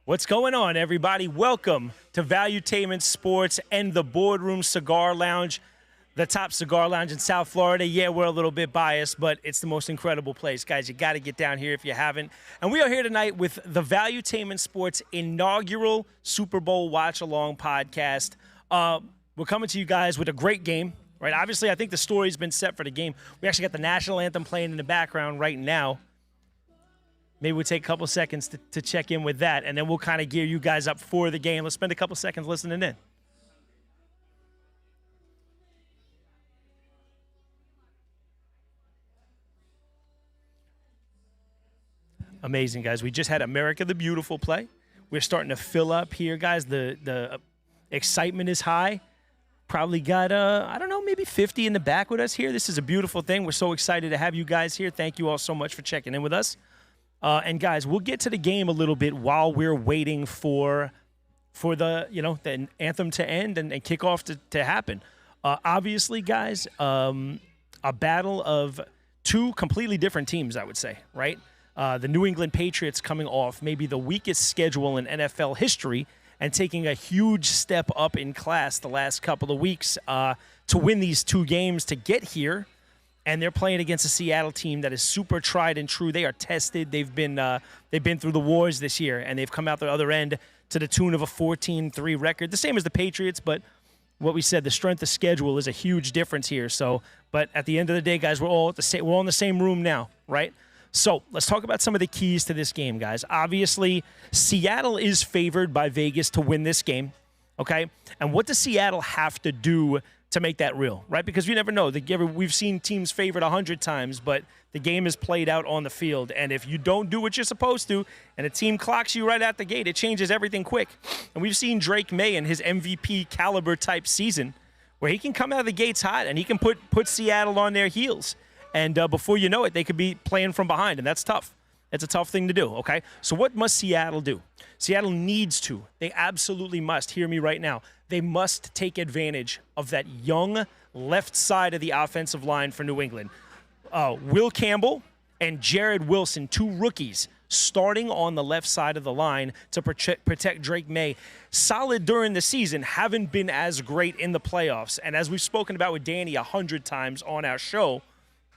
What's going on, everybody? Welcome to Valuetainment Sports and the Boardroom Cigar Lounge, the top cigar lounge in South Florida. Yeah, we're a little bit biased, but it's the most incredible place. Guys, you got to get down here if you haven't. And we are here tonight with the Valuetainment Sports inaugural Super Bowl watch-along podcast. We're coming to you guys with a great game, right? Obviously, I think the story's been set for the game. We actually got the national anthem playing in the background right now. Maybe we'll take a couple seconds to check in with that, and then we'll kind of gear you guys up for the game. Let's spend a couple seconds listening in. Amazing, guys. We just had America the Beautiful play. We're starting to fill up here, guys. The excitement is high. Probably got, I don't know, maybe 50 in the back with us here. This is a beautiful thing. We're so excited to have you guys here. Thank you all so much for checking in with us. And guys, we'll get to the game a little bit while we're waiting for the the anthem to end and kickoff to happen. Obviously, guys, a battle of two completely different teams, I would say, right? The New England Patriots coming off maybe the weakest schedule in NFL history and taking a huge step up in class the last couple of weeks to win these two games to get here. And they're playing against a Seattle team that is super tried and true. They are tested. They've been through the wars this year, and they've come out the other end to the tune of a 14-3 record. The same as the Patriots, but what we said, the strength of schedule is a huge difference here. So, but at the end of the day, guys, we're all in the same room now, right? So let's talk about some of the keys to this game, guys. Obviously, Seattle is favored by Vegas to win this game, okay? And what does Seattle have to do to make that real, right? Because you never know. We've seen teams favored 100 times, but the game is played out on the field. And if you don't do what you're supposed to and a team clocks you right out the gate, it changes everything quick. And we've seen Drake May in his MVP caliber type season where he can come out of the gates hot and he can put Seattle on their heels. And before you know it, they could be playing from behind, and that's tough. It's a tough thing to do, okay? So what must Seattle do? Seattle needs to. They absolutely must. Hear me right now. They must take advantage of that young left side of the offensive line for New England. Will Campbell and Jared Wilson, two rookies, starting on the left side of the line to protect Drake May. Solid during the season, haven't been as great in the playoffs. And as we've spoken about with Danny 100 times on our show,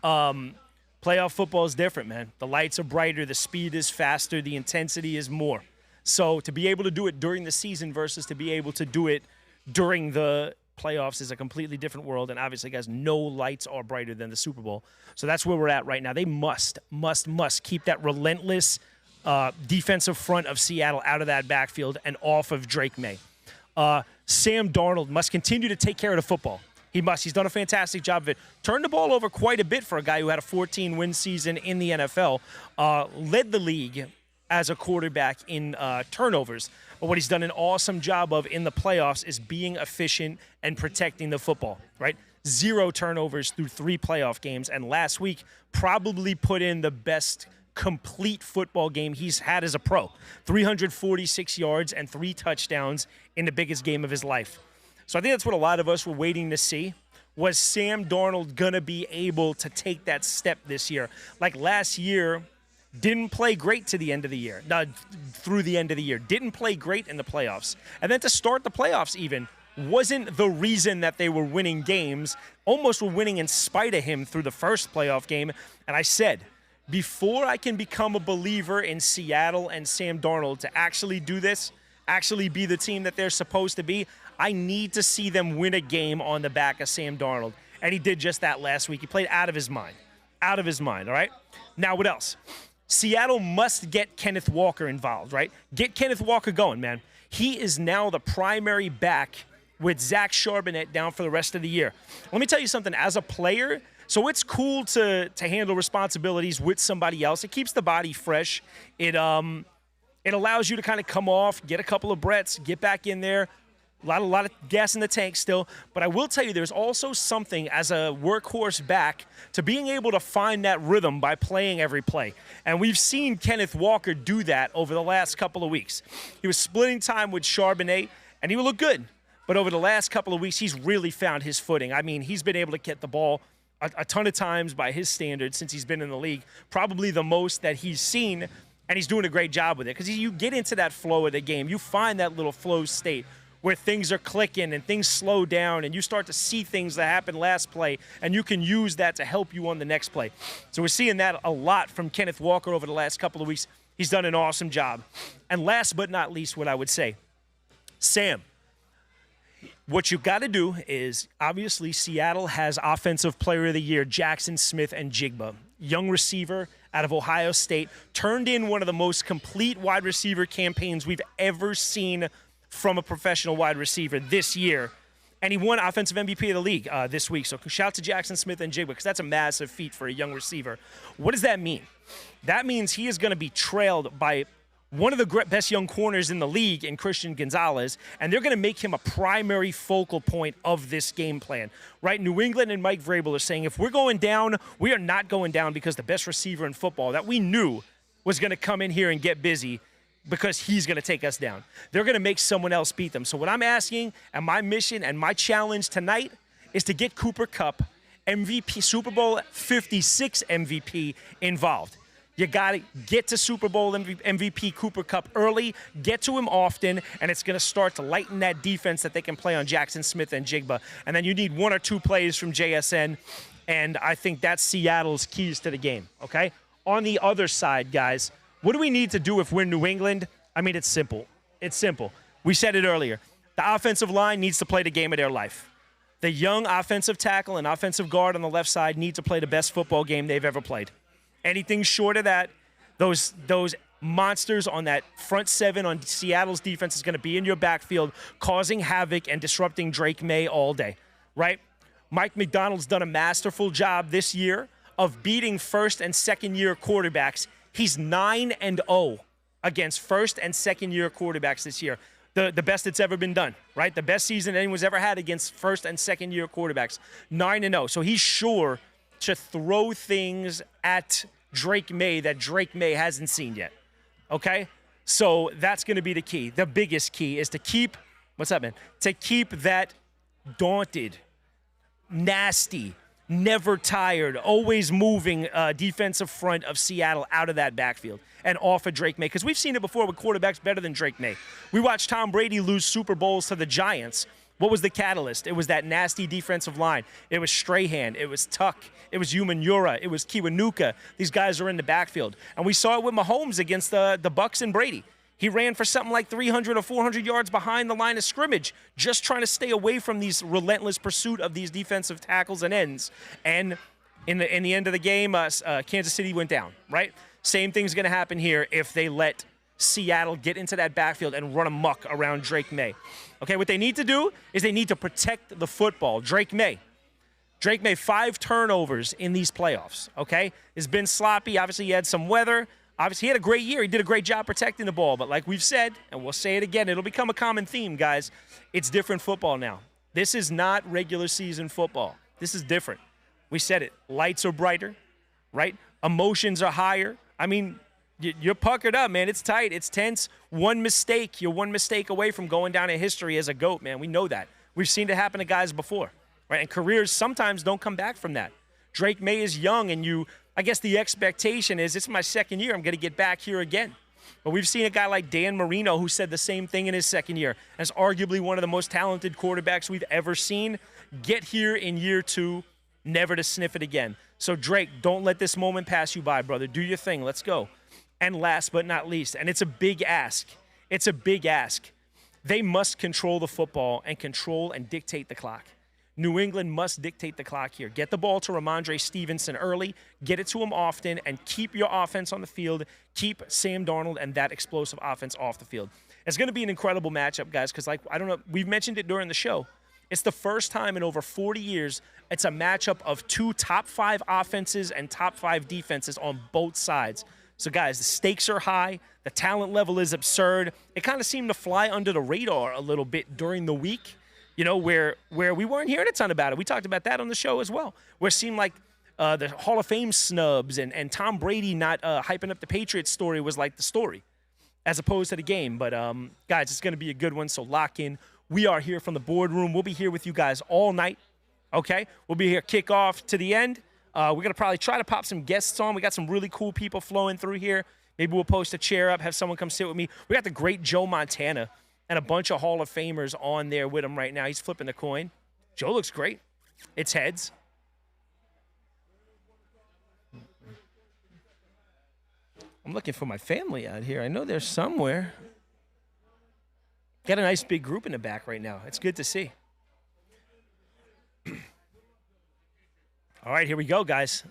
playoff football is different, man. The lights are brighter, the speed is faster, the intensity is more. So to be able to do it during the season versus to be able to do it during the playoffs is a completely different world. And obviously, guys, no lights are brighter than the Super Bowl. So that's where we're at right now. They must keep that relentless defensive front of Seattle out of that backfield and off of Drake May. Sam Darnold must continue to take care of the football. He must. He's done a fantastic job of it. Turned the ball over quite a bit for a guy who had a 14-win season in the NFL. Led the league as a quarterback in turnovers. But what he's done an awesome job of in the playoffs is being efficient and protecting the football, right? 0 turnovers through 3 playoff games. And last week probably put in the best complete football game he's had as a pro. 346 yards and 3 touchdowns in the biggest game of his life. So I think that's what a lot of us were waiting to see. Was Sam Darnold going to be able to take that step this year? Like last year, didn't play great to the end of the year, through the end of the year. Didn't play great in the playoffs. And then to start the playoffs even, wasn't the reason that they were winning games. Almost were winning in spite of him through the first playoff game. And I said, before I can become a believer in Seattle and Sam Darnold to actually do this, actually be the team that they're supposed to be, I need to see them win a game on the back of Sam Darnold. And he did just that last week. He played out of his mind. Out of his mind, all right? Now, what else? Seattle must get Kenneth Walker involved, right? Get Kenneth Walker going, man. He is now the primary back with Zach Charbonnet down for the rest of the year. Let me tell you something. As a player, so it's cool to handle responsibilities with somebody else. It keeps the body fresh. It allows you to kind of come off, get a couple of breaths, get back in there. A lot of gas in the tank still. But I will tell you, there's also something as a workhorse back to being able to find that rhythm by playing every play. And we've seen Kenneth Walker do that over the last couple of weeks. He was splitting time with Charbonnet, and he would look good. But over the last couple of weeks, he's really found his footing. I mean, he's been able to get the ball a ton of times by his standards since he's been in the league. Probably the most that he's seen And he's doing a great job with it because you get into that flow of the game. You find that little flow state where things are clicking and things slow down and you start to see things that happened last play, and you can use that to help you on the next play. So we're seeing that a lot from Kenneth Walker over the last couple of weeks. He's done an awesome job. And last but not least, what I would say, Sam, what you got to do is, obviously, Seattle has Offensive Player of the Year, Jackson Smith-Njigba, young receiver out of Ohio State, turned in one of the most complete wide receiver campaigns we've ever seen from a professional wide receiver this year. And he won Offensive MVP of the league this week. So shout out to Jackson Smith-Njigba because that's a massive feat for a young receiver. What does that mean? That means he is going to be trailed by one of the best young corners in the league in Christian Gonzalez, and they're going to make him a primary focal point of this game plan, right? New England and Mike Vrabel are saying, if we're going down, we are not going down because the best receiver in football that we knew was going to come in here and get busy because he's going to take us down. They're going to make someone else beat them. So what I'm asking, and my mission and my challenge tonight, is to get Cooper Kupp, MVP, Super Bowl 56 MVP, involved. You got to get to Super Bowl MVP Cooper Kupp early, get to him often, and it's going to start to lighten that defense that they can play on Jackson Smith-Njigba. And then you need one or two plays from JSN, and I think that's Seattle's keys to the game, okay? On the other side, guys, what do we need to do if we're New England? I mean, it's simple. It's simple. We said it earlier. The offensive line needs to play the game of their life. The young offensive tackle and offensive guard on the left side need to play the best football game they've ever played. Anything short of that, those monsters on that front seven on Seattle's defense is going to be in your backfield, causing havoc and disrupting Drake May all day, right? Mike McDonald's done a masterful job this year of beating first and second year quarterbacks. He's 9-0 against first and second year quarterbacks this year. The best that's ever been done, right? The best season anyone's ever had against first and second year quarterbacks, 9-0. So he's sure to throw things at Drake May that Drake May hasn't seen yet, okay? So that's going to be the key. The biggest key is to keep, what's up, man? To keep that daunted, nasty, never tired, always moving defensive front of Seattle out of that backfield and off of Drake May. Because we've seen it before with quarterbacks better than Drake May. We watched Tom Brady lose Super Bowls to the Giants. What was the catalyst? It was that nasty defensive line. It was Strahan. It was Tuck. It was Umanura. It was Kiwanuka. These guys are in the backfield. And we saw it with Mahomes against the Bucks and Brady. He ran for something like 300 or 400 yards behind the line of scrimmage, just trying to stay away from these relentless pursuit of these defensive tackles and ends. And in the end of the game, Kansas City went down, right? Same thing's going to happen here if they let Seattle get into that backfield and run amok around Drake May. Okay, what they need to do is they need to protect the football. Drake May, 5 turnovers in these playoffs, okay? It's been sloppy. Obviously, he had some weather. Obviously, he had a great year. He did a great job protecting the ball. But like we've said, and we'll say it again, it'll become a common theme, guys. It's different football now. This is not regular season football. This is different. We said it. Lights are brighter, right? Emotions are higher. I mean, you're puckered up, man. It's tight. It's tense. One mistake. You're one mistake away from going down in history as a GOAT, man. We know that. We've seen it happen to guys before, right? And careers sometimes don't come back from that. Drake May is young, and I guess the expectation is, it's my second year. I'm going to get back here again. But we've seen a guy like Dan Marino who said the same thing in his second year, as arguably one of the most talented quarterbacks we've ever seen, get here in year 2, never to sniff it again. So, Drake, don't let this moment pass you by, brother. Do your thing. Let's go. And last but not least, and it's a big ask. It's a big ask. They must control the football and control and dictate the clock. New England must dictate the clock here. Get the ball to Ramondre Stevenson early, get it to him often, and keep your offense on the field. Keep Sam Darnold and that explosive offense off the field. It's going to be an incredible matchup, guys, because, like, I don't know, we've mentioned it during the show. It's the first time in over 40 years it's a matchup of 2 top 5 offenses and top 5 defenses on both sides. So, guys, the stakes are high. The talent level is absurd. It kind of seemed to fly under the radar a little bit during the week, you know, where we weren't hearing a ton about it. We talked about that on the show as well, where it seemed like the Hall of Fame snubs and Tom Brady not hyping up the Patriots story was like the story as opposed to the game. But, guys, it's going to be a good one, so lock in. We are here from the boardroom. We'll be here with you guys all night, okay? We'll be here kickoff to the end. We're going to probably try to pop some guests on. We got some really cool people flowing through here. Maybe we'll post a chair up, have someone come sit with me. We got the great Joe Montana and a bunch of Hall of Famers on there with him right now. He's flipping the coin. Joe looks great. It's heads. I'm looking for my family out here. I know they're somewhere. Got a nice big group in the back right now. It's good to see. All right, here we go, guys.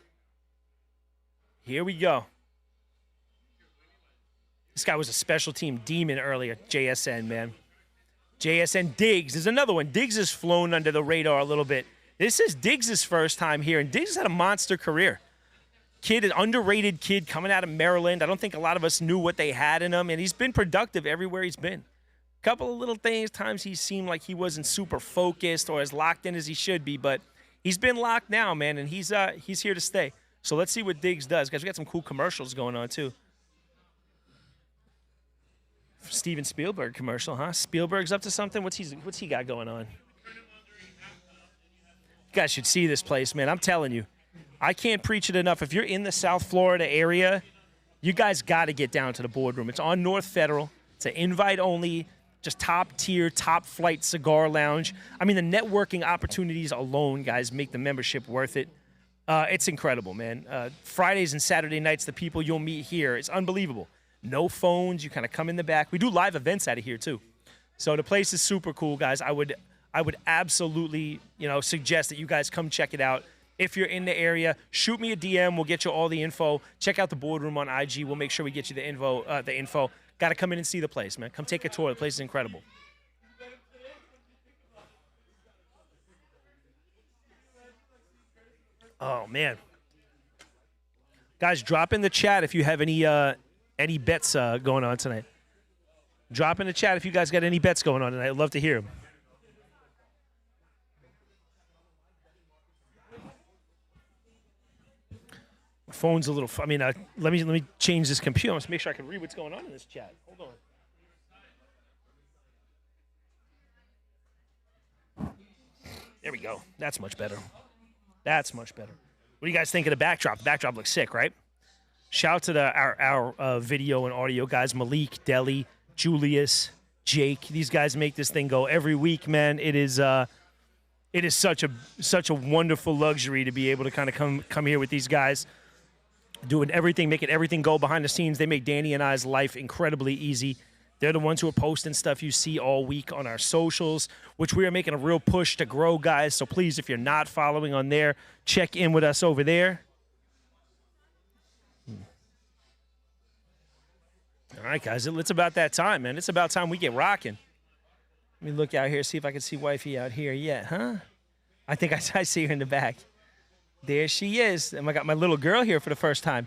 Here we go. This guy was a special team demon earlier, JSN, man. JSN Diggs is another one. Diggs has flown under the radar a little bit. This is Diggs' first time here, and Diggs had a monster career. Kid, an underrated kid coming out of Maryland. I don't think a lot of us knew what they had in him, and he's been productive everywhere he's been. Couple of little things, times he seemed like he wasn't super focused or as locked in as he should be, but he's been locked now, man, and he's here to stay. So let's see what Diggs does, guys. We got some cool commercials going on, too. Steven Spielberg commercial, huh? Spielberg's up to something? What's he got going on? You guys should see this place, man. I'm telling you. I can't preach it enough. If you're in the South Florida area, you guys got to get down to the boardroom. It's on North Federal. It's an invite-only, just top-tier, top-flight cigar lounge. I mean, the networking opportunities alone, guys, make the membership worth it. It's incredible, man. Fridays and Saturday nights, the people you'll meet here, it's unbelievable. No phones. You kind of come in the back. We do live events out of here, too. So the place is super cool, guys. I would absolutely, suggest that you guys come check it out. If you're in the area, shoot me a DM. We'll get you all the info. Check out the boardroom on IG. We'll make sure we get you the info. Got to come in and see the place, man. Come take a tour. The place is incredible. Oh, man. Guys, drop in the chat if you have any bets going on tonight. Drop in the chat if you guys got any bets going on tonight. I'd love to hear them. My phone's a little. Let me change this computer. Let's make sure I can read what's going on in this chat. Hold on. There we go. That's much better. That's much better. What do you guys think of the backdrop? The backdrop looks sick, right? Shout out to our video and audio guys, Malik, Deli, Julius, Jake. These guys make this thing go every week, man. It is such a wonderful luxury to be able to kind of come here with these guys, doing everything, making everything go behind the scenes. They make Danny and I's life incredibly easy. They're the ones who are posting stuff you see all week on our socials, which we are making a real push to grow, guys. So please, if you're not following on there, check in with us over there. All right, guys, it's about that time, man. It's about time we get rocking. Let me look out here, see if I can see wifey out here yet, huh? I think I see her in the back. There she is. And I got my little girl here for the first time.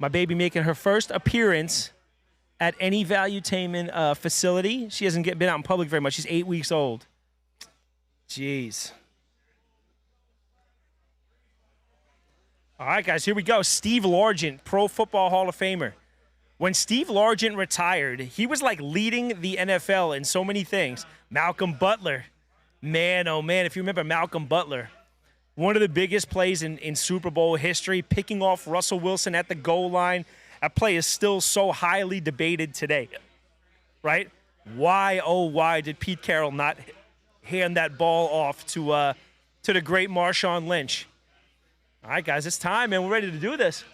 My baby making her first appearance at any Valuetainment facility. She hasn't been out in public very much. She's 8 weeks old. Jeez. All right, guys, here we go. Steve Largent, Pro Football Hall of Famer. When Steve Largent retired, he was like leading the NFL in so many things. Malcolm Butler. Man, oh man, if you remember Malcolm Butler, one of the biggest plays in Super Bowl history, picking off Russell Wilson at the goal line. That play is still so highly debated today, right? Why, oh why, did Pete Carroll not hand that ball off to the great Marshawn Lynch? All right, guys, it's time, man. We're ready to do this.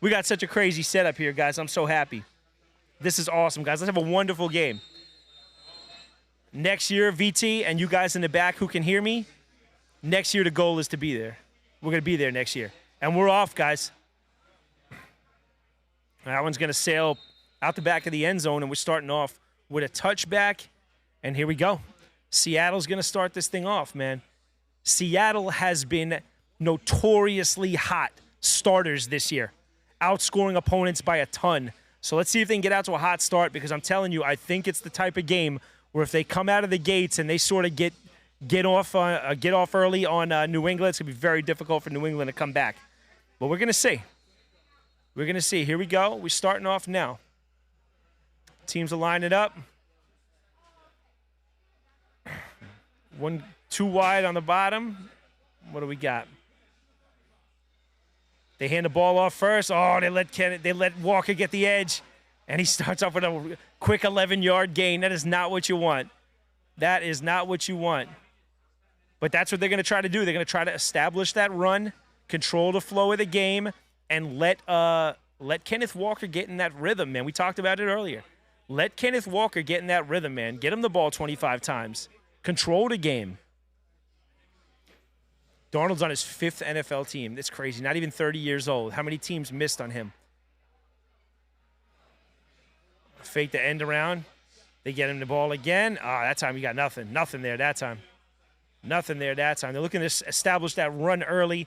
We got such a crazy setup here, guys. I'm so happy. This is awesome, guys. Let's have a wonderful game. Next year, VT, and you guys in the back who can hear me, next year the goal is to be there. We're going to be there next year. And we're off, guys. That one's going to sail out the back of the end zone, and we're starting off with a touchback. And here we go. Seattle's going to start this thing off, man. Seattle has been notoriously hot starters this year, outscoring opponents by a ton. So let's see if they can get out to a hot start, because I'm telling you, I think it's the type of game where if they come out of the gates and they sort of get off early on New England, it's going to be very difficult for New England to come back. But we're going to see. We're going to see. Here we go. We're starting off now. Teams are lining up. 1, 2 wide on the bottom. What do we got? They hand the ball off first. Oh, they let Walker get the edge, and he starts off with a quick 11-yard gain. That is not what you want. That is not what you want. But that's what they're going to try to do. They're going to try to establish that run, control the flow of the game, and let Kenneth Walker get in that rhythm, man. We talked about it earlier. Let Kenneth Walker get in that rhythm, man. Get him the ball 25 times. Control the game. Darnold's on his 5th NFL team. That's crazy. Not even 30 years old. How many teams missed on him? Fake the end around. They get him the ball again. That time he got nothing. Nothing there that time. Nothing there that time. They're looking to establish that run early.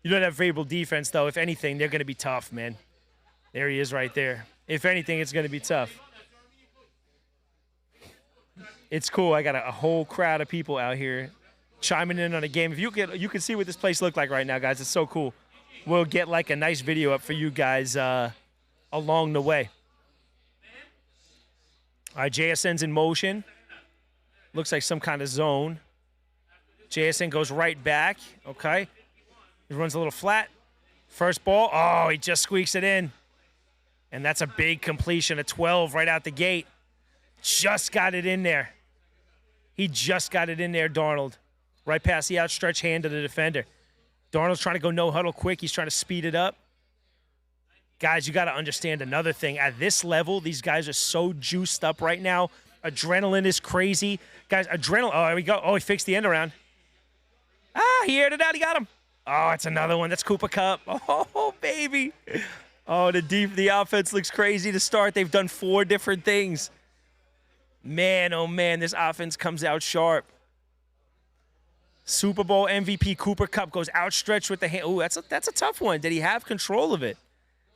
You don't have favorable defense, though. If anything, they're going to be tough, man. There he is right there. If anything, it's going to be tough. It's cool. I got a whole crowd of people out here chiming in on a game. If you can see what this place look like right now, guys. It's so cool. We'll get like a nice video up for you guys along the way. All right, JSN's in motion. Looks like some kind of zone. JSN goes right back. Okay. He runs a little flat. First ball. Oh, he just squeaks it in. And that's a big completion, a 12 right out the gate. Just got it in there. He just got it in there, Darnold. Right past the outstretched hand of the defender. Darnold's trying to go no huddle quick. He's trying to speed it up. Guys, you got to understand another thing. At this level, these guys are so juiced up right now. Adrenaline is crazy. Guys, adrenaline. Oh, here we go. Oh, he fixed the end around. He aired it out. He got him. Oh, it's another one. That's Cooper Kupp. Oh, baby. Oh, the offense looks crazy to start. They've done 4 different things. Man, oh, man, this offense comes out sharp. Super Bowl MVP Cooper Kupp goes outstretched with the hand. Oh, that's a tough one. Did he have control of it?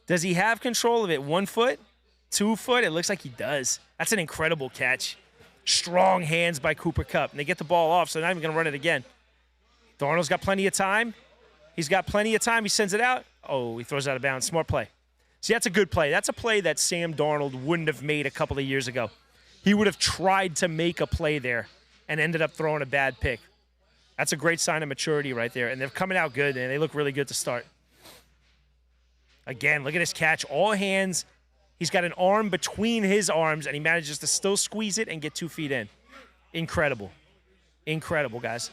Does he have control of it? 1 foot? 2 foot? It looks like he does. That's an incredible catch. Strong hands by Cooper Kupp. And they get the ball off, so they're not even going to run it again. Darnold's got plenty of time. He's got plenty of time. He sends it out. Oh, he throws it out of bounds. Smart play. See, that's a good play. That's a play that Sam Darnold wouldn't have made a couple of years ago. He would have tried to make a play there and ended up throwing a bad pick. That's a great sign of maturity right there. And they're coming out good, and they look really good to start. Again, look at his catch. All hands. He's got an arm between his arms, and he manages to still squeeze it and get 2 feet in. Incredible. Incredible, guys.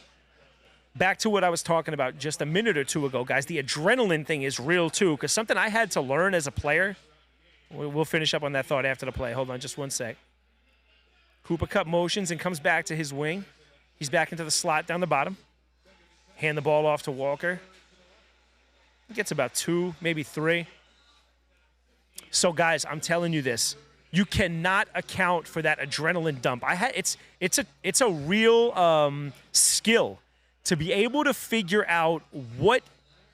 Back to what I was talking about just a minute or two ago, guys. The adrenaline thing is real, too, because something I had to learn as a player. We'll finish up on that thought after the play. Hold on just 1 sec. Cooper Kupp motions and comes back to his wing. He's back into the slot down the bottom. Hand the ball off to Walker. He gets about 2, maybe 3. So, guys, I'm telling you this. You cannot account for that adrenaline dump. It's a real skill to be able to figure out what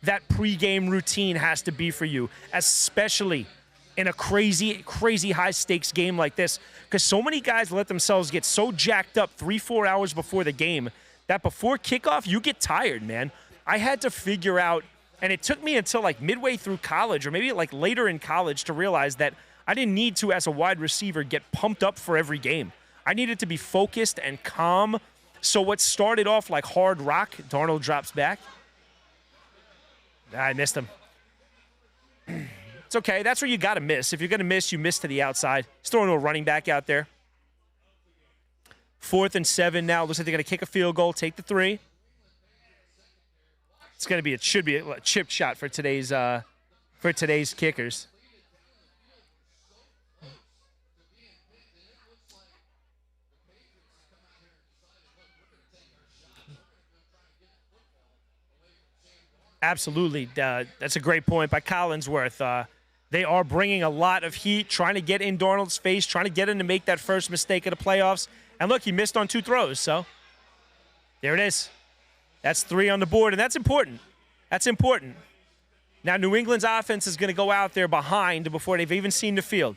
that pregame routine has to be for you, especially in a crazy, crazy high-stakes game like this. Because so many guys let themselves get so jacked up 3-4 hours before the game that before kickoff, you get tired, man. I had to figure out, and it took me until like midway through college or maybe like later in college to realize that I didn't need to, as a wide receiver, get pumped up for every game. I needed to be focused and calm. So what started off like hard rock, Darnold drops back. I missed him. It's okay. That's where you got to miss. If you're going to miss, you miss to the outside. He's throwing to a running back out there. 4th and 7 now. Looks like they're going to kick a field goal, take the 3. It should be a chip shot for today's kickers. Absolutely. That's a great point by Collinsworth. They are bringing a lot of heat, trying to get in Darnold's face, trying to get him to make that first mistake of the playoffs. And look, he missed on 2 throws, so there it is. That's 3 on the board, and that's important. That's important. Now, New England's offense is going to go out there behind before they've even seen the field,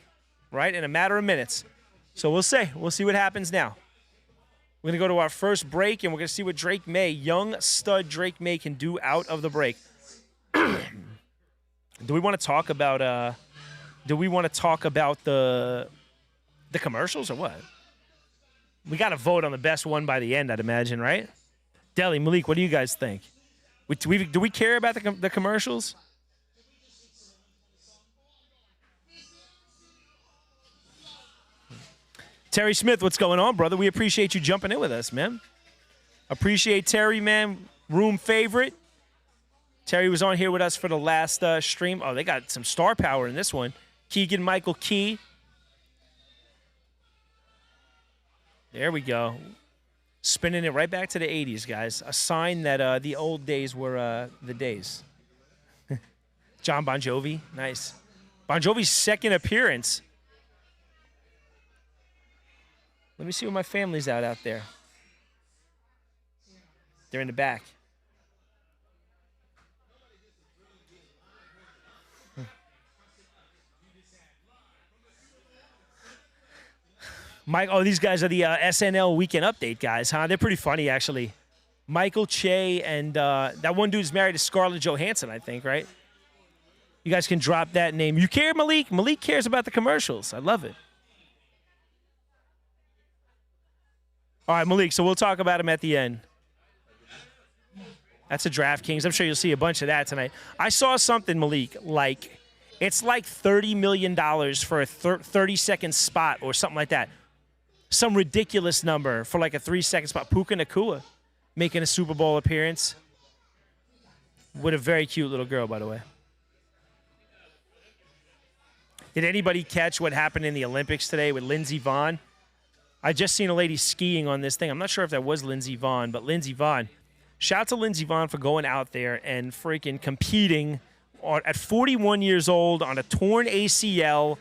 right, in a matter of minutes. So we'll see. We'll see what happens now. We're going to go to our first break, and we're going to see what Drake May, young stud Drake May, can do out of the break. Do we want to talk about the commercials or what? We got to vote on the best one by the end, I'd imagine, right? Deli, Malik, what do you guys think? Do we care about the commercials? Terry Smith, what's going on, brother? We appreciate you jumping in with us, man. Appreciate Terry, man. Room favorite. Terry was on here with us for the last stream. Oh, they got some star power in this one. Keegan Michael Key. There we go. Spinning it right back to the 80s, guys. A sign that the old days were the days. John Bon Jovi. Nice. Bon Jovi's second appearance. Let me see what my family's out there. They're in the back. Mike, oh, these guys are the SNL Weekend Update guys, huh? They're pretty funny, actually. Michael Che and that one dude's married to Scarlett Johansson, I think, right? You guys can drop that name. You care, Malik? Malik cares about the commercials. I love it. All right, Malik, so we'll talk about him at the end. That's a DraftKings. I'm sure you'll see a bunch of that tonight. I saw something, Malik, like it's like $30 million for a 30-second spot or something like that. Some ridiculous number for like a 3-second spot. Puka Nacua making a Super Bowl appearance with a very cute little girl, by the way. Did anybody catch what happened in the Olympics today with Lindsey Vonn? I just seen a lady skiing on this thing. I'm not sure if that was Lindsey Vonn, but Lindsey Vonn. Shout out to Lindsey Vonn for going out there and freaking competing at 41 years old on a torn ACL,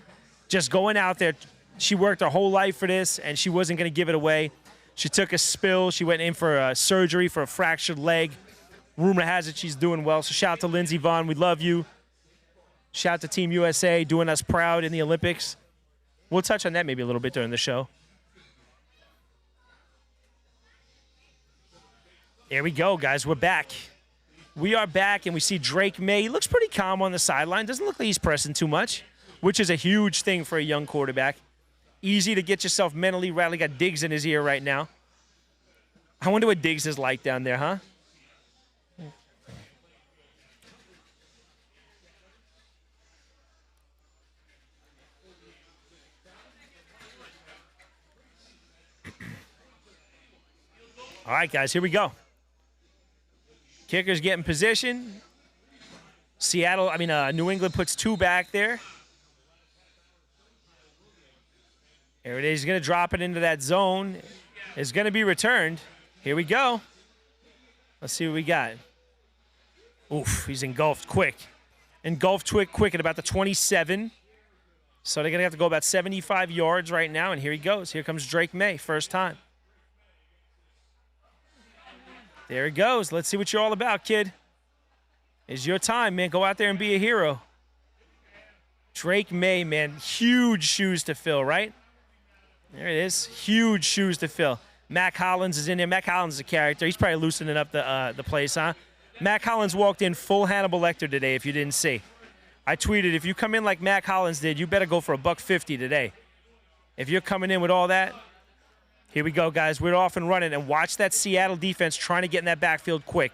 just going out there. She worked her whole life for this, and she wasn't going to give it away. She took a spill. She went in for a surgery for a fractured leg. Rumor has it she's doing well. So shout out to Lindsey Vonn. We love you. Shout out to Team USA doing us proud in the Olympics. We'll touch on that maybe a little bit during the show. There we go, guys. We're back. We are back, and we see Drake May. He looks pretty calm on the sideline. Doesn't look like he's pressing too much, which is a huge thing for a young quarterback. Easy to get yourself mentally rattled. Got Diggs in his ear right now. I wonder what Diggs is like down there, huh? All right, guys, here we go. Kicker's getting position. New England puts 2 back there. There it is. He's going to drop it into that zone. It's going to be returned. Here we go. Let's see what we got. Oof, he's engulfed quick. Engulfed quick at about the 27. So they're going to have to go about 75 yards right now, and here he goes. Here comes Drake May, first time. There he goes. Let's see what you're all about, kid. It's your time, man. Go out there and be a hero. Drake May, man, huge shoes to fill, right? There it is. Huge shoes to fill. Mac Hollins is in there. Mac Hollins is a character. He's probably loosening up the place, huh? Mac Hollins walked in full Hannibal Lecter today, if you didn't see. I tweeted, if you come in like Mac Hollins did, you better go for $150 today. If you're coming in with all that, here we go, guys. We're off and running. And watch that Seattle defense trying to get in that backfield quick.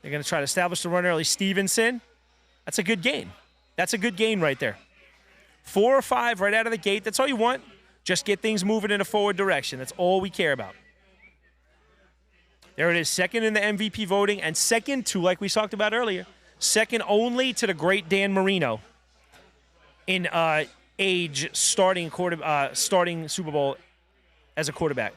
They're going to try to establish the run early. Stevenson, that's a good gain. That's a good gain right there. 4 or 5 right out of the gate. That's all you want. Just get things moving in a forward direction. That's all we care about. There it is. Second in the MVP voting and second to, like we talked about earlier, second only to the great Dan Marino in age starting Super Bowl as a quarterback.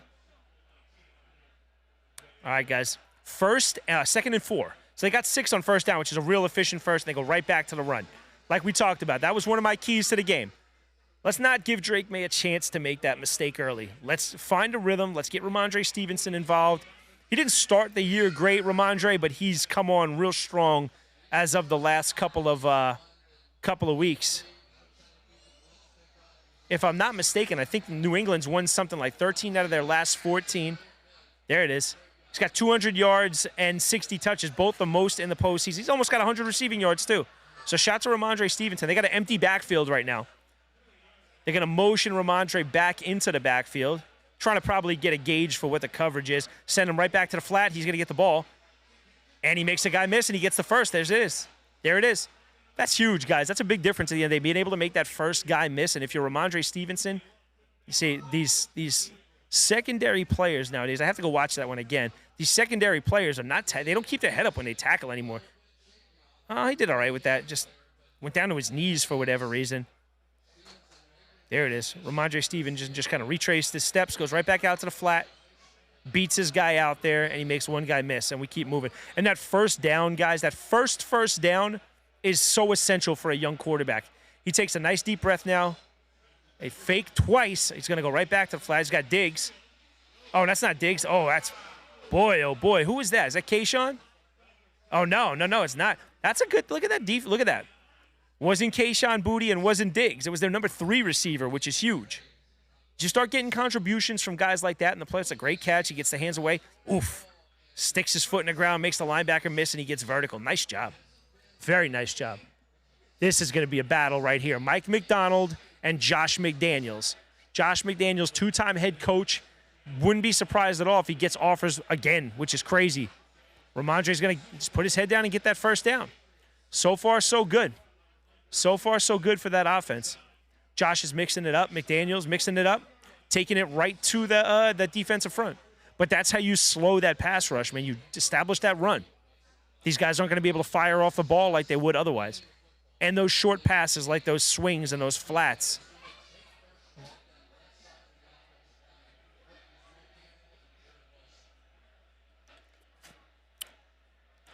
All right, guys. Second and 4. So they got 6 on first down, which is a real efficient first, and they go right back to the run. Like we talked about. That was one of my keys to the game. Let's not give Drake May a chance to make that mistake early. Let's find a rhythm. Let's get Ramondre Stevenson involved. He didn't start the year great, Ramondre, but he's come on real strong as of the last couple of weeks. If I'm not mistaken, I think New England's won something like 13 out of their last 14. There it is. He's got 200 yards and 60 touches, both the most in the postseason. He's almost got 100 receiving yards, too. So shout out to Ramondre Stevenson. They got an empty backfield right now. They're going to motion Ramondre back into the backfield, trying to probably get a gauge for what the coverage is. Send him right back to the flat. He's going to get the ball. And he makes a guy miss, and he gets the first. There it is. There it is. That's huge, guys. That's a big difference at the end of the day, being able to make that first guy miss. And if you're Ramondre Stevenson, You see, these secondary players nowadays, I have to go watch that one again. These secondary players are not, they don't keep their head up when they tackle anymore. Oh, he did all right with that. Just went down to his knees for whatever reason. There it is. Ramondre Stevenson just kind of retraced his steps, goes right back out to the flat, beats his guy out there, and he makes one guy miss, and we keep moving. And that first down, guys, that first down is so essential for a young quarterback. He takes a nice deep breath now. A fake twice. He's going to go right back to the flat. He's got Diggs. Oh, that's not Diggs. Oh, that's, boy, oh, boy. Who is that? Is that Kayshawn? Oh, no, it's not. That's a good, look at that. Look at that. Wasn't Kayshawn Boutte and wasn't Diggs. It was their number 3 receiver, which is huge. You start getting contributions from guys like that in the play. It's a great catch. He gets the hands away. Oof. Sticks his foot in the ground, makes the linebacker miss, and he gets vertical. Nice job. Very nice job. This is going to be a battle right here. Mike McDonald and Josh McDaniels. Josh McDaniels, 2-time head coach. Wouldn't be surprised at all if he gets offers again, which is crazy. Ramondre's going to just put his head down and get that first down. So far, so good. So far, so good for that offense. Josh is mixing it up. McDaniels mixing it up, taking it right to the defensive front. But that's how you slow that pass rush, man. You establish that run. These guys aren't going to be able to fire off the ball like they would otherwise. And those short passes like those swings and those flats.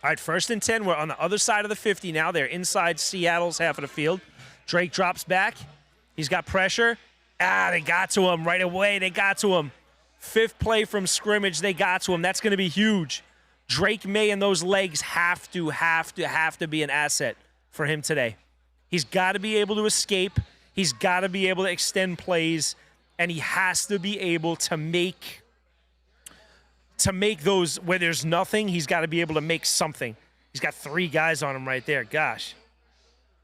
All right, 1st and 10. We're on the other side of the 50 now. They're inside Seattle's half of the field. Drake drops back. He's got pressure. They got to him right away. They got to him. 5th play from scrimmage. They got to him. That's going to be huge. Drake May and those legs have to be an asset for him today. He's got to be able to escape. He's got to be able to extend plays. And he has to be able to make those where there's nothing. He's got to be able to make something. He's got 3 guys on him right there. Gosh.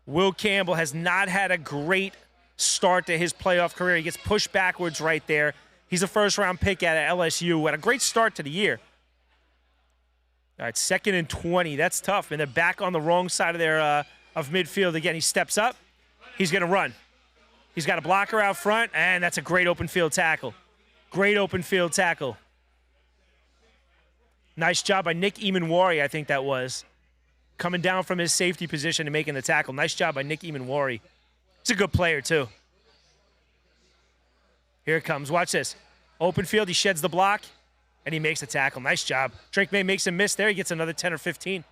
Will Campbell has not had a great start to his playoff career. He gets pushed backwards right there. He's a first-round pick out of LSU. Had a great start to the year. All right, 2nd and 20. That's tough. And they're back on the wrong side of their of midfield again. He steps up. He's going to run. He's got a blocker out front, and that's a great open field tackle. Great open field tackle. Nice job by Nick Emanwari, I think that was. Coming down from his safety position and making the tackle. Nice job by Nick Emanwari. He's a good player, too. Here it comes. Watch this. Open field, he sheds the block, and he makes the tackle. Nice job. Drake May makes a miss there. He gets another 10 or 15.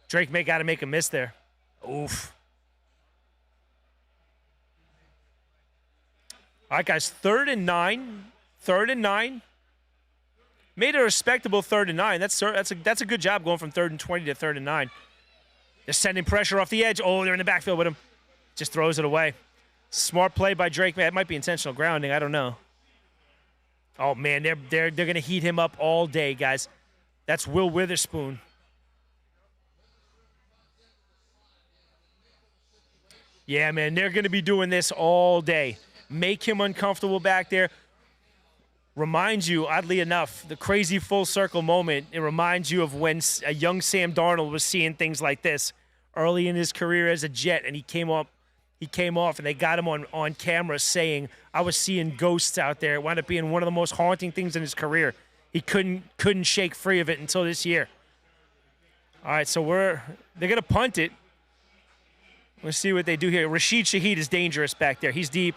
Drake May got to make a miss there. Oof. All right, guys, 3rd and 9. 3rd and 9. Made a respectable 3rd and 9. That's a good job going from 3rd and 20 to 3rd and 9. They're sending pressure off the edge. Oh, they're in the backfield with him. Just throws it away. Smart play by Drake May. It might be intentional grounding. I don't know. Oh, man, they're going to heat him up all day, guys. That's Will Witherspoon. Yeah, man, they're going to be doing this all day. Make him uncomfortable back there. Reminds you, oddly enough, the crazy full circle moment, it reminds you of when a young Sam Darnold was seeing things like this early in his career as a Jet, and he came off, and they got him on camera saying, I was seeing ghosts out there. It wound up being one of the most haunting things in his career. He couldn't shake free of it until this year. All right, so they're going to punt it. Let's see what they do here. Rashid Shaheed is dangerous back there. He's deep.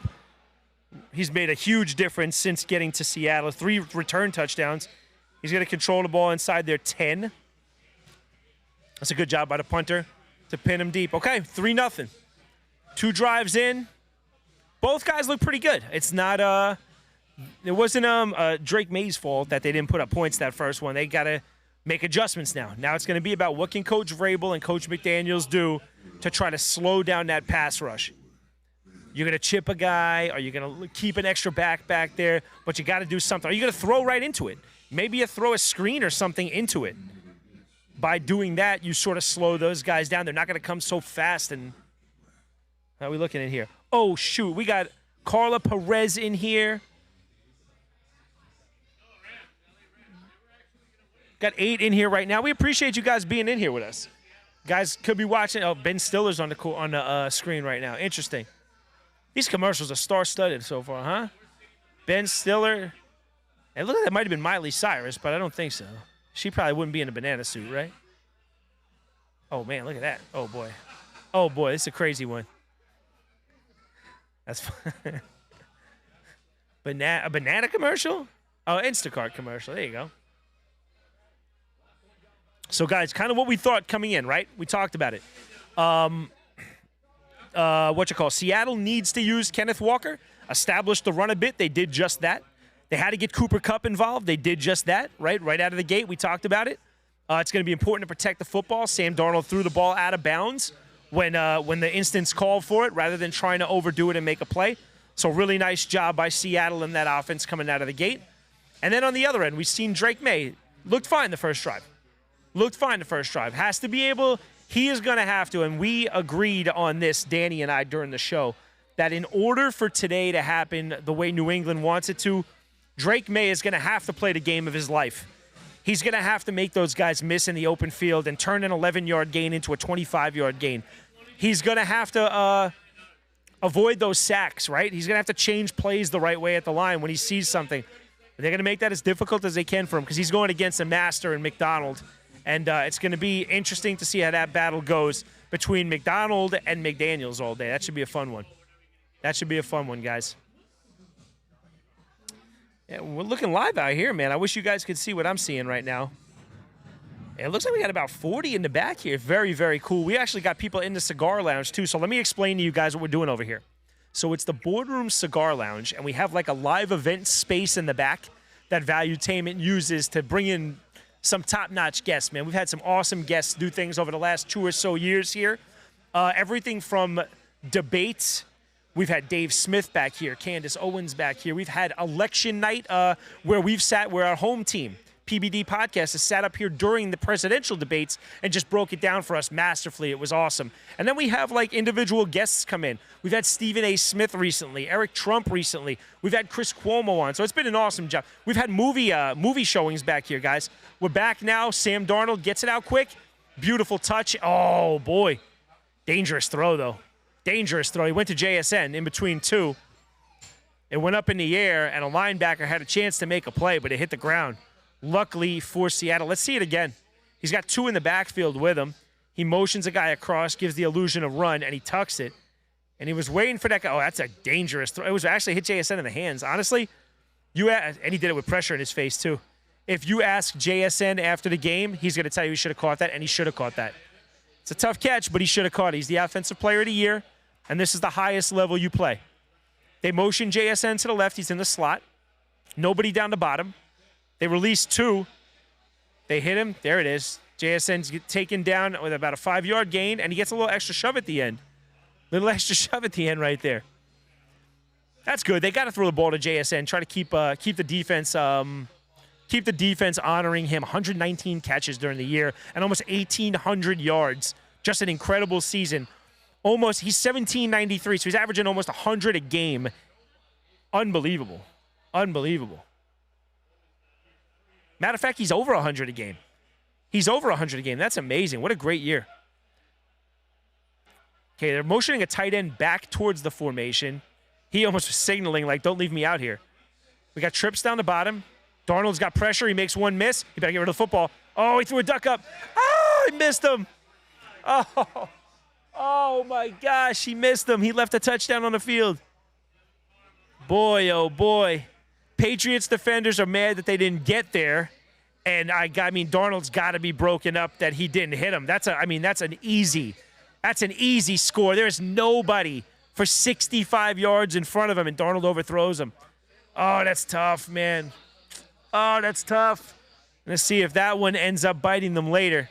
He's made a huge difference since getting to Seattle. 3 return touchdowns. He's going to control the ball inside their 10. That's a good job by the punter to pin him deep. Okay, 3-0. 2 drives in. Both guys look pretty good. It's not it wasn't Drake May's fault that they didn't put up points that first one. They got to make adjustments now. Now it's going to be about what can Coach Vrabel and Coach McDaniels do to try to slow down that pass rush. You're going to chip a guy. Are you going to keep an extra back there? But you got to do something. Are you going to throw right into it? Maybe you throw a screen or something into it. By doing that, you sort of slow those guys down. They're not going to come so fast. And how are we looking at here? Oh, shoot. We got Carla Perez in here. Got 8 in here right now. We appreciate you guys being in here with us. Guys could be watching. Oh, Ben Stiller's on the screen right now. Interesting. These commercials are star-studded so far, huh? Ben Stiller. It looked like that might have been Miley Cyrus, but I don't think so. She probably wouldn't be in a banana suit, right? Oh, man, look at that. Oh, boy. Oh, boy, this is a crazy one. That's a banana commercial? Oh, Instacart commercial. There you go. So, guys, kind of what we thought coming in, right? We talked about it. Seattle needs to use Kenneth Walker, establish the run a bit. They did just that. They had to get Cooper Kupp involved. They did just that, right? Right out of the gate, we talked about it. It's going to be important to protect the football. Sam Darnold threw the ball out of bounds when the instance called for it, rather than trying to overdo it and make a play. So really nice job by Seattle in that offense coming out of the gate. And then on the other end, we've seen Drake May. Looked fine the first drive. Has to be able, he is going to have to, and we agreed on this, Danny and I, during the show, that in order for today to happen the way New England wants it to, Drake May is going to have to play the game of his life. He's going to have to make those guys miss in the open field and turn an 11-yard gain into a 25-yard gain. He's going to have to avoid those sacks, right? He's going to have to change plays the right way at the line when he sees something. They're going to make that as difficult as they can for him because he's going against a master in McDonald. And it's going to be interesting to see how that battle goes between McDonald and McDaniels all day. That should be a fun one. Guys. Yeah, we're looking live out here, man. I wish you guys could see what I'm seeing right now. It looks like we got about 40 in the back here. Very, very cool. We actually got people in the cigar lounge, too. So let me explain to you guys what we're doing over here. So it's the Boardroom Cigar Lounge, and we have like a live event space in the back that Valuetainment uses to bring in some top-notch guests, man. We've had some awesome guests do things over the last 2 or so years here. Everything from debates. We've had Dave Smith back here, Candace Owens back here. We've had election night where our home team, PBD Podcast, has sat up here during the presidential debates and just broke it down for us masterfully. It was awesome. And then we have like individual guests come in. We've had Stephen A. Smith recently, Eric Trump recently. We've had Chris Cuomo on. So it's been an awesome job. We've had movie showings back here, guys. We're back now. Sam Darnold gets it out quick. Beautiful touch. Oh, boy. Dangerous throw, though. Dangerous throw. He went to JSN in between two. It went up in the air, and a linebacker had a chance to make a play, but it hit the ground. Luckily for Seattle. Let's see it again. He's got two in the backfield with him. He motions a guy across, gives the illusion of run, and he tucks it. And he was waiting for that guy. Oh, that's a dangerous throw. It was actually hit JSN in the hands. Honestly, and he did it with pressure in his face, too. If you ask JSN after the game, he's going to tell you he should have caught that, and he should have caught that. It's a tough catch, but he should have caught it. He's the Offensive Player of the Year, and this is the highest level you play. They motion JSN to the left. He's in the slot. Nobody down the bottom. They release two. They hit him. There it is. JSN's taken down with about a 5-yard gain, and he gets a little extra shove at the end. Little extra shove at the end right there. That's good. They got to throw the ball to JSN. Try to keep the defense honoring him. 119 catches during the year and almost 1,800 yards. Just an incredible season. He's 1793, so he's averaging almost 100 a game. Unbelievable. Matter of fact, he's over 100 a game. That's amazing. What a great year. Okay, they're motioning a tight end back towards the formation. He almost was signaling, like, don't leave me out here. We got trips down the bottom. Darnold's got pressure. He makes one miss. He better get rid of the football. Oh, he threw a duck up. Oh, he missed him. Oh, my gosh, he missed him. He left a touchdown on the field. Boy, oh, boy. Patriots defenders are mad that they didn't get there. And I mean, Darnold's got to be broken up that he didn't hit him. That's an easy score. There's nobody for 65 yards in front of him, and Darnold overthrows him. Oh, that's tough, man. Oh, that's tough. Let's see if that one ends up biting them later.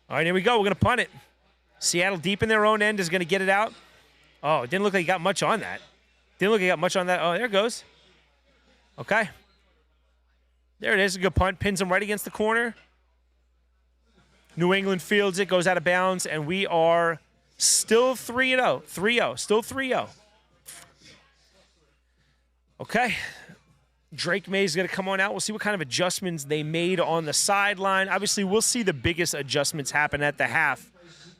All right, here we go. We're going to punt it. Seattle deep in their own end is going to get it out. Oh, it didn't look like he got much on that. Oh, there it goes. Okay. There it is. A good punt. Pins him right against the corner. New England fields it, goes out of bounds, and we are still 3-0. 3-0. Still 3-0. Okay. Drake May's going to come on out. We'll see what kind of adjustments they made on the sideline. Obviously, we'll see the biggest adjustments happen at the half.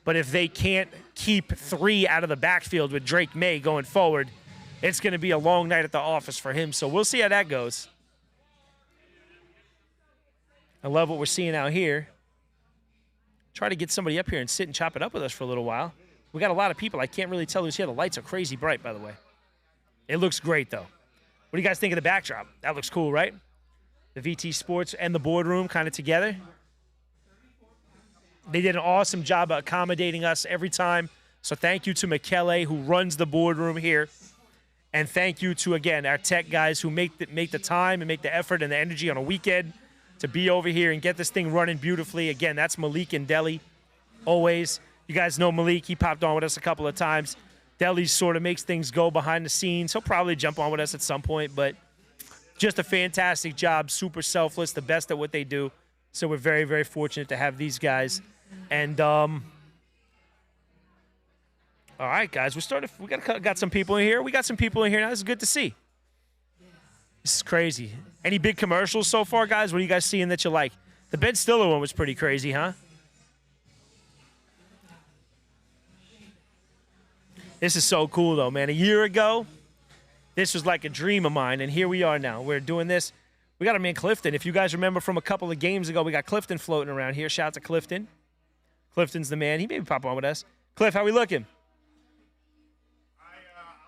But if they can't keep 3 out of the backfield with Drake May going forward, it's going to be a long night at the office for him. So we'll see how that goes. I love what we're seeing out here. Try to get somebody up here and sit and chop it up with us for a little while. We got a lot of people. I can't really tell who's here. The lights are crazy bright, by the way. It looks great, though. What do you guys think of the backdrop? That looks cool, right? The VT Sports and the boardroom kind of together. They did an awesome job of accommodating us every time. So thank you to Michele, who runs the boardroom here. And thank you to, again, our tech guys who make the time and make the effort and the energy on a weekend to be over here and get this thing running beautifully. Again, that's Malik and Deli, always. You guys know Malik. He popped on with us a couple of times. Deli sort of makes things go behind the scenes. He'll probably jump on with us at some point, but just a fantastic job, super selfless, the best at what they do. So we're very, very fortunate to have these guys. And all right, guys, we got some people in here. We got some people in here now. This is good to see. This is crazy. Any big commercials so far, guys? What are you guys seeing that you like? The Ben Stiller one was pretty crazy, huh? This is so cool, though, man. A year ago, this was like a dream of mine, and here we are now. We're doing this. We got our man Clifton. If you guys remember from a couple of games ago, we got Clifton floating around here. Shout out to Clifton. Clifton's the man. He may pop on with us. Cliff, how we looking? I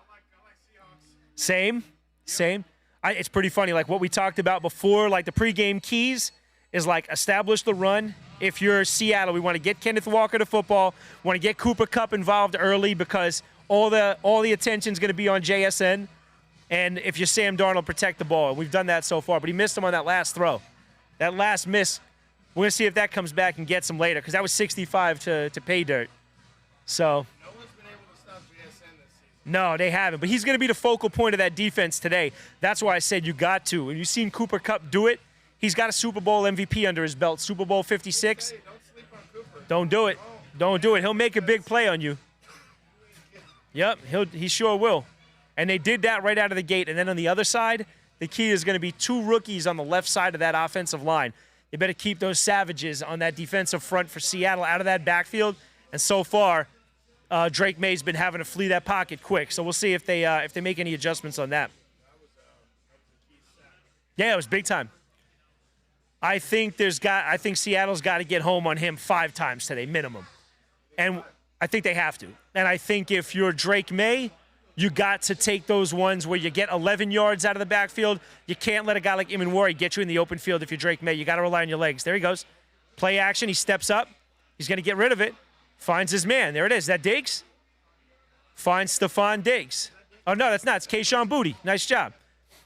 like Seahawks. Same. It's pretty funny. Like what we talked about before, like the pregame keys is like establish the run. If you're Seattle, we want to get Kenneth Walker to football. We want to get Cooper Kupp involved early because all the attention is going to be on JSN. And if you're Sam Darnold, protect the ball. We've done that so far, but he missed him on that last throw. That last miss, we're going to see if that comes back and gets him later because that was 65 to pay dirt. So No one's been able to stop JSN this season. no, they haven't. But he's going to be the focal point of that defense today. That's why I said you got to. And you've seen Cooper Kupp do it. He's got a Super Bowl MVP under his belt, Super Bowl 56. Hey, don't sleep on Cooper. Don't do it. Don't do it. He'll make a big play on you. Yep, he sure will. And they did that right out of the gate. And then on the other side, the key is going to be two rookies on the left side of that offensive line. They better keep those savages on that defensive front for Seattle out of that backfield. And so far, Drake May's been having to flee that pocket quick. So we'll see if they make any adjustments on that. Yeah, it was big time. I think Seattle's got to get home on him 5 times today, minimum. And I think they have to. And I think if you're Drake May, you got to take those ones where you get 11 yards out of the backfield. You can't let a guy like Imanwari get you in the open field if you're Drake May. You got to rely on your legs. There he goes. Play action. He steps up. He's going to get rid of it. Finds his man. There it is. That Diggs? Finds Stephon Diggs. Oh, no, that's not. It's Kayshon Boutte. Nice job.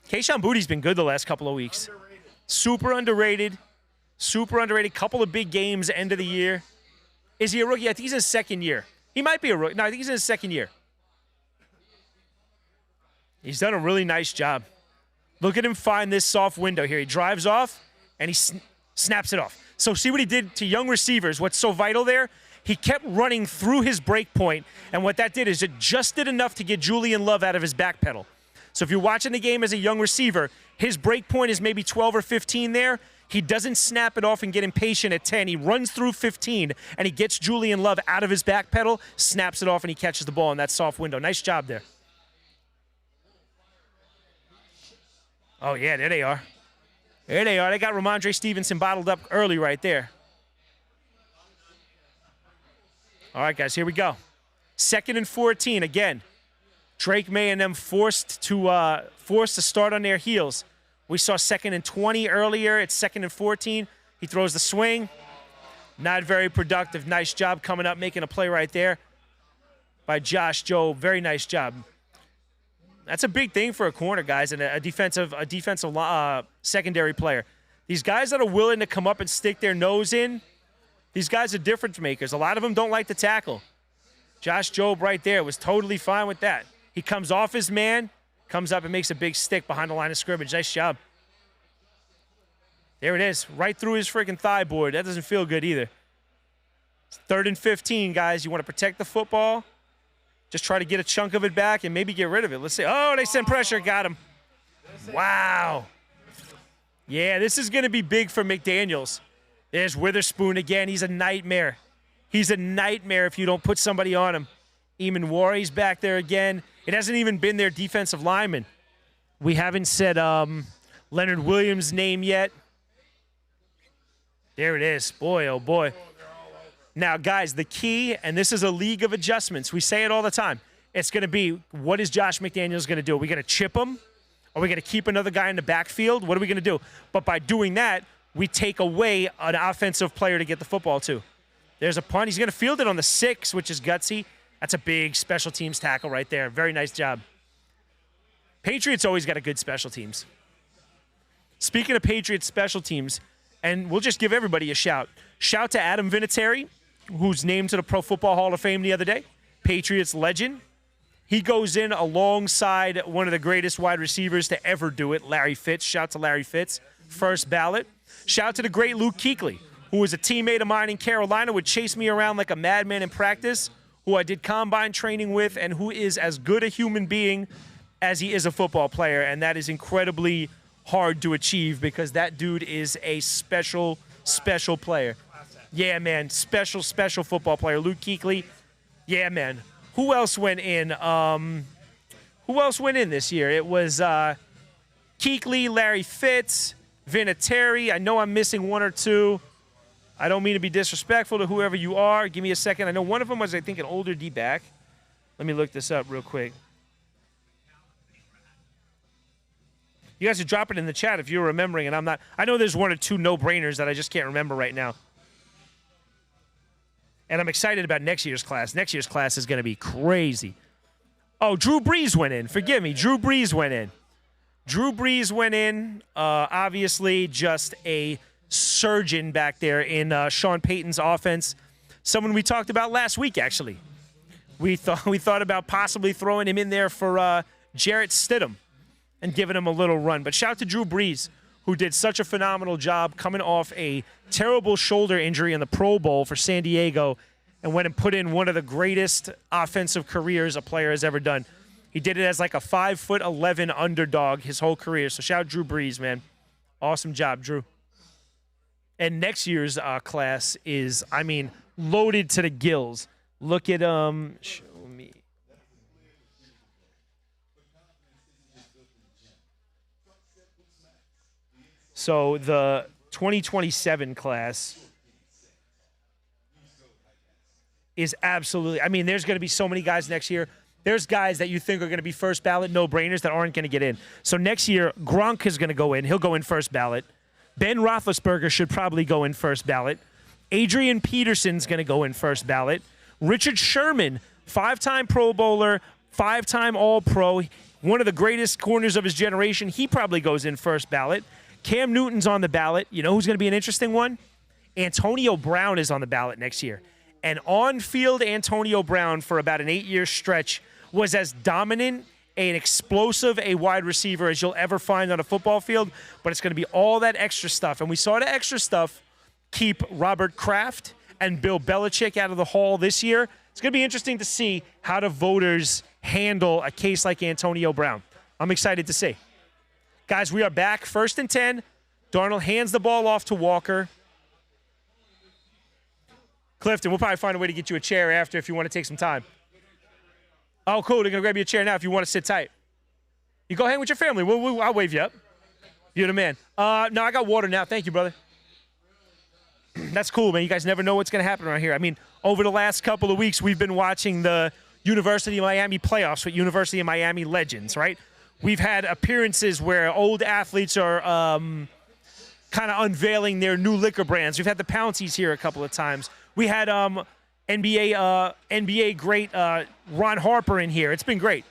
Kayshon Boutte's been good the last couple of weeks. Super underrated. Couple of big games end of the year. Is he a rookie? I think he's in his second year. He might be a rookie. No, I think he's in his second year. He's done a really nice job. Look at him find this soft window here. He drives off, and he snaps it off. So see what he did to young receivers. What's so vital there? He kept running through his break point, and what that did is it just did enough to get Julian Love out of his back pedal. So if you're watching the game as a young receiver, his break point is maybe 12 or 15 there. He doesn't snap it off and get impatient at 10. He runs through 15, and he gets Julian Love out of his back pedal, snaps it off, and he catches the ball in that soft window. Nice job there. Oh, yeah, there they are. There they are. They got Ramondre Stevenson bottled up early right there. All right, guys, here we go. 2nd and 14 again. Drake May and them forced to start on their heels. We saw 2nd and 20 earlier. It's 2nd and 14. He throws the swing. Not very productive. Nice job coming up, making a play right there by Josh Jobe. Very nice job. That's a big thing for a corner, guys, and a defensive secondary player. These guys that are willing to come up and stick their nose in, these guys are difference makers. A lot of them don't like to tackle. Josh Jobe right there was totally fine with that. He comes off his man, comes up and makes a big stick behind the line of scrimmage. Nice job. There it is, right through his freaking thigh board. That doesn't feel good either. It's 3rd and 15, guys. You want to protect the football. Just try to get a chunk of it back and maybe get rid of it. Let's see. Oh, they sent pressure. Got him. Wow. Yeah, this is going to be big for McDaniels. There's Witherspoon again. He's a nightmare. He's a nightmare if you don't put somebody on him. Eamon Warry's back there again. It hasn't even been their defensive lineman. We haven't said Leonard Williams' name yet. There it is. Boy, oh boy. Now, guys, the key, and this is a league of adjustments. We say it all the time. It's going to be, what is Josh McDaniels going to do? Are we going to chip him? Are we going to keep another guy in the backfield? What are we going to do? But by doing that, we take away an offensive player to get the football to. There's a punt. He's going to field it on the 6, which is gutsy. That's a big special teams tackle right there. Very nice job. Patriots always got a good special teams. Speaking of Patriots special teams, and we'll just give everybody a shout. Shout to Adam Vinatieri, who's named to the Pro Football Hall of Fame the other day. Patriots legend. He goes in alongside one of the greatest wide receivers to ever do it, Larry Fitz. Shout to Larry Fitz, first ballot. Shout to the great Luke Kuechly, who was a teammate of mine in Carolina, would chase me around like a madman in practice, who I did combine training with, and who is as good a human being as he is a football player. And that is incredibly hard to achieve because that dude is a special, special player. Yeah, man, special, special football player. Luke Kuechly, yeah, man. Who else went in? Who else went in this year? It was Kuechly, Larry Fitz, Vinatieri. I know I'm missing one or two. I don't mean to be disrespectful to whoever you are. Give me a second. I know one of them was, I think, an older D-back. Let me look this up real quick. You guys are dropping in the chat if you're remembering, and I'm not. I know there's one or two no-brainers that I just can't remember right now. And I'm excited about next year's class. Next year's class is going to be crazy. Oh, Drew Brees went in. Forgive me. Drew Brees went in. Drew Brees went in. Obviously, just a surgeon back there in Sean Payton's offense. Someone we talked about last week, actually. We thought about possibly throwing him in there for Jarrett Stidham and giving him a little run. But shout out to Drew Brees, who did such a phenomenal job coming off a terrible shoulder injury in the Pro Bowl for San Diego and went and put in one of the greatest offensive careers a player has ever done. He did it as like a 5'11" underdog his whole career. So shout out Drew Brees, man. Awesome job, Drew. And next year's class is, I mean, loaded to the gills. Look at, show me. So the 2027 class is absolutely, I mean, there's going to be so many guys next year. There's guys that you think are going to be first ballot no-brainers that aren't going to get in. So next year, Gronk is going to go in. He'll go in first ballot. Ben Roethlisberger should probably go in first ballot. Adrian Peterson's going to go in first ballot. Richard Sherman, 5-time Pro Bowler, 5-time All-Pro, one of the greatest corners of his generation. He probably goes in first ballot. Cam Newton's on the ballot. You know who's going to be an interesting one? Antonio Brown is on the ballot next year. And on-field Antonio Brown for about an 8-year stretch was as dominant, an explosive, a wide receiver as you'll ever find on a football field. But it's going to be all that extra stuff. And we saw the extra stuff keep Robert Kraft and Bill Belichick out of the hall this year. It's going to be interesting to see how the voters handle a case like Antonio Brown. I'm excited to see. Guys, we are back. 1st and 10. Darnold hands the ball off to Walker. Clifton, we'll probably find a way to get you a chair after if you want to take some time. Oh, cool. They're going to grab you a chair now if you want to sit tight. You go hang with your family. I'll wave you up. You're the man. No, I got water now. Thank you, brother. That's cool, man. You guys never know what's going to happen around here. I mean, over the last couple of weeks, we've been watching the University of Miami playoffs with University of Miami legends, right? We've had appearances where old athletes are kind of unveiling their new liquor brands. We've had the Pouncies here a couple of times. We had NBA great Ron Harper in here. It's been great.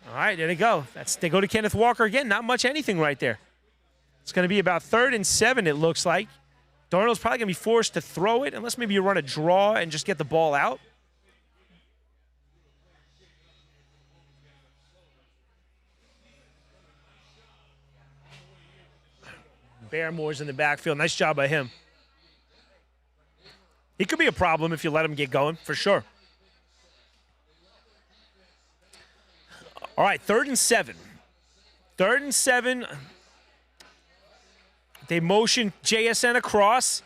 All right, there they go. They go to Kenneth Walker again. Not much anything right there. It's going to be about 3rd and 7, it looks like. Darnold's probably going to be forced to throw it unless maybe you run a draw and just get the ball out. Barremore's in the backfield. Nice job by him. He could be a problem if you let him get going, for sure. All right, 3rd and 7. 3rd and 7. They motion JSN across.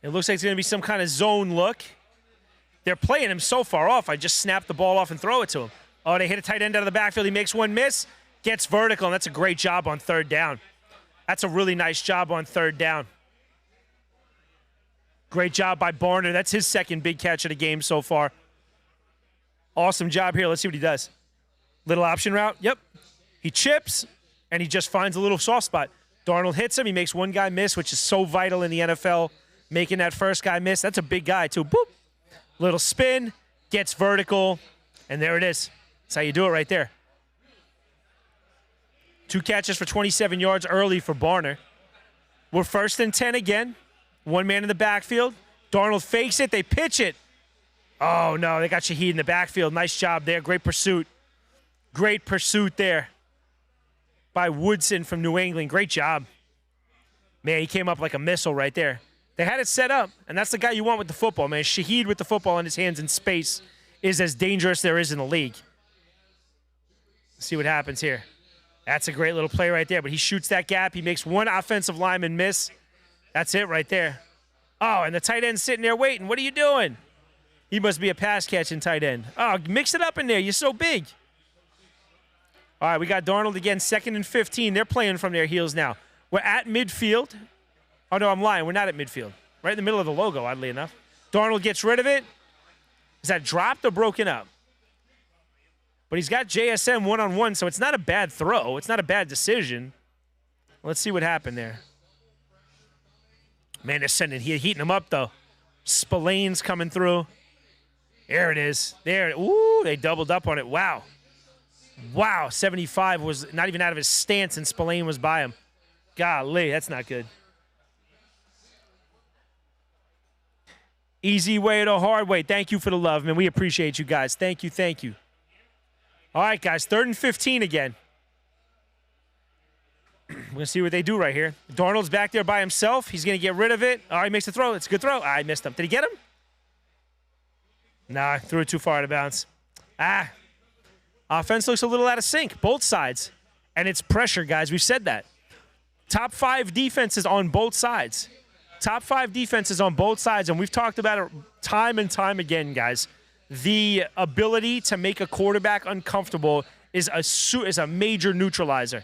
It looks like it's going to be some kind of zone look. They're playing him so far off, I just snap the ball off and throw it to him. Oh, they hit a tight end out of the backfield. He makes one miss, gets vertical, and that's a great job on third down. That's a really nice job on third down. Great job by Barner. That's his second big catch of the game so far. Awesome job here. Let's see what he does. Little option route. Yep. He chips, and he just finds a little soft spot. Darnold hits him. He makes one guy miss, which is so vital in the NFL, making that first guy miss. That's a big guy, too. Boop. Little spin, gets vertical, and there it is. That's how you do it right there. 2 catches for 27 yards early for Barner. We're 1st and 10 again. One man in the backfield. Darnold fakes it. They pitch it. Oh, no. They got Shaheed in the backfield. Nice job there. Great pursuit. Great pursuit there by Woodson from New England. Great job. Man, he came up like a missile right there. They had it set up, and that's the guy you want with the football, man. Shaheed with the football in his hands in space is as dangerous there is in the league. Let's see what happens here. That's a great little play right there, but he shoots that gap. He makes one offensive lineman miss. That's it right there. Oh, and the tight end's sitting there waiting. What are you doing? He must be a pass-catching tight end. Oh, mix it up in there. You're so big. All right, we got Darnold again, 2nd and 15. They're playing from their heels now. We're at midfield. Oh, no, I'm lying. We're not at midfield. Right in the middle of the logo, oddly enough. Darnold gets rid of it. Is that dropped or broken up? But he's got JSM one-on-one, so it's not a bad throw. It's not a bad decision. Let's see what happened there. Man, they're heating him up, though. Spillane's coming through. There it is. There. Ooh, they doubled up on it. Wow. Wow, 75 was not even out of his stance, and Spillane was by him. Golly, that's not good. Easy way to hard way. Thank you for the love, man. We appreciate you guys. Thank you, thank you. All right, guys, 3rd and 15 again. We're going to see what they do right here. Darnold's back there by himself. He's going to get rid of it. All right, he makes the throw. It's a good throw. I missed him. Did he get him? Nah, threw it too far out of bounds. Offense looks a little out of sync, both sides. And it's pressure, guys. We've said that. Top 5 defenses on both sides. Top 5 defenses on both sides, and we've talked about it time and time again, guys. The ability to make a quarterback uncomfortable is a major neutralizer.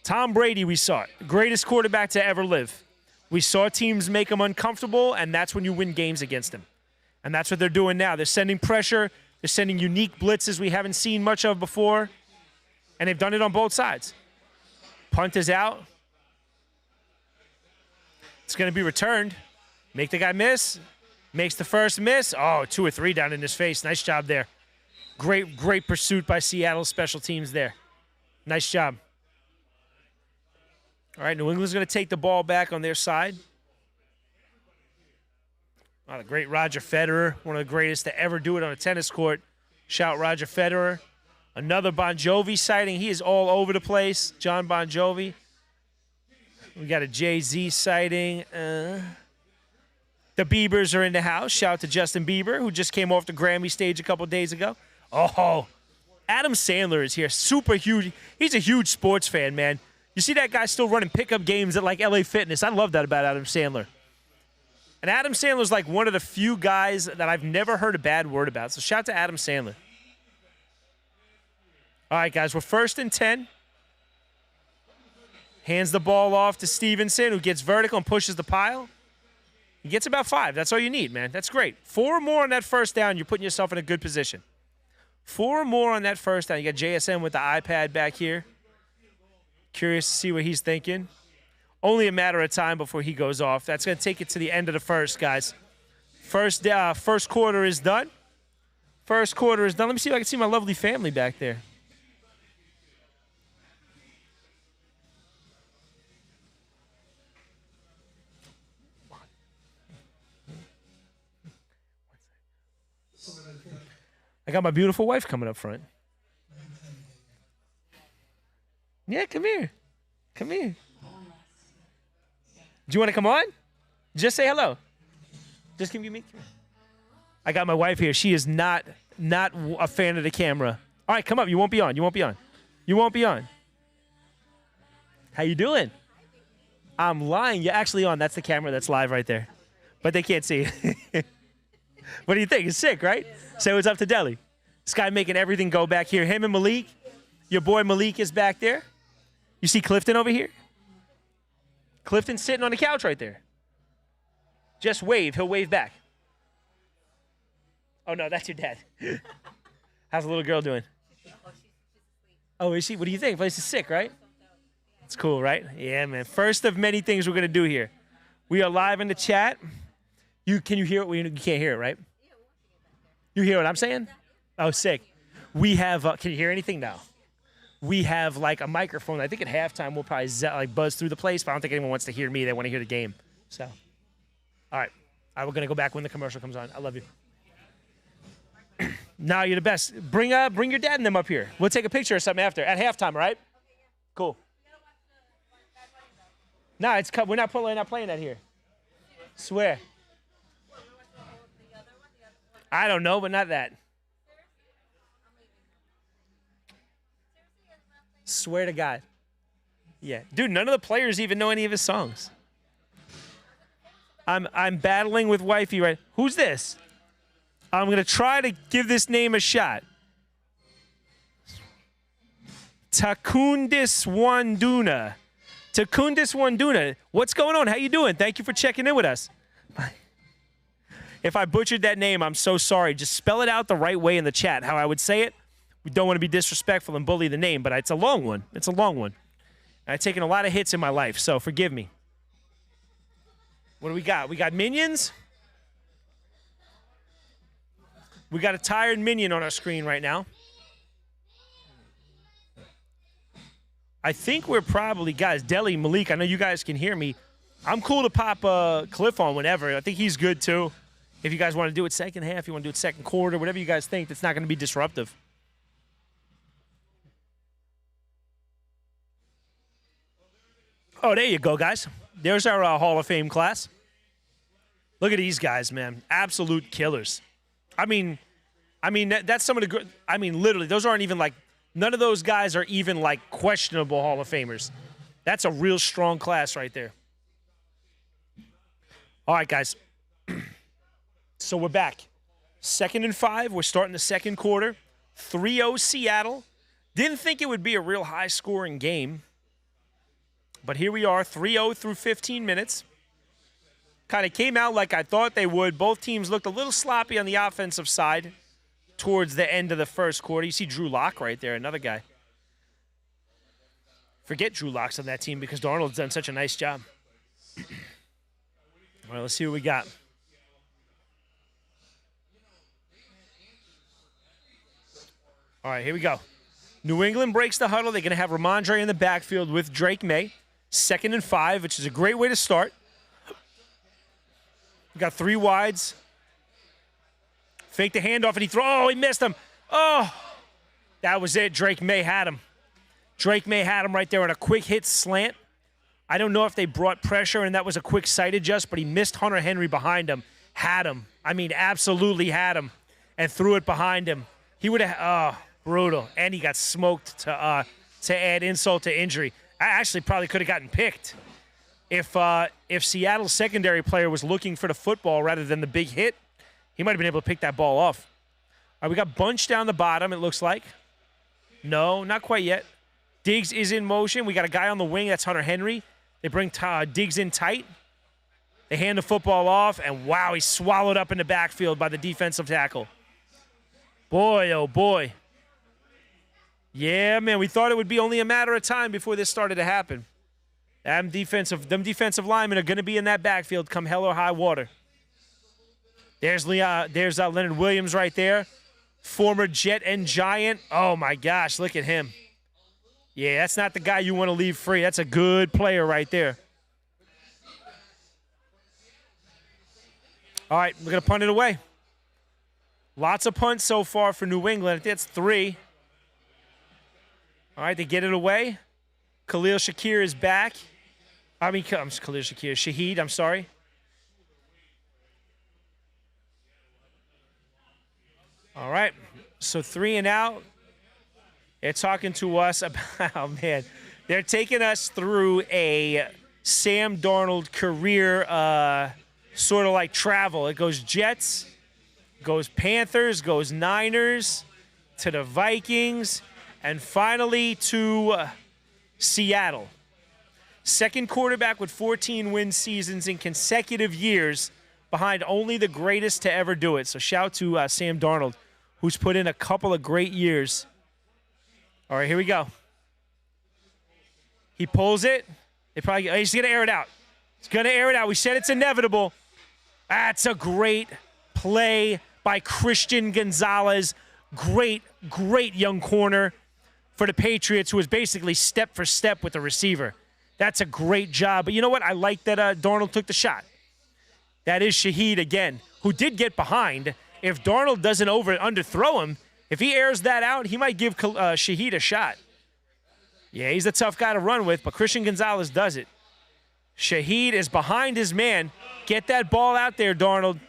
Tom Brady, we saw it. Greatest quarterback to ever live. We saw teams make him uncomfortable, and that's when you win games against him. And that's what they're doing now. They're sending pressure. They're sending unique blitzes we haven't seen much of before, and they've done it on both sides. Punt is out. It's going to be returned. Make the guy miss. Makes the first miss. Oh, 2 or 3 down in his face. Nice job there. Great pursuit by Seattle special teams there. Nice job. All right, New England's going to take the ball back on their side. Oh, the great Roger Federer, one of the greatest to ever do it on a tennis court. Shout Roger Federer. Another Bon Jovi sighting. He is all over the place. John Bon Jovi. We got a Jay-Z sighting. The Biebers are in the house. Shout out to Justin Bieber, who just came off the Grammy stage a couple days ago. Oh, Adam Sandler is here. Super huge. He's a huge sports fan, man. You see that guy still running pickup games at like LA Fitness. I love that about Adam Sandler. And Adam Sandler's like one of the few guys that I've never heard a bad word about. So shout out to Adam Sandler. All right, guys, we're 1st and 10. Hands the ball off to Stevenson, who gets vertical and pushes the pile. He gets about 5. That's all you need, man. That's great. 4 or more on that first down, you're putting yourself in a good position. 4 or more on that first down. You got JSM with the iPad back here. Curious to see what he's thinking. Only a matter of time before he goes off. That's going to take it to the end of the first, guys. First quarter is done. First quarter is done. Let me see if I can see my lovely family back there. I got my beautiful wife coming up front. Yeah, come here. Come here. Do you want to come on? Just say hello. Just give me. Come here. I got my wife here. She is not a fan of the camera. All right, come up. You won't be on. You won't be on. You won't be on. How you doing? I'm lying. You're actually on. That's the camera that's live right there. But they can't see it. What do you think? It's sick, right? Say what's up to Deli. This guy making everything go back here. Him and Malik. Your boy Malik is back there. You see Clifton over here? Clifton's sitting on the couch right there. Just wave. He'll wave back. Oh, no, that's your dad. How's the little girl doing? Oh, is she? What do you think? Place is sick, right? It's cool, right? Yeah, man. First of many things we're going to do here. We are live in the chat. Can you hear it? You can't hear it, right? You hear what I'm saying? Oh, sick. We have, can you hear anything now? We have like a microphone. I think at halftime we'll probably like buzz through the place, but I don't think anyone wants to hear me. They want to hear the game. So, all right. We're going to go back when the commercial comes on. I love you. Now you're the best. Bring your dad and them up here. We'll take a picture or something after. At halftime, right? Cool. No, we're not playing that here. Swear. I don't know, but not that. Swear to God. Yeah. Dude, none of the players even know any of his songs. I'm battling with wifey, right? Who's this? I'm going to try to give this name a shot. Takundis Wanduna. Takundis Wanduna. What's going on? How you doing? Thank you for checking in with us. If I butchered that name, I'm so sorry. Just spell it out the right way in the chat, how I would say it. We don't want to be disrespectful and bully the name, but it's a long one. It's a long one. I've taken a lot of hits in my life, so forgive me. What do we got? We got minions. We got a tired minion on our screen right now. I think we're probably, guys, Deli, Malik, I know you guys can hear me. I'm cool to pop Cliff on whenever. I think he's good, too. If you guys want to do it second half, you want to do it second quarter, whatever you guys think, that's not going to be disruptive. Oh, there you go, guys. There's our Hall of Fame class. Look at these guys, man. Absolute killers. I mean, that's some of the good. I mean, literally, those aren't even like, none of those guys are even like questionable Hall of Famers. That's a real strong class right there. All right, guys. So we're back. 2nd and 5. We're starting the second quarter. 3-0 Seattle. Didn't think it would be a real high-scoring game. But here we are, 3-0 through 15 minutes. Kind of came out like I thought they would. Both teams looked a little sloppy on the offensive side towards the end of the first quarter. You see Drew Lock right there, another guy. Forget Drew Lock's on that team because Darnold's done such a nice job. All right, let's see what we got. All right, here we go. New England breaks the huddle. They're going to have Ramondre in the backfield with Drake May. 2nd and 5, which is a great way to start. We got 3 wides. Fake the handoff, and he missed him. Oh, that was it. Drake May had him. Drake May had him right there on a quick hit slant. I don't know if they brought pressure, and that was a quick sight adjust, but he missed Hunter Henry behind him. Had him. I mean, absolutely had him, and threw it behind him. He would have, brutal. And he got smoked to add insult to injury. I actually probably could have gotten picked if Seattle's secondary player was looking for the football rather than the big hit. He might have been able to pick that ball off. All right, we got Bunch down the bottom, it looks like. No, not quite yet. Diggs is in motion. We got a guy on the wing. That's Hunter Henry. They bring Diggs in tight. They hand the football off, and wow, he's swallowed up in the backfield by the defensive tackle. Boy, oh boy. Yeah, man, we thought it would be only a matter of time before this started to happen. Them defensive linemen are going to be in that backfield come hell or high water. There's Leonard Williams right there. Former Jet and Giant. Oh, my gosh, look at him. Yeah, that's not the guy you want to leave free. That's a good player right there. All right, we're going to punt it away. Lots of punts so far for New England. I think that's 3. All right, they get it away. Khalil Shakir is back. Shaheed, I'm sorry. All right, so 3 and out. They're talking to us about, oh, man. They're taking us through a Sam Darnold career sort of like travel. It goes Jets, goes Panthers, goes Niners, to the Vikings, and finally to Seattle. Second quarterback with 14 win seasons in consecutive years, behind only the greatest to ever do it. So shout out to Sam Darnold, who's put in a couple of great years. All right, here we go. He pulls it. He's going to air it out. He's going to air it out. We said it's inevitable. That's a great play by Christian Gonzalez. Great, great young corner for the Patriots, who was basically step for step with the receiver. That's a great job. But you know what? I like that Darnold took the shot. That is Shaheed again, who did get behind. If Darnold doesn't underthrow him, if he airs that out, he might give Shaheed a shot. Yeah, he's a tough guy to run with, but Christian Gonzalez does it. Shaheed is behind his man. Get that ball out there, Darnold.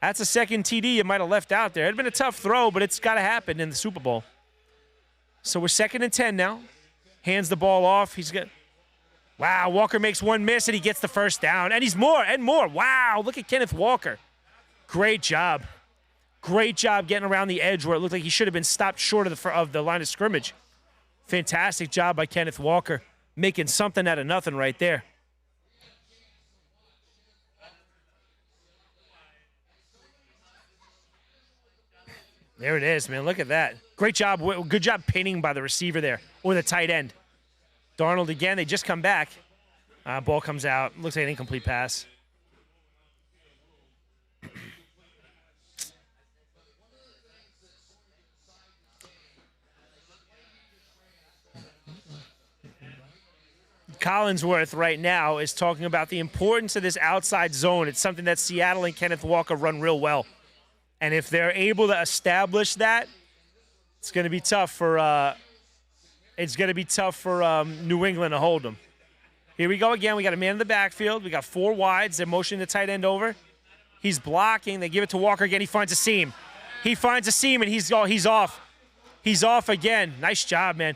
That's a second TD you might have left out there. It'd been a tough throw, but it's got to happen in the Super Bowl. So we're 2nd and 10 now. Hands the ball off. Wow, Walker makes one miss, and he gets the first down. And he's more and more. Wow, look at Kenneth Walker. Great job. Great job getting around the edge where it looked like he should have been stopped short of the line of scrimmage. Fantastic job by Kenneth Walker, making something out of nothing right there. There it is, man. Look at that. Great job. Good job pinning by the receiver there, or the tight end. Darnold again. They just come back. Ball comes out. Looks like an incomplete pass. Collinsworth right now is talking about the importance of this outside zone. It's something that Seattle and Kenneth Walker run real well. And if they're able to establish that, it's going to be tough for New England to hold them. Here we go again. We got a man in the backfield. We got 4 wides. They're motioning the tight end over. He's blocking. They give it to Walker again. He finds a seam. He finds a seam, and he's off. He's off again. Nice job, man.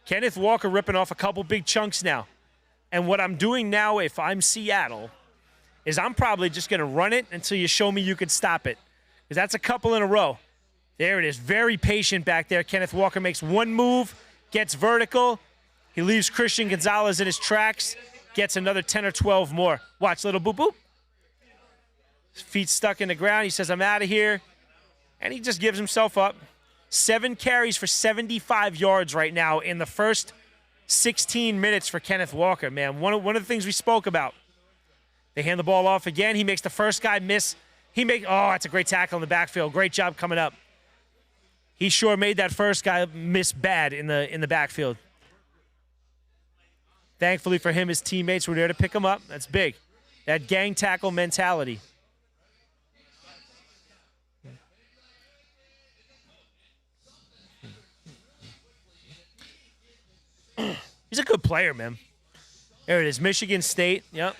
Kenneth Walker ripping off a couple big chunks now. And what I'm doing now, if I'm Seattle, is I'm probably just going to run it until you show me you can stop it. Because that's a couple in a row. There it is. Very patient back there. Kenneth Walker makes one move, gets vertical. He leaves Christian Gonzalez in his tracks, gets another 10 or 12 more. Watch, little boop, boop. His feet stuck in the ground. He says, I'm out of here. And he just gives himself up. 7 carries for 75 yards right now in the first 16 minutes for Kenneth Walker, man. One of the things we spoke about. They hand the ball off again. He makes the first guy miss. That's a great tackle in the backfield. Great job coming up. He sure made that first guy miss bad in the backfield. Thankfully for him, his teammates were there to pick him up. That's big. That gang tackle mentality. He's a good player, man. There it is, Michigan State. Yep.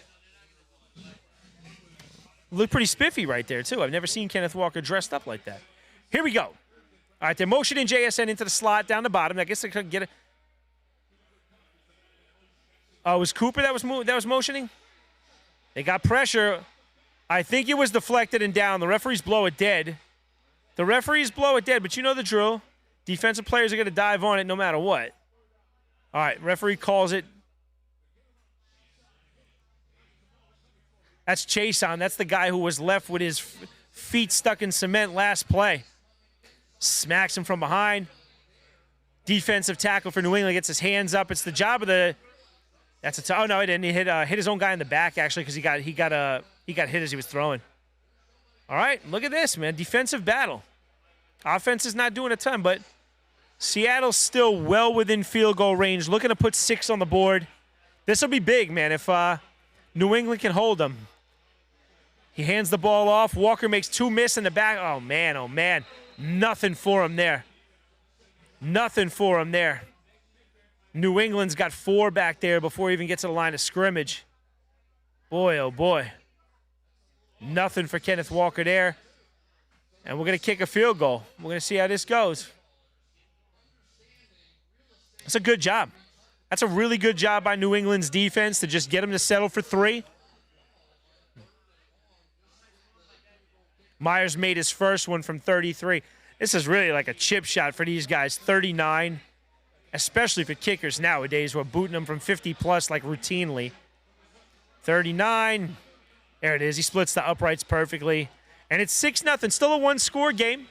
Look pretty spiffy right there, too. I've never seen Kenneth Walker dressed up like that. Here we go. All right, they're motioning JSN into the slot down the bottom. I guess they could get it. Oh, it was Cooper that was motioning? They got pressure. I think it was deflected and down. The referees blow it dead. But you know the drill. Defensive players are going to dive on it no matter what. All right, referee calls it. That's Chason. That's the guy who was left with his feet stuck in cement last play. Smacks him from behind. Defensive tackle for New England gets his hands up. It's the job of the. Oh no, he didn't. He hit his own guy in the back actually because he got hit as he was throwing. All right, look at this, man. Defensive battle. Offense is not doing a ton, but Seattle's still well within field goal range, looking to put 6 on the board. This will be big, man, if New England can hold them. He hands the ball off. Walker makes 2 miss in the back. Oh, man. Nothing for him there. New England's got 4 back there before he even gets to the line of scrimmage. Boy, oh, boy. Nothing for Kenneth Walker there. And we're going to kick a field goal. We're going to see how this goes. That's a good job. That's a really good job by New England's defense to just get them to settle for 3. Myers made his first one from 33. This is really like a chip shot for these guys. 39, especially for kickers nowadays. We're booting them from 50-plus like routinely. 39. There it is. He splits the uprights perfectly. And it's 6-0. Still a one-score game.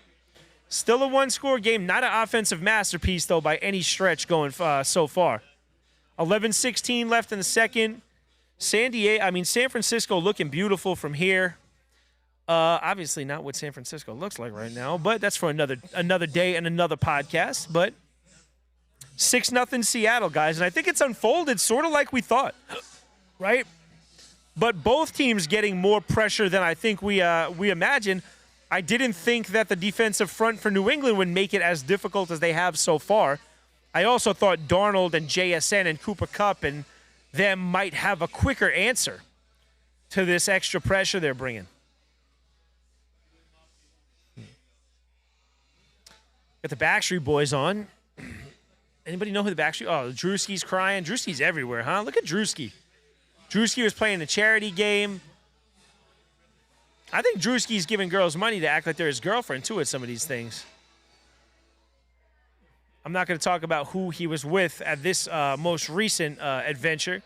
Still a one-score game. Not an offensive masterpiece, though, by any stretch going so far. 11:16 left in the second. San Francisco looking beautiful from here. Obviously not what San Francisco looks like right now, but that's for another day and another podcast. But 6-0 Seattle, guys, and I think it's unfolded sort of like we thought, right? But both teams getting more pressure than I think we imagined. I didn't think that the defensive front for New England would make it as difficult as they have so far. I also thought Darnold and JSN and Cooper Kupp and them might have a quicker answer to this extra pressure they're bringing. Got the Backstreet Boys on. Anybody know who the Backstreet? Oh, Drewski's crying. Drewski's everywhere, huh? Look at Drewski. Drewski was playing the charity game. I think Drewski's giving girls money to act like they're his girlfriend, too, at some of these things. I'm not going to talk about who he was with at this most recent adventure.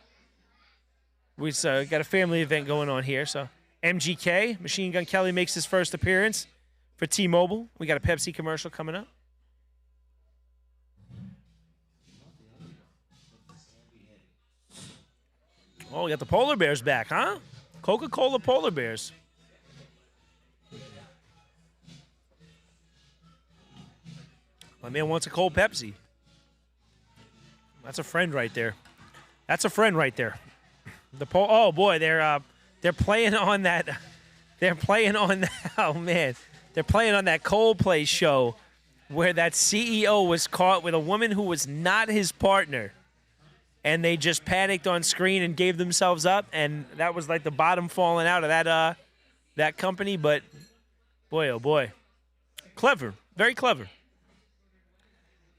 We've got a family event going on here. So MGK, Machine Gun Kelly, makes his first appearance for T-Mobile. We got a Pepsi commercial coming up. Oh, we got the polar bears back, huh? Coca-Cola polar bears. My man wants a cold Pepsi. That's a friend right there. That's a friend right there. Oh boy, they're playing on that. They're playing on that. Oh man, they're playing on that Coldplay show where that CEO was caught with a woman who was not his partner, and they just panicked on screen and gave themselves up, and that was like the bottom falling out of that company. But boy, oh boy, clever, very clever.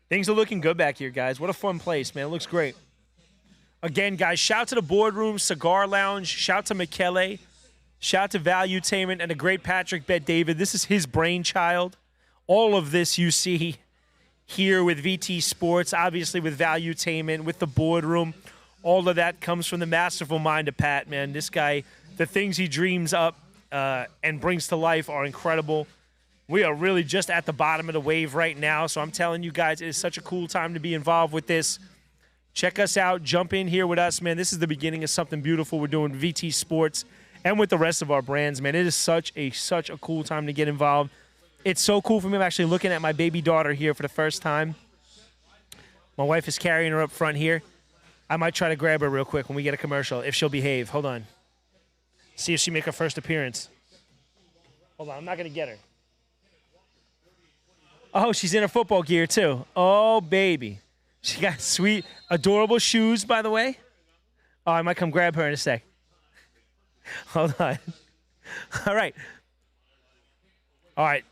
Things are looking good back here, guys. What a fun place, man. It looks great. Again, guys, shout to the Boardroom, Cigar Lounge. Shout to Michele. Shout to Valuetainment and the great Patrick Bet-David. This is his brainchild. All of this you see here with VT Sports, obviously with Valuetainment, with the Boardroom. All of that comes from the masterful mind of Pat, man. This guy, the things he dreams up and brings to life are incredible. We are really just at the bottom of the wave right now, so I'm telling you guys, it is such a cool time to be involved with this. Check us out. Jump in here with us, man. This is the beginning of something beautiful we're doing with VT Sports and with the rest of our brands, man. It is such a cool time to get involved. It's so cool for me. I'm actually looking at my baby daughter here for the first time. My wife is carrying her up front here. I might try to grab her real quick when we get a commercial, if she'll behave. Hold on. See if she make her first appearance. Hold on. I'm not going to get her. Oh, she's in her football gear, too. Oh, baby. She got sweet, adorable shoes, by the way. Oh, I might come grab her in a sec. Hold on. All right. All right.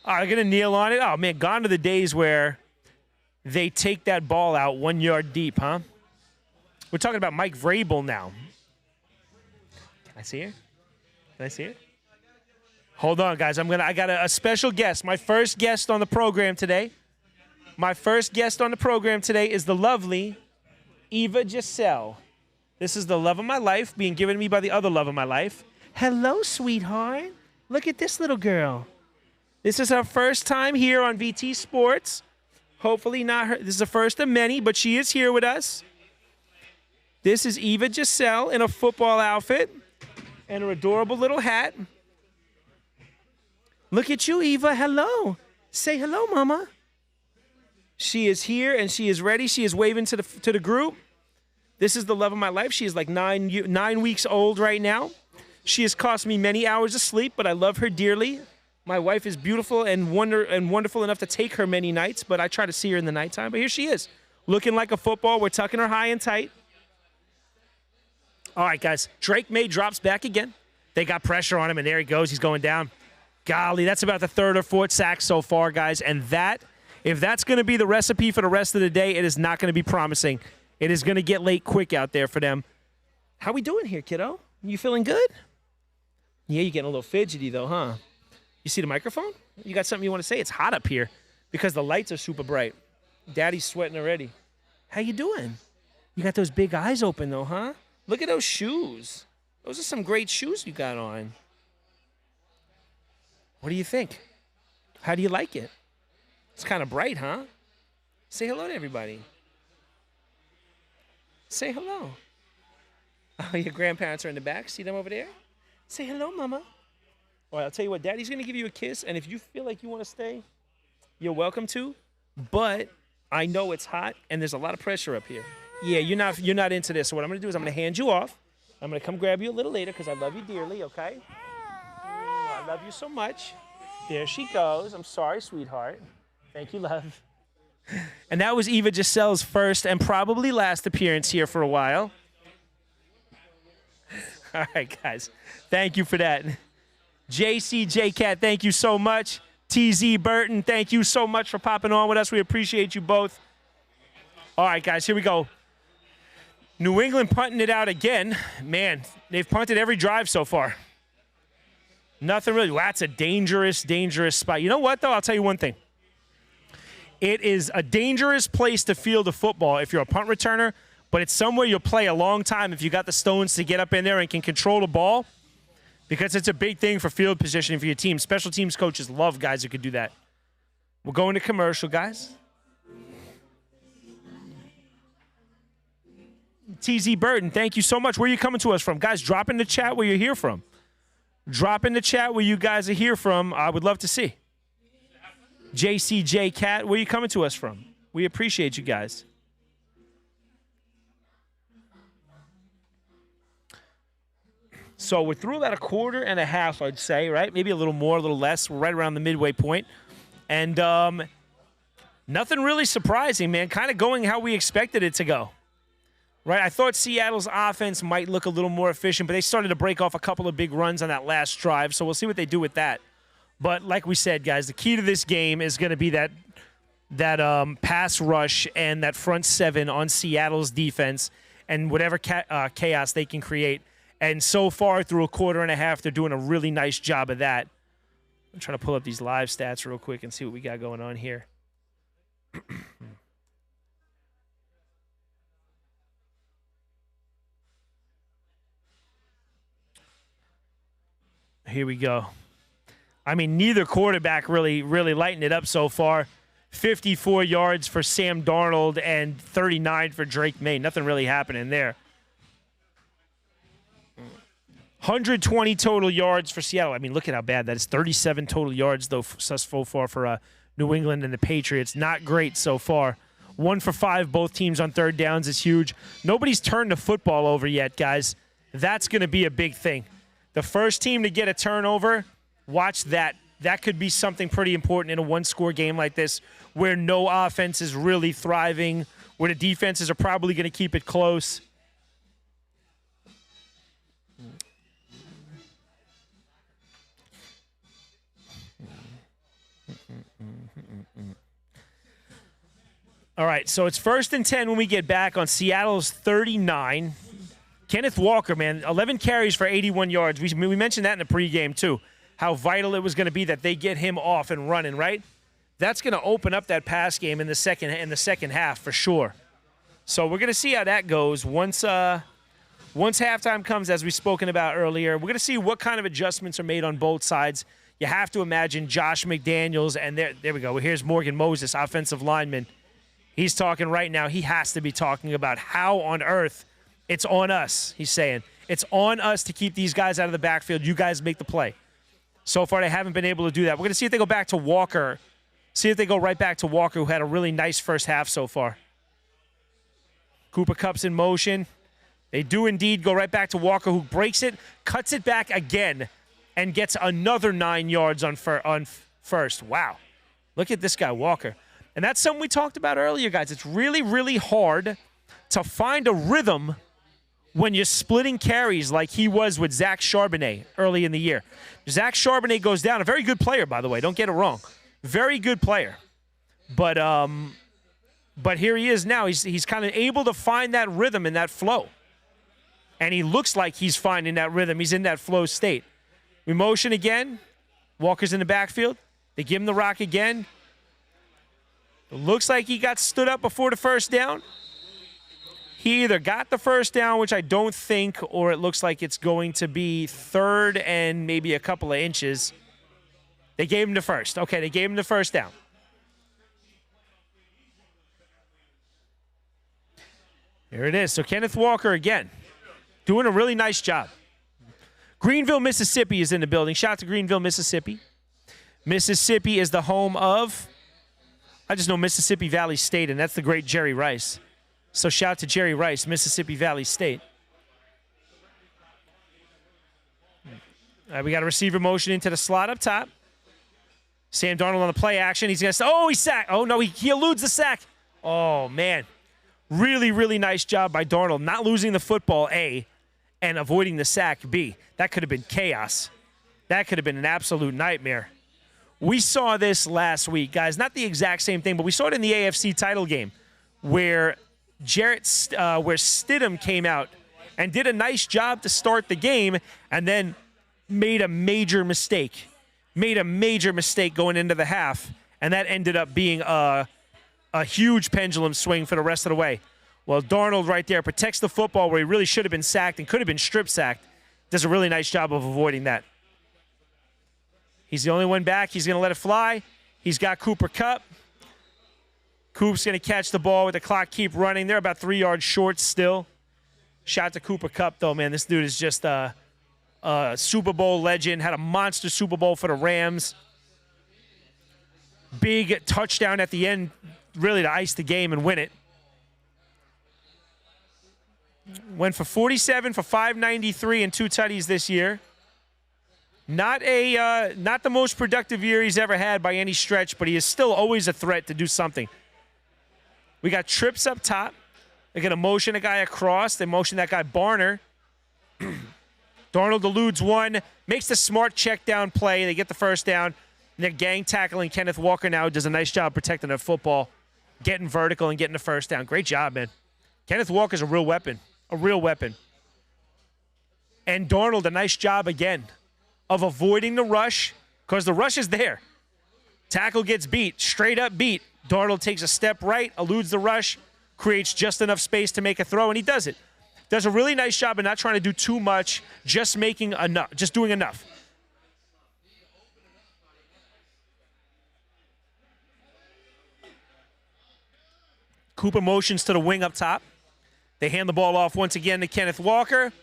I'm going to kneel on it. Oh, man, gone to the days where they take that ball out 1 yard deep, huh? We're talking about Mike Vrabel now. Can I see her? Can I see her? Hold on, guys. I got a special guest. My first guest on the program today. My first guest on the program today is the lovely Eva Giselle. This is the love of my life being given to me by the other love of my life. Hello, sweetheart. Look at this little girl. This is her first time here on VT Sports. Hopefully not her. This is the first of many, but she is here with us. This is Eva Giselle in a football outfit and her adorable little hat. Look at you, Eva. Hello. Say hello, Mama. She is here and she is ready. She is waving to the group. This is the love of my life. She is like 9 weeks old right now. She has cost me many hours of sleep, but I love her dearly. My wife is beautiful and wonderful enough to take her many nights, but I try to see her in the nighttime. But here she is, looking like a football. We're tucking her high and tight. All right, guys. Drake May drops back again. They got pressure on him, and there he goes. He's going down. Golly, that's about the third or fourth sack so far, guys. And if that's going to be the recipe for the rest of the day, it is not going to be promising. It is going to get late quick out there for them. How we doing here, kiddo? You feeling good? Yeah, you're getting a little fidgety, though, huh? You see the microphone? You got something you want to say? It's hot up here because the lights are super bright. Daddy's sweating already. How you doing? You got those big eyes open though, huh? Look at those shoes. Those are some great shoes you got on. What do you think? How do you like it? It's kind of bright, huh? Say hello to everybody. Say hello. Oh, your grandparents are in the back. See them over there? Say hello, Mama. All right, I'll tell you what, Daddy's going to give you a kiss, and if you feel like you want to stay, you're welcome to, but I know it's hot, and there's a lot of pressure up here. Yeah, you're not into this, so what I'm going to do is I'm going to hand you off. I'm going to come grab you a little later because I love you dearly, okay? I love you so much. There she goes. I'm sorry, sweetheart. Thank you, love. And that was Eva Giselle's first and probably last appearance here for a while. All right, guys. Thank you for that. JC Cat, thank you so much. TZ Burton, thank you so much for popping on with us. We appreciate you both. All right, guys, here we go. New England punting it out again. Man, they've punted every drive so far. Nothing really. Well, that's a dangerous, dangerous spot. You know what, though? I'll tell you one thing. It is a dangerous place to field a football if you're a punt returner, but it's somewhere you'll play a long time if you got the stones to get up in there and can control the ball, because it's a big thing for field positioning for your team. Special teams coaches love guys who could do that. We're going to commercial, guys. TZ Burton, thank you so much. Where are you coming to us from? Guys, drop in the chat where you're here from. Drop in the chat where you guys are here from. I would love to see. JC Cat, where are you coming to us from? We appreciate you guys. So we're through about a quarter and a half, I'd say, right? Maybe a little more, a little less. We're right around the midway point. And nothing really surprising, man. Kind of going how we expected it to go. Right? I thought Seattle's offense might look a little more efficient, but they started to break off a couple of big runs on that last drive, so we'll see what they do with that. But like we said, guys, the key to this game is going to be that pass rush and that front seven on Seattle's defense and whatever chaos they can create. And so far, through a quarter and a half, they're doing a really nice job of that. I'm trying to pull up these live stats real quick and see what we got going on here. Here we go. I mean, neither quarterback really lighting it up so far. 54 yards for Sam Darnold and 39 for Drake May. Nothing really happening there. 120 total yards for Seattle. I mean, look at how bad that is. 37 total yards, though, so far for New England and the Patriots. Not great so far. 1 for 5, both teams on third downs is huge. Nobody's turned the football over yet, guys. That's going to be a big thing. The first team to get a turnover, watch that. That could be something pretty important in a one-score game like this where no offense is really thriving, where the defenses are probably going to keep it close. All right, so it's 1st and 10 when we get back on Seattle's 39. Kenneth Walker, man, 11 carries for 81 yards. We mentioned that in the pregame, too, how vital it was going to be that they get him off and running, right? That's going to open up that pass game in the second half for sure. So we're going to see how that goes once halftime comes, as we've spoken about earlier. We're going to see what kind of adjustments are made on both sides. You have to imagine Josh McDaniels, and there we go. Here's Morgan Moses, offensive lineman. He's talking right now. He has to be talking about how on earth it's on us, he's saying. It's on us to keep these guys out of the backfield. You guys make the play. So far, they haven't been able to do that. We're going to see if they go back to Walker. See if they go right back to Walker, who had a really nice first half so far. Cooper Kupp's in motion. They do indeed go right back to Walker, who breaks it, cuts it back again, and gets another 9 yards on first. Wow. Look at this guy, Walker. And that's something we talked about earlier, guys. It's really, really hard to find a rhythm when you're splitting carries like he was with Zach Charbonnet early in the year. Zach Charbonnet goes down. A very good player, by the way. Don't get it wrong. Very good player. But here he is now. He's kind of able to find that rhythm and that flow. And he looks like he's finding that rhythm. He's in that flow state. We motion again. Walker's in the backfield. They give him the rock again. It looks like he got stood up before the first down. He either got the first down, which I don't think, or it looks like it's going to be third and maybe a couple of inches. They gave him the first. Okay, they gave him the first down. Here it is. So Kenneth Walker again, doing a really nice job. Greenville, Mississippi is in the building. Shout out to Greenville, Mississippi. Mississippi is the home of, I just know Mississippi Valley State, and that's the great Jerry Rice. So shout out to Jerry Rice, Mississippi Valley State. All right, we got a receiver motion into the slot up top. Sam Darnold on the play action. He's going to say, oh, he's sacked. Oh, no, he eludes the sack. Oh, man. Really, really nice job by Darnold. Not losing the football, A, and avoiding the sack, B. That could have been chaos. That could have been an absolute nightmare. We saw this last week, guys. Not the exact same thing, but we saw it in the AFC title game where where Stidham came out and did a nice job to start the game and then made a major mistake. Made a major mistake going into the half, and that ended up being a huge pendulum swing for the rest of the way. Well, Darnold right there protects the football where he really should have been sacked and could have been strip sacked. Does a really nice job of avoiding that. He's the only one back. He's going to let it fly. He's got Cooper Kupp. Coop's going to catch the ball with the clock keep running. They're about 3 yards short still. Shout out to Cooper Kupp, though, man. This dude is just a Super Bowl legend. Had a monster Super Bowl for the Rams. Big touchdown at the end, really to ice the game and win it. Went for 47 for 593 and 2 tutties this year. Not the most productive year he's ever had by any stretch, but he is still always a threat to do something. We got trips up top. They're going to motion a guy across. They motion that guy Barner. Darnold eludes one, makes the smart check down play. They get the first down. And they're gang tackling Kenneth Walker now. Does a nice job protecting the football, getting vertical and getting the first down. Great job, man. Kenneth Walker's a real weapon. A real weapon. And Darnold, a nice job again of avoiding the rush because the rush is there. Tackle gets beat, straight up beat. Darnold takes a step right, eludes the rush, creates just enough space to make a throw, and he does it. Does a really nice job of not trying to do too much, just making enough, just doing enough. Cooper motions to the wing up top. They hand the ball off once again to Kenneth Walker.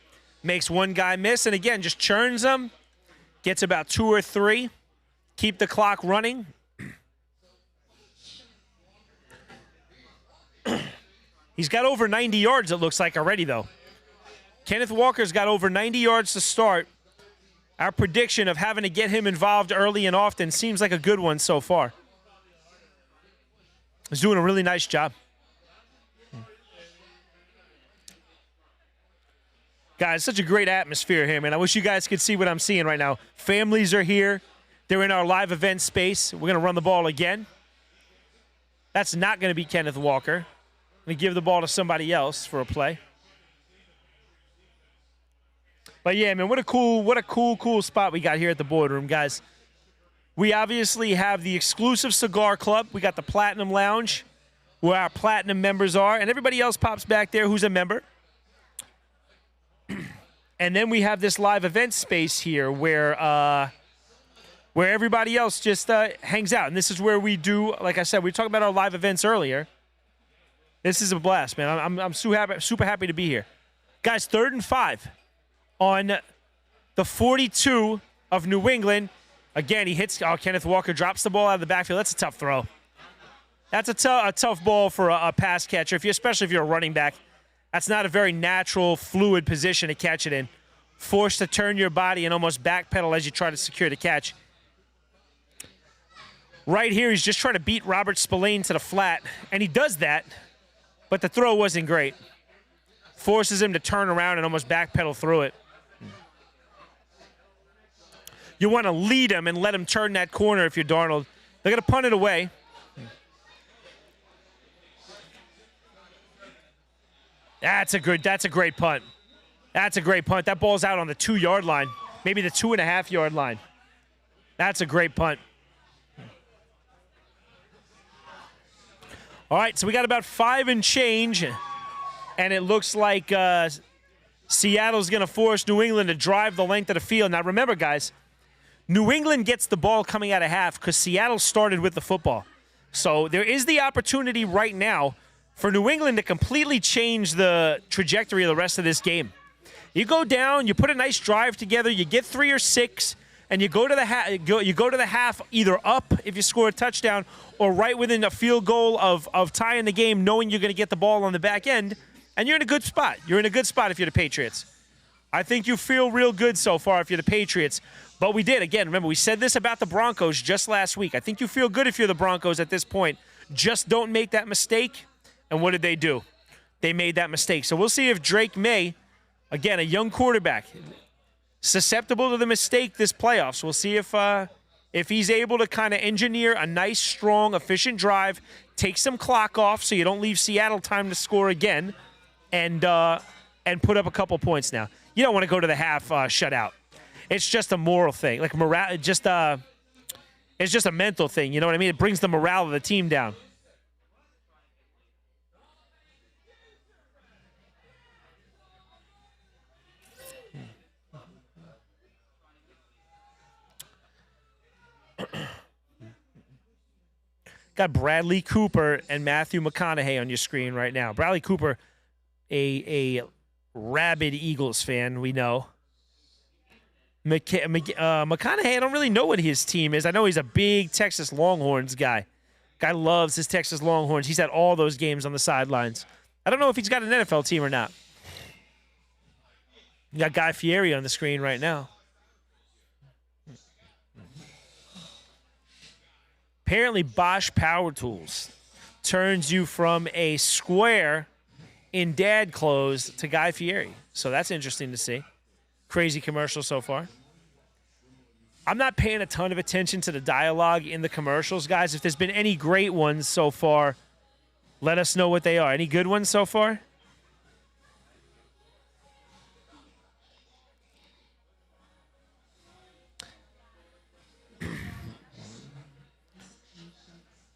Makes one guy miss, and again, just churns them. Gets about 2 or 3. Keep the clock running. He's got over 90 yards, it looks like, already, though. Kenneth Walker's got over 90 yards to start. Our prediction of having to get him involved early and often seems like a good one so far. He's doing a really nice job. Guys, such a great atmosphere here, man. I wish you guys could see what I'm seeing right now. Families are here. They're in our live event space. We're going to run the ball again. That's not going to be Kenneth Walker. I'm going to give the ball to somebody else for a play. But yeah, man, what a cool spot we got here at the boardroom, guys. We obviously have the exclusive cigar club. We got the Platinum Lounge, where our Platinum members are, and everybody else pops back there who's a member. And then we have this live event space here where everybody else just hangs out. And this is where we do, like I said, we were talking about our live events earlier. This is a blast, man. I'm super happy to be here. Guys, 3rd and 5 on the 42 of New England. Again, he hits, Kenneth Walker drops the ball out of the backfield. That's a tough throw. That's a tough ball for a pass catcher, especially if you're a running back. That's not a very natural, fluid position to catch it in. Forced to turn your body and almost backpedal as you try to secure the catch. Right here, he's just trying to beat Robert Spillane to the flat, and he does that, but the throw wasn't great. Forces him to turn around and almost backpedal through it. You want to lead him and let him turn that corner if you're Darnold. They're going to punt it away. That's a great punt. That's a great punt. That ball's out on the 2-yard line, maybe the 2.5-yard line. That's a great punt. All right, so we got about 5 and change, and it looks like Seattle's going to force New England to drive the length of the field. Now, remember, guys, New England gets the ball coming out of half because Seattle started with the football. So there is the opportunity right now for New England to completely change the trajectory of the rest of this game. You go down, you put a nice drive together, you get 3 or 6, and you go to the half either up if you score a touchdown or right within a field goal of tying the game, knowing you're going to get the ball on the back end, and you're in a good spot. You're in a good spot if you're the Patriots. I think you feel real good so far if you're the Patriots. But we did. Again, remember, we said this about the Broncos just last week. I think you feel good if you're the Broncos at this point. Just don't make that mistake. And what did they do? They made that mistake. So we'll see if Drake May, again, a young quarterback, susceptible to the mistake this playoffs. We'll see if he's able to kind of engineer a nice, strong, efficient drive, take some clock off so you don't leave Seattle time to score again, and put up a couple points now. You don't want to go to the half shutout. It's just a moral thing. Like morale, it's just a mental thing. You know what I mean? It brings the morale of the team down. Got Bradley Cooper and Matthew McConaughey on your screen right now. Bradley Cooper, a rabid Eagles fan, we know. McConaughey, I don't really know what his team is. I know he's a big Texas Longhorns guy. Guy loves his Texas Longhorns. He's had all those games on the sidelines. I don't know if he's got an NFL team or not. You got Guy Fieri on the screen right now. Apparently, Bosch Power Tools turns you from a square in dad clothes to Guy Fieri. So that's interesting to see. Crazy commercial so far. I'm not paying a ton of attention to the dialogue in the commercials, guys. If there's been any great ones so far, let us know what they are. Any good ones so far?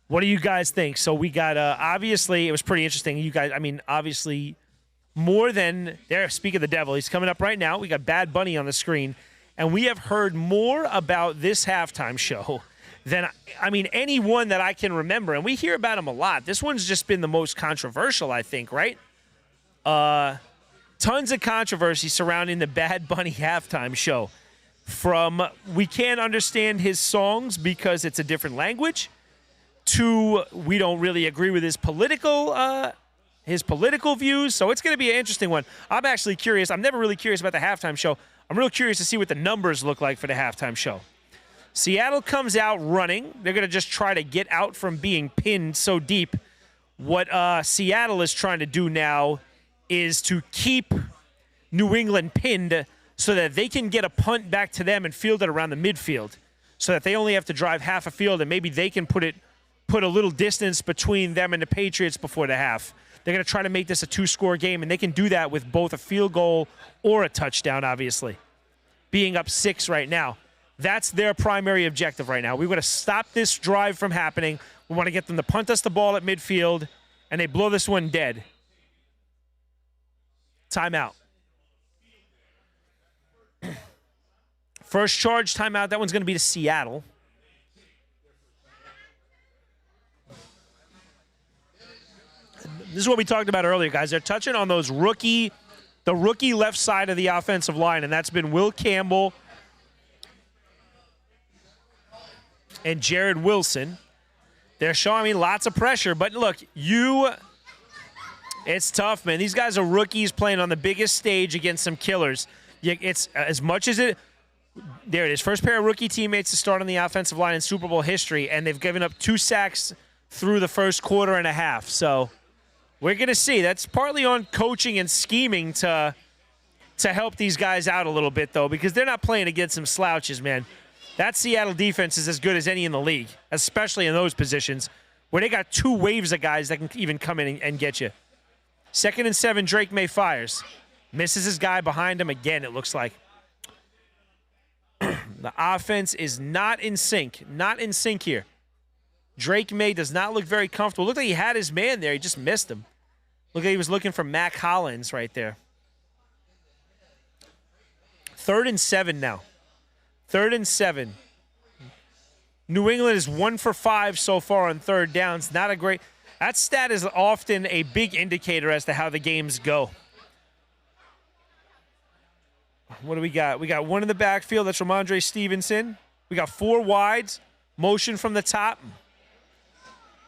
What do you guys think? So we got, obviously, it was pretty interesting. You guys, I mean, obviously, more than, there, speak of the devil, he's coming up right now. We got Bad Bunny on the screen. And we have heard more about this halftime show than, I mean, any one that I can remember. And we hear about him a lot. This one's just been the most controversial, I think, right? Tons of controversy surrounding the Bad Bunny halftime show. From we can't understand his songs because it's a different language, to we don't really agree with his political views. So it's going to be an interesting one. I'm actually curious. I'm never really curious about the halftime show. I'm real curious to see what the numbers look like for the halftime show. Seattle comes out running. They're going to just try to get out from being pinned so deep. What Seattle is trying to do now is to keep New England pinned so that they can get a punt back to them and field it around the midfield so that they only have to drive half a field and maybe they can put a little distance between them and the Patriots before the half. They're going to try to make this a 2-score game, and they can do that with both a field goal or a touchdown, obviously, being up 6 right now. That's their primary objective right now. We want to stop this drive from happening. We want to get them to punt us the ball at midfield, and they blow this one dead. Timeout. First charge timeout. That one's going to be to Seattle. This is what we talked about earlier, guys. They're touching on the rookie left side of the offensive line, and that's been Will Campbell and Jared Wilson. They're showing me lots of pressure, but look, it's tough, man. These guys are rookies playing on the biggest stage against some killers. It's as much as it. There it is. First pair of rookie teammates to start on the offensive line in Super Bowl history, and they've given up 2 sacks through the first quarter and a half. So we're going to see. That's partly on coaching and scheming to help these guys out a little bit, though, because they're not playing against some slouches, man. That Seattle defense is as good as any in the league, especially in those positions where they got 2 waves of guys that can even come in and get you. 2nd and 7, Drake May fires. Misses his guy behind him again, it looks like. The offense is not in sync. Not in sync here. Drake May does not look very comfortable. Looked like he had his man there. He just missed him. Looked like he was looking for Mac Hollins right there. 3rd and 7 now. 3rd and 7. New England is 1 for 5 so far on 3rd downs. Not a great... That stat is often a big indicator as to how the games go. What do we got? We got one in the backfield. That's Ramondre Stevenson. We got 4 wides. Motion from the top.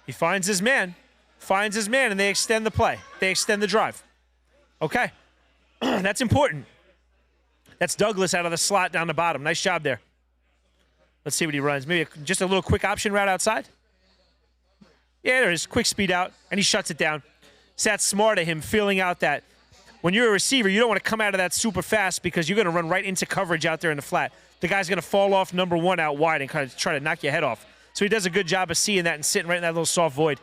He finds his man. Finds his man, and they extend the play. They extend the drive. Okay. That's important. That's Douglas out of the slot down the bottom. Nice job there. Let's see what he runs. Maybe just a little quick option route outside. Yeah, there is. Quick speed out, and he shuts it down. So that's smart of him, feeling out that when you're a receiver, you don't want to come out of that super fast because you're going to run right into coverage out there in the flat. The guy's going to fall off number 1 out wide and kind of try to knock your head off. So he does a good job of seeing that and sitting right in that little soft void.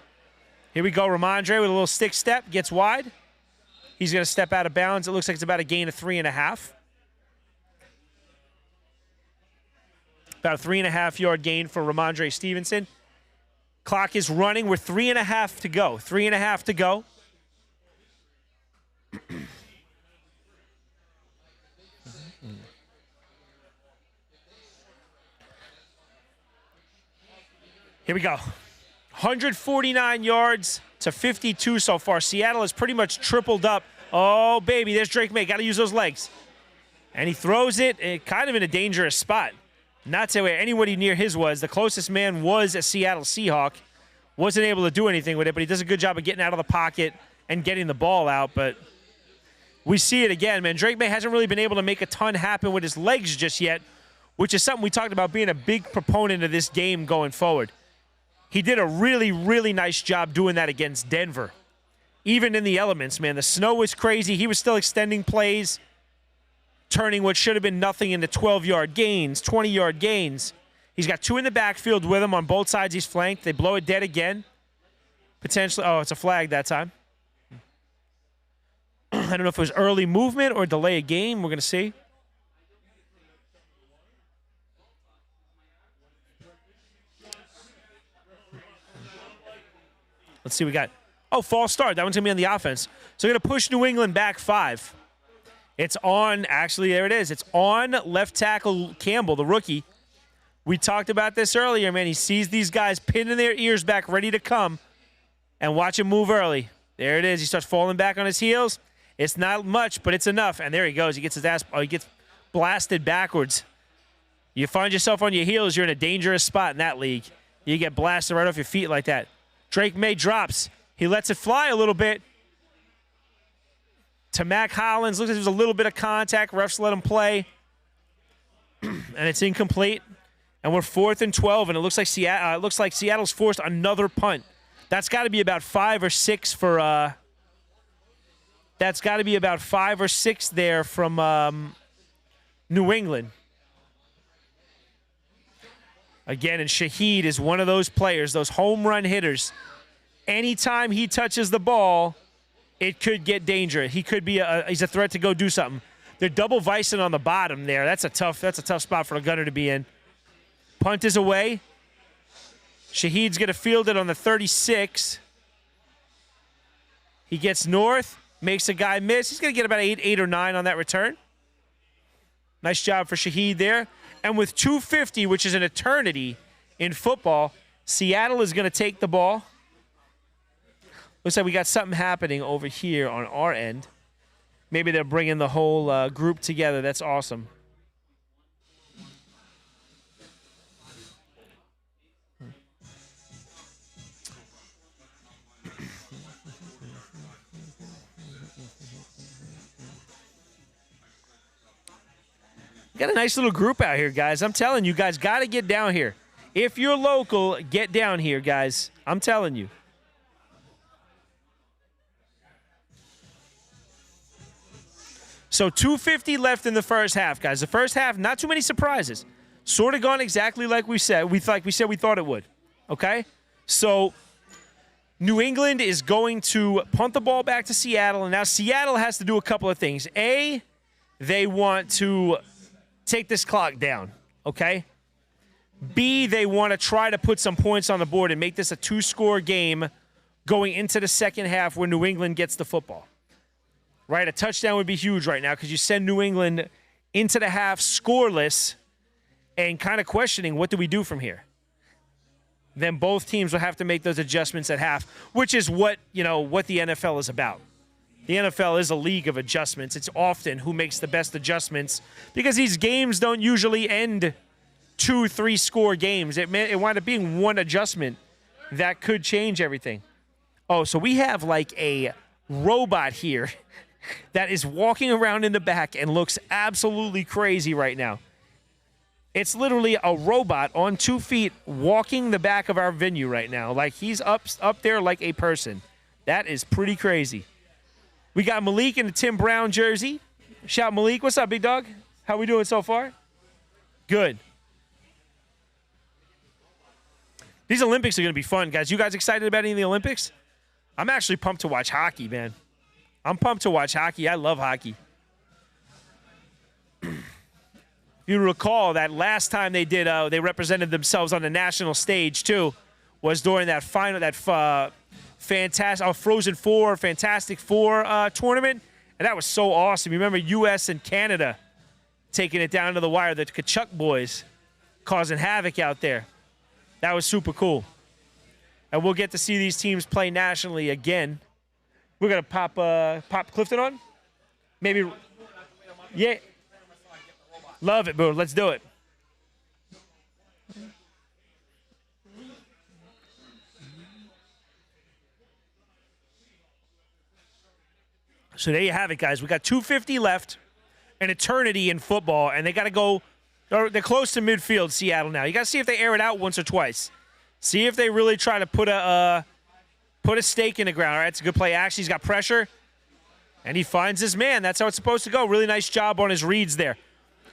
Here we go. Ramondre with a little stick step. Gets wide. He's going to step out of bounds. It looks like it's about a gain of 3.5. About a 3.5-yard gain for Ramondre Stevenson. Clock is running. We're 3.5 to go. 3.5 to go. Here we go. 149 yards to 52 so far. Seattle has pretty much tripled up. Oh, baby, there's Drake May. Got to use those legs. And he throws it kind of in a dangerous spot. Not to where anybody near his was. The closest man was a Seattle Seahawk. Wasn't able to do anything with it, but he does a good job of getting out of the pocket and getting the ball out. But we see it again, man. Drake May hasn't really been able to make a ton happen with his legs just yet, which is something we talked about being a big proponent of this game going forward. He did a really, really nice job doing that against Denver. Even in the elements, man. The snow was crazy. He was still extending plays, turning what should have been nothing into 12-yard gains, 20-yard gains. He's got 2 in the backfield with him on both sides. He's flanked. They blow it dead again. Potentially, oh, it's a flag that time. I don't know if it was early movement or delay a game. We're going to see. Let's see what we got. Oh, false start. That one's going to be on the offense. So we're going to push New England back 5. It's on, actually, there it is. It's on left tackle Campbell, the rookie. We talked about this earlier, man. He sees these guys pinning their ears back, ready to come, and watch him move early. There it is. He starts falling back on his heels. It's not much, but it's enough. And there he goes. He gets his ass, he gets blasted backwards. You find yourself on your heels, you're in a dangerous spot in that league. You get blasted right off your feet like that. Drake May drops. He lets it fly a little bit to Mac Hollins. Looks like there's a little bit of contact. Refs let him play. And it's incomplete. And we're 4th and 12, and it looks like Seattle's forced another punt. That's got to be about 5 or 6 for that's got to be about 5 or 6 there from New England. Again, and Shaheed is one of those players, those home run hitters. Anytime he touches the ball, it could get dangerous. He could be he's a threat to go do something. They're double vicing on the bottom there. That's a tough spot for a gunner to be in. Punt is away. Shaheed's going to field it on the 36. He gets north, makes a guy miss. He's going to get about 8 or 9 on that return. Nice job for Shaheed there. And with 2:50, which is an eternity in football, Seattle is going to take the ball. Looks like we got something happening over here on our end. Maybe they're bringing the whole group together. That's awesome. Got a nice little group out here, guys. I'm telling you, guys got to get down here. If you're local, get down here, guys. I'm telling you. So 2:50 left in the first half, guys. The first half, not too many surprises. Sort of gone exactly like we said. We thought it would. Okay? So New England is going to punt the ball back to Seattle, and now Seattle has to do a couple of things. A, they want to take this clock down. okay? B, they want to try to put some points on the board and make this a 2-score game going into the second half where New England gets the football. Right? A touchdown would be huge right now because you send New England into the half scoreless and kind of questioning, what do we do from here? Then both teams will have to make those adjustments at half, which is what the NFL is about. The NFL is a league of adjustments. It's often who makes the best adjustments because these games don't usually end 2-3 score games. It wound up being one adjustment that could change everything. Oh, so we have like a robot here that is walking around in the back and looks absolutely crazy right now. It's literally a robot on 2 feet walking the back of our venue right now. Like he's up there like a person. That is pretty crazy. We got Malik in the Tim Brown jersey. Shout Malik. What's up, big dog? How we doing so far? Good. These Olympics are going to be fun, guys. You guys excited about any of the Olympics? I'm actually pumped to watch hockey, man. I'm pumped to watch hockey. I love hockey. You recall that last time they did, they represented themselves on the national stage too, was during that final, Frozen Four, Fantastic Four tournament, and that was so awesome. You remember U.S. and Canada taking it down to the wire, the Kachuk boys causing havoc out there. That was super cool. And we'll get to see these teams play nationally again. We're gonna pop Clifton on, maybe, yeah. Love it, bro. Let's do it. So there you have it, guys. We got 2:50 left, an eternity in football, and they got to go. They're close to midfield, Seattle now. You got to see if they air it out once or twice. See if they really try to put a stake in the ground. All right, it's a good play. Actually, he's got pressure, and he finds his man. That's how it's supposed to go. Really nice job on his reads there.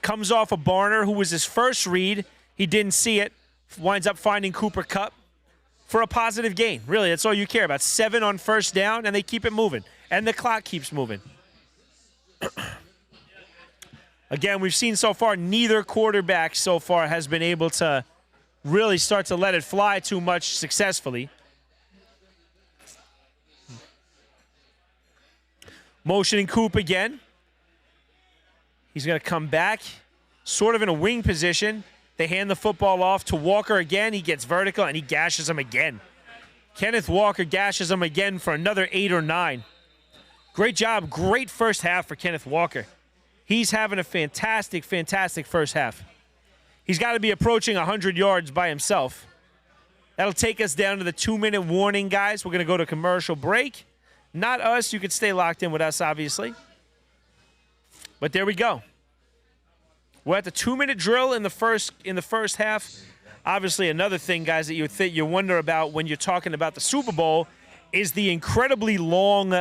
Comes off a Barner, who was his first read. He didn't see it. Winds up finding Cooper Kupp for a positive gain. Really, that's all you care about. 7 on first down, and they keep it moving. And the clock keeps moving. Again, we've seen so far neither quarterback so far has been able to really start to let it fly too much successfully. Motioning Coop again. He's going to come back, sort of in a wing position. They hand the football off to Walker again. He gets vertical, and he gashes him again. Kenneth Walker gashes him again for another 8 or 9. Great job. Great first half for Kenneth Walker. He's having a fantastic, fantastic first half. He's got to be approaching 100 yards by himself. That'll take us down to the 2-minute warning, guys. We're going to go to commercial break. Not us. You could stay locked in with us, obviously. But there we go. We're at the 2-minute drill in the first half. Obviously, another thing, guys, that you wonder about when you're talking about the Super Bowl is the incredibly long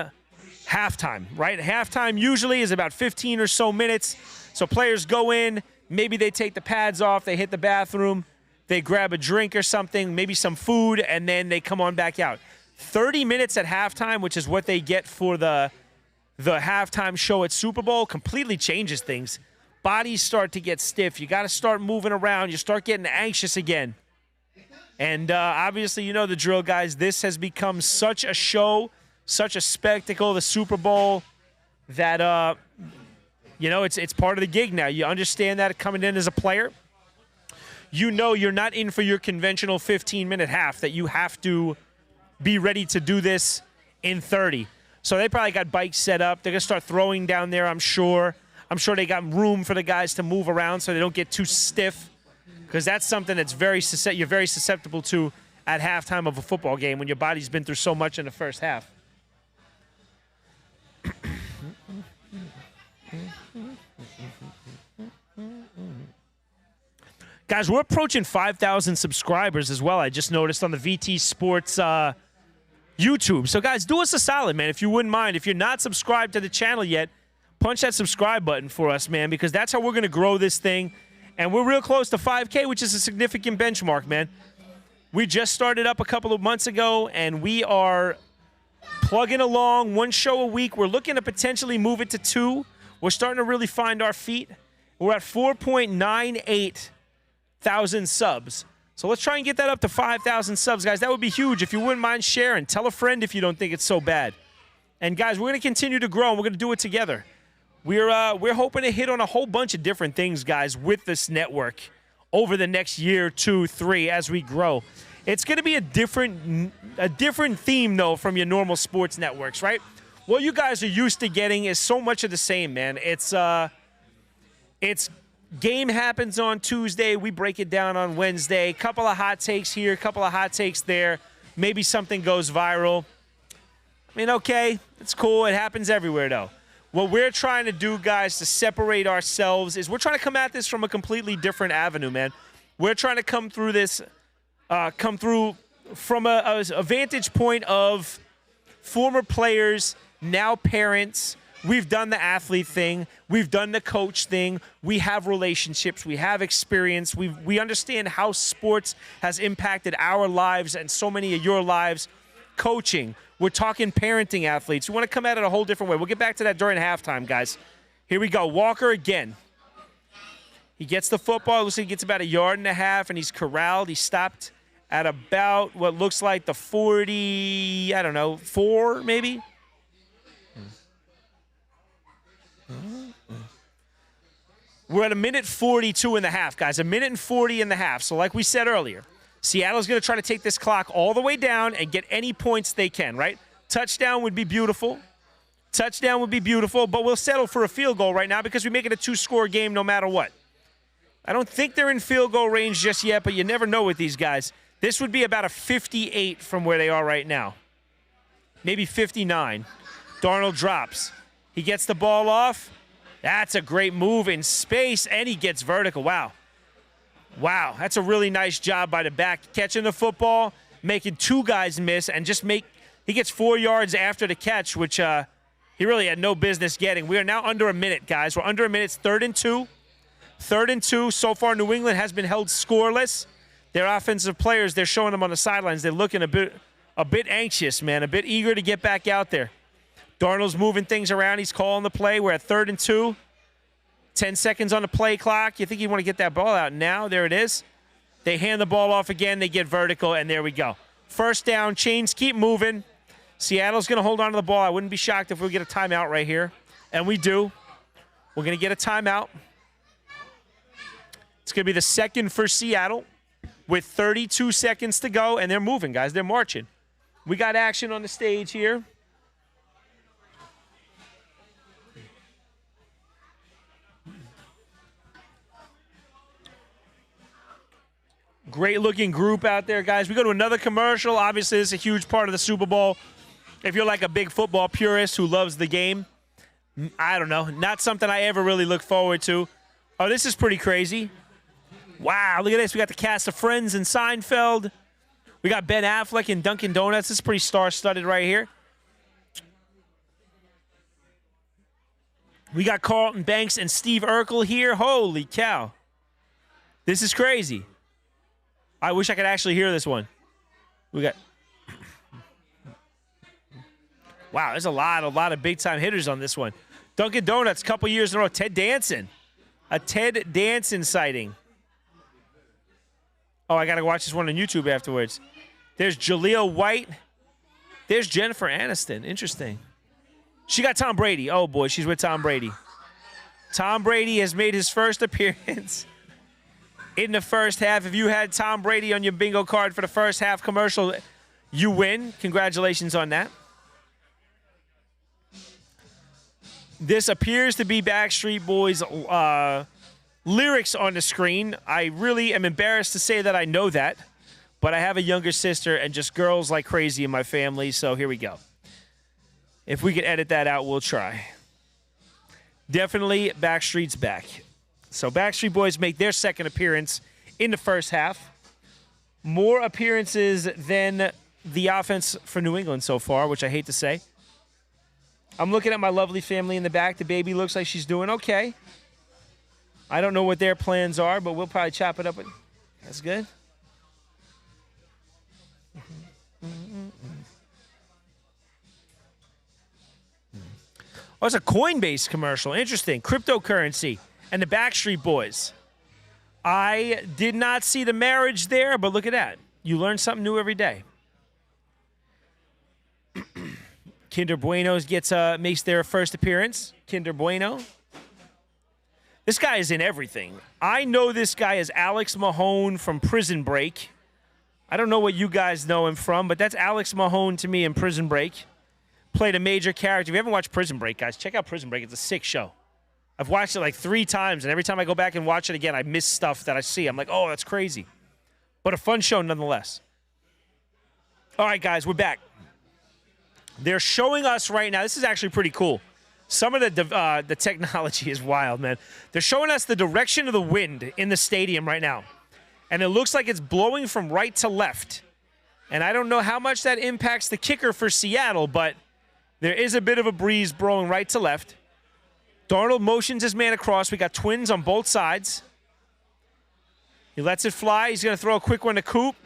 halftime, right? Halftime usually is about 15 or so minutes. So players go in, maybe they take the pads off, they hit the bathroom, they grab a drink or something, maybe some food, and then they come on back out. 30 minutes at halftime, which is what they get for the halftime show at Super Bowl, completely changes things. Bodies start to get stiff. You got to start moving around. You start getting anxious again. And obviously, you know the drill, guys. This has become such a show, such a spectacle, the Super Bowl, that, it's part of the gig now. You understand that coming in as a player. You know you're not in for your conventional 15-minute half, that you have to be ready to do this in 30. So they probably got bikes set up. They're going to start throwing down there, I'm sure. I'm sure they got room for the guys to move around so they don't get too stiff, because that's something that's you're very susceptible to at halftime of a football game when your body's been through so much in the first half. Guys, we're approaching 5,000 subscribers as well. I just noticed on the VT Sports YouTube. So, guys, do us a solid, man, if you wouldn't mind. If you're not subscribed to the channel yet, punch that subscribe button for us, man, because that's how we're going to grow this thing. And we're real close to 5K, which is a significant benchmark, man. We just started up a couple of months ago, and we are plugging along, 1 show a week. We're looking to potentially move it to 2. We're starting to really find our feet. We're at 4.98 5,000 subs. So let's try and get that up to 5,000 subs, guys. That would be huge. If you wouldn't mind sharing, tell a friend if you don't think it's so bad. And guys, we're going to continue to grow, and we're going to do it together. We're hoping to hit on a whole bunch of different things, guys, with this network over the next year, 2, 3, as we grow. It's going to be a different theme, though, from your normal sports networks, right? What you guys are used to getting is so much of the same, man. It's game happens on Tuesday. We break it down on Wednesday. Couple of hot takes here, couple of hot takes there. Maybe something goes viral. I mean, okay, it's cool. It happens everywhere, though. What we're trying to do, guys, to separate ourselves is we're trying to come at this from a completely different avenue, man. We're trying to come through this, from a vantage point of former players, now parents. We've done the athlete thing. We've done the coach thing. We have relationships. We have experience. We understand how sports has impacted our lives and so many of your lives. Coaching. We're talking parenting athletes. We want to come at it a whole different way. We'll get back to that during halftime, guys. Here we go. Walker again. He gets the football. Looks like he gets about 1.5 yards, and he's corralled. He stopped at about what looks like the 40, I don't know, 4 maybe? We're at 1:42.5, guys. 1:40.5. So like we said earlier, Seattle's going to try to take this clock all the way down and get any points they can, right? Touchdown would be beautiful. Touchdown would be beautiful, but we'll settle for a field goal right now because we make it a 2-score game no matter what. I don't think they're in field goal range just yet, but you never know with these guys. This would be about a 58 from where they are right now. Maybe 59. Darnold drops. He gets the ball off. That's a great move in space, and he gets vertical. Wow. Wow, that's a really nice job by the back. Catching the football, making 2 guys miss, and he gets 4 yards after the catch, which he really had no business getting. We are now under a minute, guys. We're under a minute. It's 3rd and 2. 3rd and 2. So far, New England has been held scoreless. Their offensive players, they're showing them on the sidelines. They're looking a bit anxious, man, a bit eager to get back out there. Darnold's moving things around. He's calling the play. We're at 3rd and 2. 10 seconds on the play clock. You think you want to get that ball out now. There it is. They hand the ball off again. They get vertical, and there we go. First down. Chains keep moving. Seattle's going to hold on to the ball. I wouldn't be shocked if we get a timeout right here. And we do. We're going to get a timeout. It's going to be the second for Seattle with 32 seconds to go, and they're moving, guys. They're marching. We got action on the stage here. Great-looking group out there, guys. We go to another commercial. Obviously, this is a huge part of the Super Bowl. If you're like a big football purist who loves the game, I don't know. Not something I ever really look forward to. Oh, this is pretty crazy. Wow, look at this. We got the cast of Friends and Seinfeld. We got Ben Affleck and Dunkin' Donuts. This is pretty star-studded right here. We got Carlton Banks and Steve Urkel here. Holy cow. This is crazy. I wish I could actually hear this one. We got... Wow, there's a lot of big-time hitters on this one. Dunkin' Donuts, couple years in a row. Ted Danson. A Ted Danson sighting. Oh, I got to watch this one on YouTube afterwards. There's Jaleel White. There's Jennifer Aniston. Interesting. She got Tom Brady. Oh, boy, she's with Tom Brady. Tom Brady has made his first appearance in the first half. If you had Tom Brady on your bingo card for the first half commercial, you win. Congratulations on that. This appears to be Backstreet Boys' lyrics on the screen. I really am embarrassed to say that I know that, but I have a younger sister and just girls like crazy in my family, so here we go. If we can edit that out, we'll try. Definitely Backstreet's back. So Backstreet Boys make their second appearance in the first half. More appearances than the offense for New England so far, which I hate to say. I'm looking at my lovely family in the back. The baby looks like she's doing okay. I don't know what their plans are, but we'll probably chop it up. That's good. Oh, it's a Coinbase commercial. Interesting. Cryptocurrency and the Backstreet Boys. I did not see the marriage there, but look at that. You learn something new every day. Kinder Bueno's makes their first appearance. Kinder Bueno. This guy is in everything. I know this guy as Alex Mahone from Prison Break. I don't know what you guys know him from, but that's Alex Mahone to me in Prison Break. Played a major character. If you haven't watched Prison Break, guys, check out Prison Break. It's a sick show. I've watched it like 3 times, and every time I go back and watch it again, I miss stuff that I see. I'm like, oh, that's crazy. But a fun show nonetheless. All right, guys, we're back. They're showing us right now. This is actually pretty cool. Some of the technology is wild, man. They're showing us the direction of the wind in the stadium right now. And it looks like it's blowing from right to left. And I don't know how much that impacts the kicker for Seattle, but there is a bit of a breeze blowing right to left. Darnold motions his man across. We got twins on both sides. He lets it fly. He's going to throw a quick one to Coop.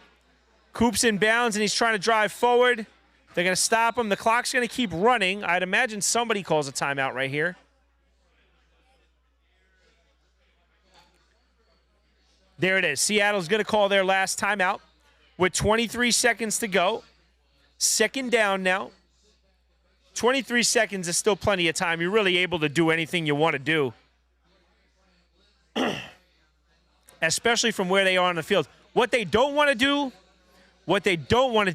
Coop's in bounds, and he's trying to drive forward. They're going to stop him. The clock's going to keep running. I'd imagine somebody calls a timeout right here. There it is. Seattle's going to call their last timeout with 23 seconds to go. Second down now. 23 seconds is still plenty of time. You're really able to do anything you want to do, especially from where they are on the field. What they don't want to do,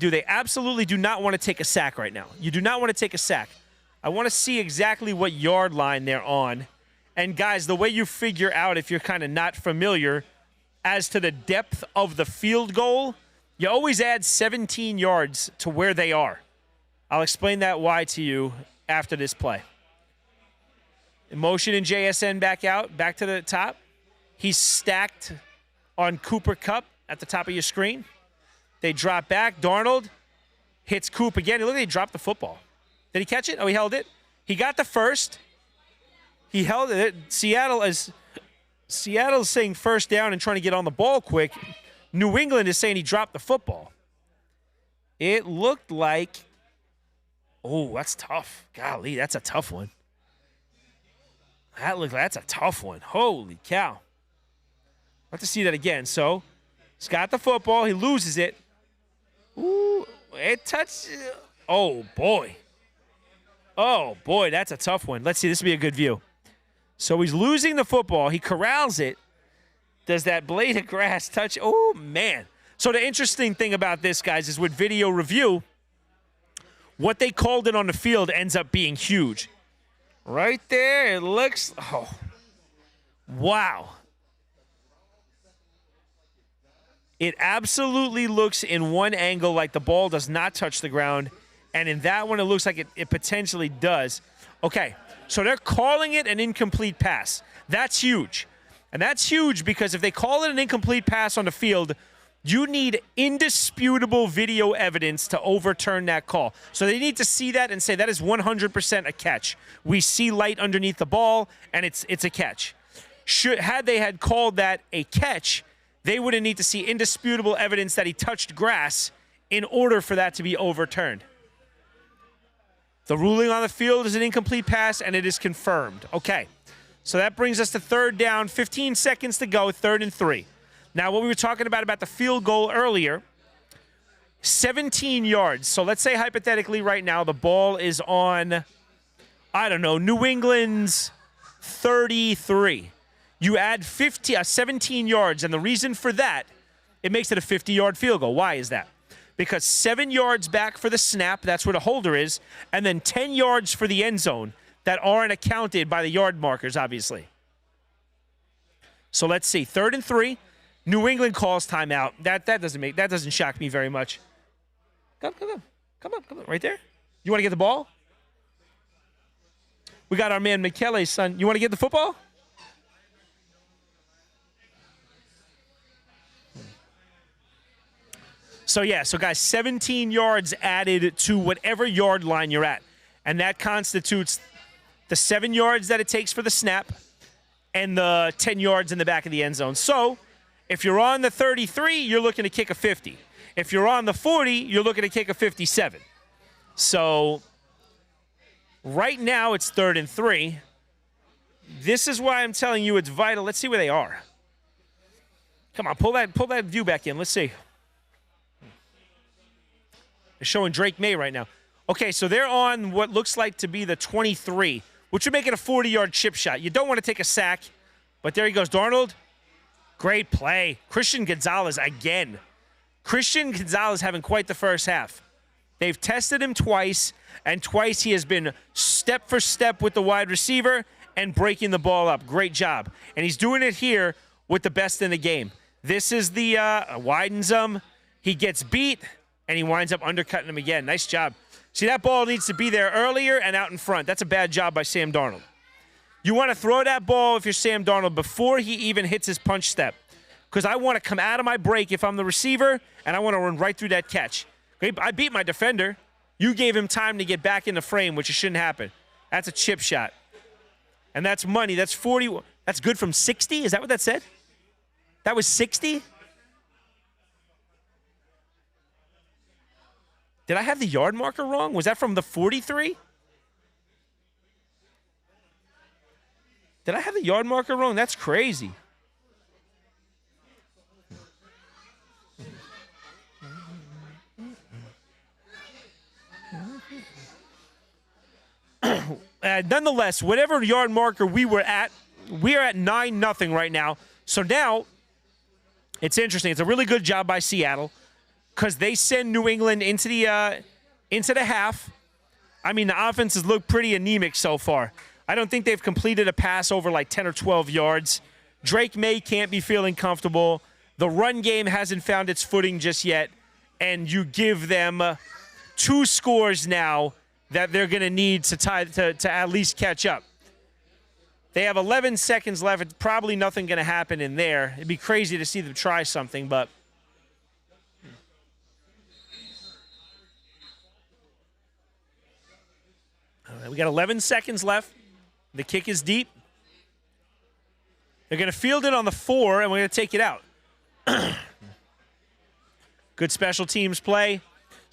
they absolutely do not want to take a sack right now. You do not want to take a sack. I want to see exactly what yard line they're on. And, guys, the way you figure out, if you're kind of not familiar, as to the depth of the field goal, you always add 17 yards to where they are. I'll explain that why to you after this play. Motion and JSN back out, back to the top. He's stacked on Cooper Kupp at the top of your screen. They drop back. Darnold hits Coop again. Look, he dropped the football. Did he catch it? Oh, he held it. He got the first. He held it. Seattle's saying first down and trying to get on the ball quick. New England is saying he dropped the football. It looked like, oh, that's tough. Golly, that's a tough one. That's a tough one. Holy cow. I'll have to see that again. So, he's got the football. He loses it. Ooh, it touched. Oh, boy. Oh, boy, that's a tough one. Let's see. This will be a good view. So he's losing the football. He corrals it. Does that blade of grass touch? Oh, man. So the interesting thing about this, guys, is with video review, what they called it on the field ends up being huge. Right there, it looks, oh, wow. It absolutely looks in one angle like the ball does not touch the ground, and in that one it looks like it potentially does. Okay, so they're calling it an incomplete pass. That's huge. And that's huge because if they call it an incomplete pass on the field, you need indisputable video evidence to overturn that call. So they need to see that and say that is 100% a catch. We see light underneath the ball, and it's a catch. Had they had called that a catch, they would need to see indisputable evidence that he touched grass in order for that to be overturned. The ruling on the field is an incomplete pass, and it is confirmed. Okay, so that brings us to third down, 15 seconds to go, 3rd and 3. Now, what we were talking about the field goal earlier, 17 yards. So let's say hypothetically right now the ball is on, I don't know, New England's 33. You add 17 yards, and the reason for that, it makes it a 50-yard field goal. Why is that? Because 7 yards back for the snap, that's where the holder is, and then 10 yards for the end zone that aren't accounted by the yard markers, obviously. So let's see, 3rd and 3. New England calls timeout. That doesn't shock me very much. Come on, right there. You want to get the ball? We got our man Michele's son. You want to get the football? So guys, 17 yards added to whatever yard line you're at. And that constitutes the 7 yards that it takes for the snap and the 10 yards in the back of the end zone. So if you're on the 33, you're looking to kick a 50. If you're on the 40, you're looking to kick a 57. So right now it's 3rd and 3. This is why I'm telling you it's vital. Let's see where they are. Come on, pull that view back in. Let's see. They're showing Drake May right now. Okay, so they're on what looks like to be the 23, which would make it a 40-yard chip shot. You don't want to take a sack, but there he goes. Darnold, great play. Christian Gonzalez again. Christian Gonzalez having quite the first half. They've tested him twice, and twice he has been step for step with the wide receiver and breaking the ball up. Great job. And he's doing it here with the best in the game. This is the widens him. He gets beat, and he winds up undercutting him again. Nice job. See, that ball needs to be there earlier and out in front. That's a bad job by Sam Darnold. You want to throw that ball, if you're Sam Darnold, before he even hits his punch step. Because I want to come out of my break if I'm the receiver, and I want to run right through that catch. Okay, I beat my defender. You gave him time to get back in the frame, which shouldn't happen. That's a chip shot. And that's money. That's 40. That's good from 60? Is that what that said? That was 60? Did I have the yard marker wrong? Was that from the 43? Did I have the yard marker wrong? That's crazy. Nonetheless, whatever yard marker we are at 9-0 right now. So now, it's interesting. It's a really good job by Seattle because they send New England into the half. I mean, the offense has looked pretty anemic so far. I don't think they've completed a pass over like 10 or 12 yards. Drake May can't be feeling comfortable. The run game hasn't found its footing just yet. And you give them 2 scores now that they're going to need to at least catch up. They have 11 seconds left. It's probably nothing going to happen in there. It'd be crazy to see them try something, but all right, we got 11 seconds left. The kick is deep. They're going to field it on the 4, and we're going to take it out. Good special teams play.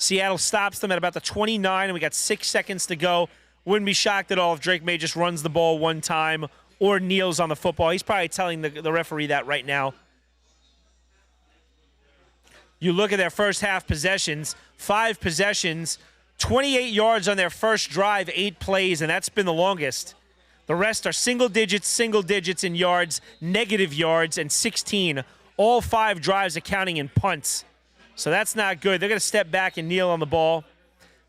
Seattle stops them at about the 29, and we got 6 seconds to go. Wouldn't be shocked at all if Drake May just runs the ball one time or kneels on the football. He's probably telling the referee that right now. You look at their first half possessions, 5 possessions, 28 yards on their first drive, 8 plays, and that's been the longest. The rest are single digits in yards, negative yards, and 16. All 5 drives accounting in punts. So that's not good. They're going to step back and kneel on the ball.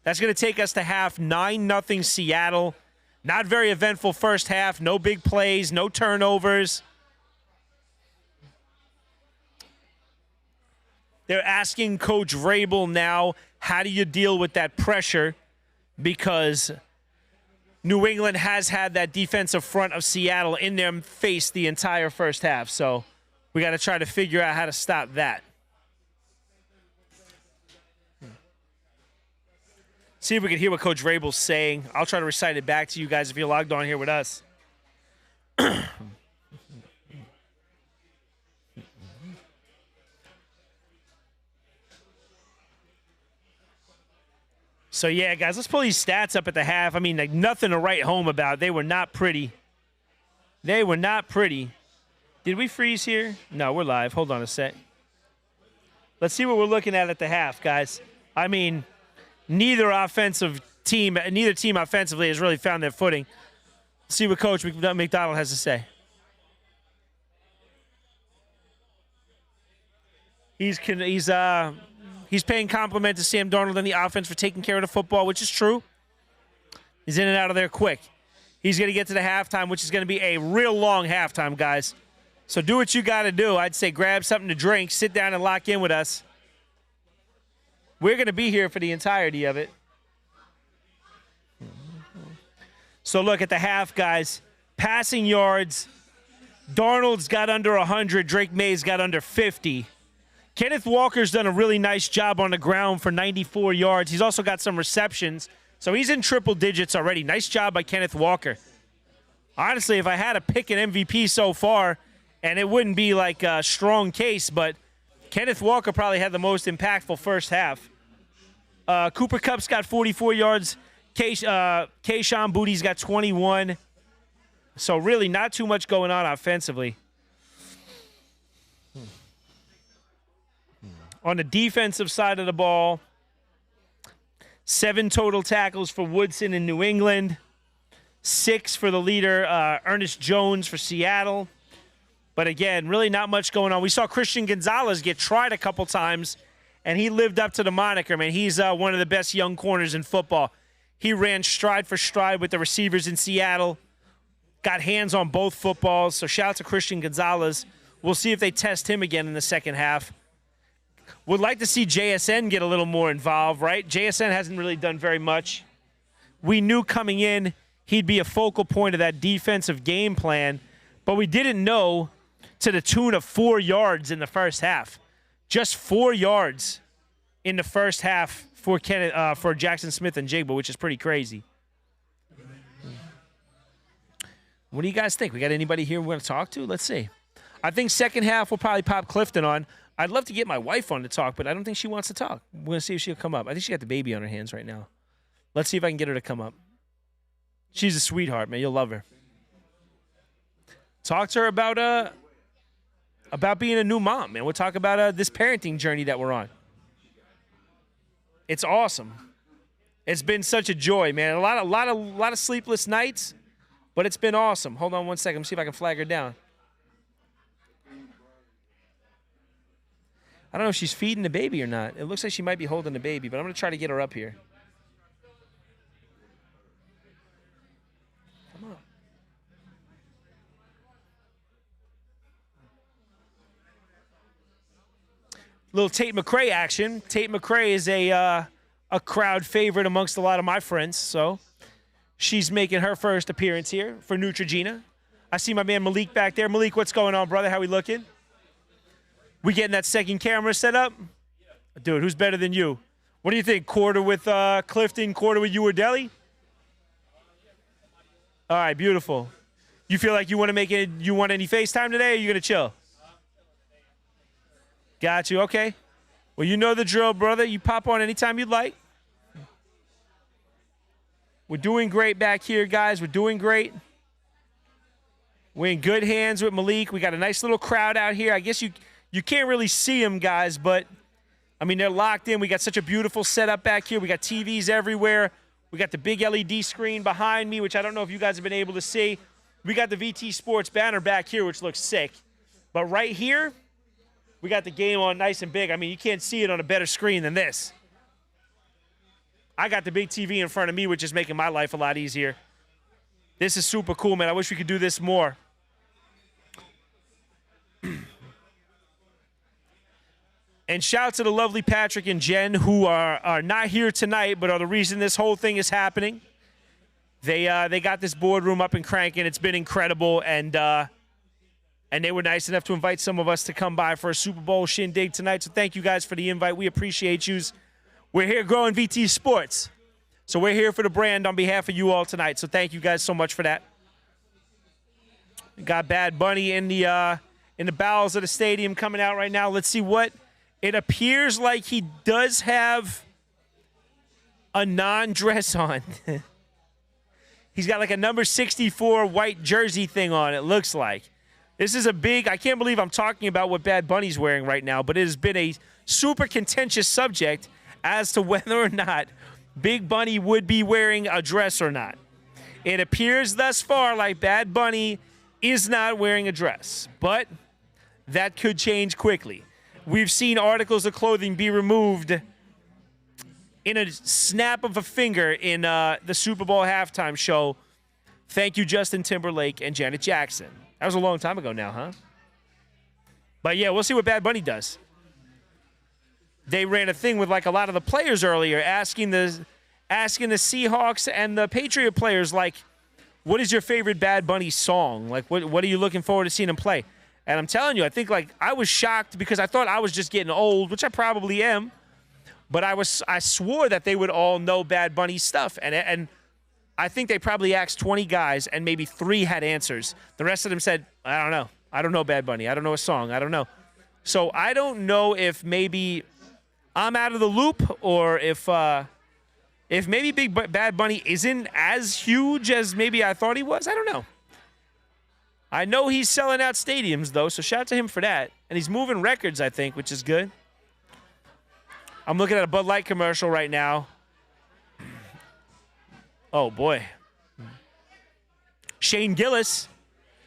That's going to take us to half, 9-0 Seattle. Not very eventful first half. No big plays, no turnovers. They're asking Coach Vrabel now, how do you deal with that pressure? Because New England has had that defensive front of Seattle in their face the entire first half. So we got to try to figure out how to stop that. See if we can hear what Coach Vrabel's saying. I'll try to recite it back to you guys if you're logged on here with us. So, yeah, guys, let's pull these stats up at the half. I mean, like, nothing to write home about. They were not pretty. They were not pretty. Did we freeze here? No, we're live. Hold on a sec. Let's see what we're looking at the half, guys. I mean, neither team offensively has really found their footing. Let's see what Coach McDonald has to say. He's paying compliment to Sam Darnold and the offense for taking care of the football, which is true. He's in and out of there quick. He's going to get to the halftime, which is going to be a real long halftime, guys. So do what you got to do. I'd say grab something to drink, sit down and lock in with us. We're going to be here for the entirety of it. So look at the half, guys. Passing yards. Darnold's got under 100. Drake May's got under 50. Kenneth Walker's done a really nice job on the ground for 94 yards. He's also got some receptions. So he's in triple digits already. Nice job by Kenneth Walker. Honestly, if I had to pick an MVP so far, and it wouldn't be like a strong case, but Kenneth Walker probably had the most impactful first half. Cooper Kupp's got 44 yards. Kayshon Bouttie's got 21. So really not too much going on offensively. On the defensive side of the ball, 7 total tackles for Woodson in New England, 6 for the leader, Ernest Jones for Seattle. But again, really not much going on. We saw Christian Gonzalez get tried a couple times, and he lived up to the moniker, man. He's one of the best young corners in football. He ran stride for stride with the receivers in Seattle, got hands on both footballs. So shout out to Christian Gonzalez. We'll see if they test him again in the second half. Would like to see JSN get a little more involved, right? JSN hasn't really done very much. We knew coming in he'd be a focal point of that defensive game plan, but we didn't know to the tune of 4 yards in the first half. Just 4 yards in the first half for Jackson Smith and Jigba, which is pretty crazy. What do you guys think? We got anybody here we want to talk to? Let's see. I think second half we'll probably pop Clifton on. I'd love to get my wife on to talk, but I don't think she wants to talk. We're going to see if she'll come up. I think she got the baby on her hands right now. Let's see if I can get her to come up. She's a sweetheart, man. You'll love her. Talk to her about being a new mom, man. We'll talk about this parenting journey that we're on. It's awesome. It's been such a joy, man. A lot of sleepless nights, but it's been awesome. Hold on one second. Let me see if I can flag her down. I don't know if she's feeding the baby or not. It looks like she might be holding the baby, but I'm going to try to get her up here. Come on. Little Tate McRae action. Tate McRae is a crowd favorite amongst a lot of my friends, so she's making her first appearance here for Neutrogena. I see my man Malik back there. Malik, what's going on, brother? How we looking? We getting that second camera set up? Dude, who's better than you? What do you think? Quarter with Clifton, quarter with you or Deli? All right, beautiful. You feel like you want to make it? You want any FaceTime today, or you gonna chill? Got you. Okay. Well, you know the drill, brother. You pop on anytime you'd like. We're doing great back here, guys. We're doing great. We're in good hands with Malik. We got a nice little crowd out here. I guess you can't really see them, guys, but, I mean, they're locked in. We got such a beautiful setup back here. We got TVs everywhere. We got the big LED screen behind me, which I don't know if you guys have been able to see. We got the VT Sports banner back here, which looks sick. But right here, we got the game on nice and big. I mean, you can't see it on a better screen than this. I got the big TV in front of me, which is making my life a lot easier. This is super cool, man. I wish we could do this more. And shout out to the lovely Patrick and Jen, who are not here tonight, but are the reason this whole thing is happening. They got this boardroom up and cranking. It's been incredible, and they were nice enough to invite some of us to come by for a Super Bowl shindig tonight. So thank you guys for the invite. We appreciate yous. We're here growing VT Sports, so we're here for the brand on behalf of you all tonight. So thank you guys so much for that. We got Bad Bunny in the bowels of the stadium coming out right now. Let's see what. It appears like he does have a non-dress on. He's got like a number 64 white jersey thing on, it looks like. This is a big, I can't believe I'm talking about what Bad Bunny's wearing right now, but it has been a super contentious subject as to whether or not Big Bunny would be wearing a dress or not. It appears thus far like Bad Bunny is not wearing a dress, but that could change quickly. We've seen articles of clothing be removed in a snap of a finger in the Super Bowl halftime show. Thank you, Justin Timberlake and Janet Jackson. That was a long time ago now, huh? But, yeah, we'll see what Bad Bunny does. They ran a thing with, like, a lot of the players earlier, asking the Seahawks and the Patriot players, like, what is your favorite Bad Bunny song? Like, what are you looking forward to seeing him play? And I'm telling you, I think, like, I was shocked because I thought I was just getting old, which I probably am. But I swore that they would all know Bad Bunny stuff. And I think they probably asked 20 guys, and maybe 3 had answers. The rest of them said, I don't know. I don't know Bad Bunny. I don't know a song. I don't know. So I don't know if maybe I'm out of the loop or if maybe Bad Bunny isn't as huge as maybe I thought he was. I don't know. I know he's selling out stadiums, though, so shout out to him for that. And he's moving records, I think, which is good. I'm looking at a Bud Light commercial right now. Oh, boy. Shane Gillis.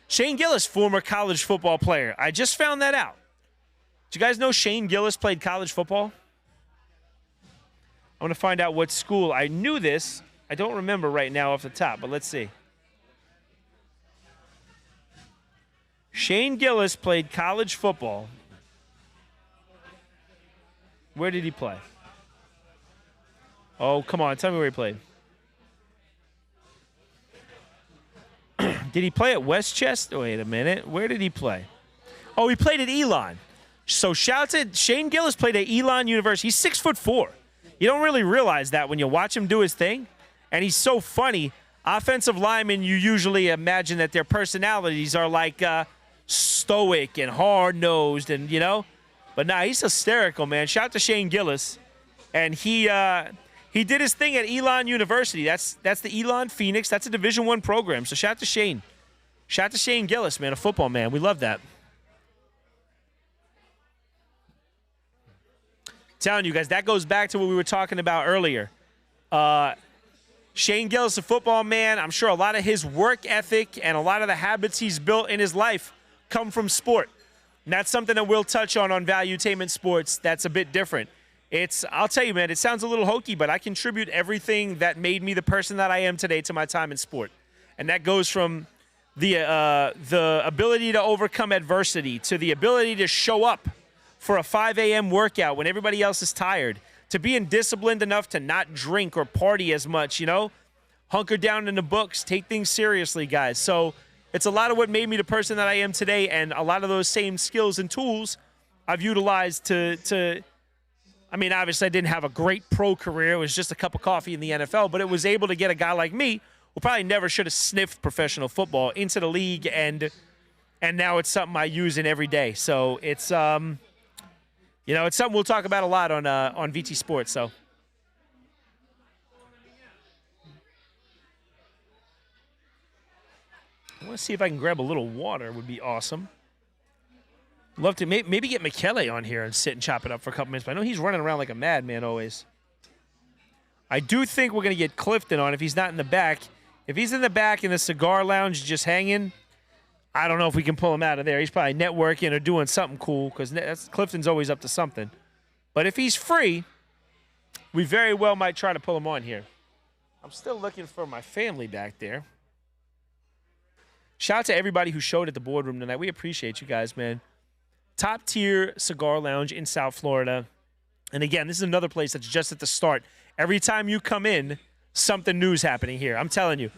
Shane Gillis, former college football player. I just found that out. Do you guys know Shane Gillis played college football? I want to find out what school. I knew this. I don't remember right now off the top, but let's see. Shane Gillis played college football. Where did he play? Oh, come on. Tell me where he played. Did he play at Westchester? Wait a minute. Where did he play? Oh, he played at Elon. So shout out to Shane Gillis played at Elon University. He's 6'4". You don't really realize that when you watch him do his thing. And he's so funny. Offensive linemen, you usually imagine that their personalities are like stoic and hard-nosed and, you know. But nah, he's hysterical, man. Shout out to Shane Gillis. And he did his thing at Elon University. That's the Elon Phoenix. That's a Division I program. So shout out to Shane. Shout out to Shane Gillis, man, a football man. We love that. Telling you guys, that goes back to what we were talking about earlier. Shane Gillis, a football man. I'm sure a lot of his work ethic and a lot of the habits he's built in his life come from sport. And that's something that we'll touch on Valuetainment Sports. That's a bit different. I'll tell you, man, it sounds a little hokey, but I contribute everything that made me the person that I am today to my time in sport. And that goes from the ability to overcome adversity to the ability to show up for a 5 a.m. workout when everybody else is tired, to being disciplined enough to not drink or party as much, you know? Hunker down in the books, take things seriously, guys. So it's a lot of what made me the person that I am today, and a lot of those same skills and tools I've utilized to I mean, obviously I didn't have a great pro career. It was just a cup of coffee in the NFL, but it was able to get a guy like me who probably never should have sniffed professional football into the league, and now it's something I use in every day. So it's you know, it's something we'll talk about a lot on VT Sports. So I want to see if I can grab a little water. Would be awesome. Love to maybe get Michele on here and sit and chop it up for a couple minutes. But I know he's running around like a madman always. I do think we're going to get Clifton on if he's not in the back. If he's in the back in the cigar lounge just hanging, I don't know if we can pull him out of there. He's probably networking or doing something cool because Clifton's always up to something. But if he's free, we very well might try to pull him on here. I'm still looking for my family back there. Shout out to everybody who showed at the boardroom tonight. We appreciate you guys, man. Top tier cigar lounge in South Florida. And again, this is another place that's just at the start. Every time you come in, something new's happening here. I'm telling you.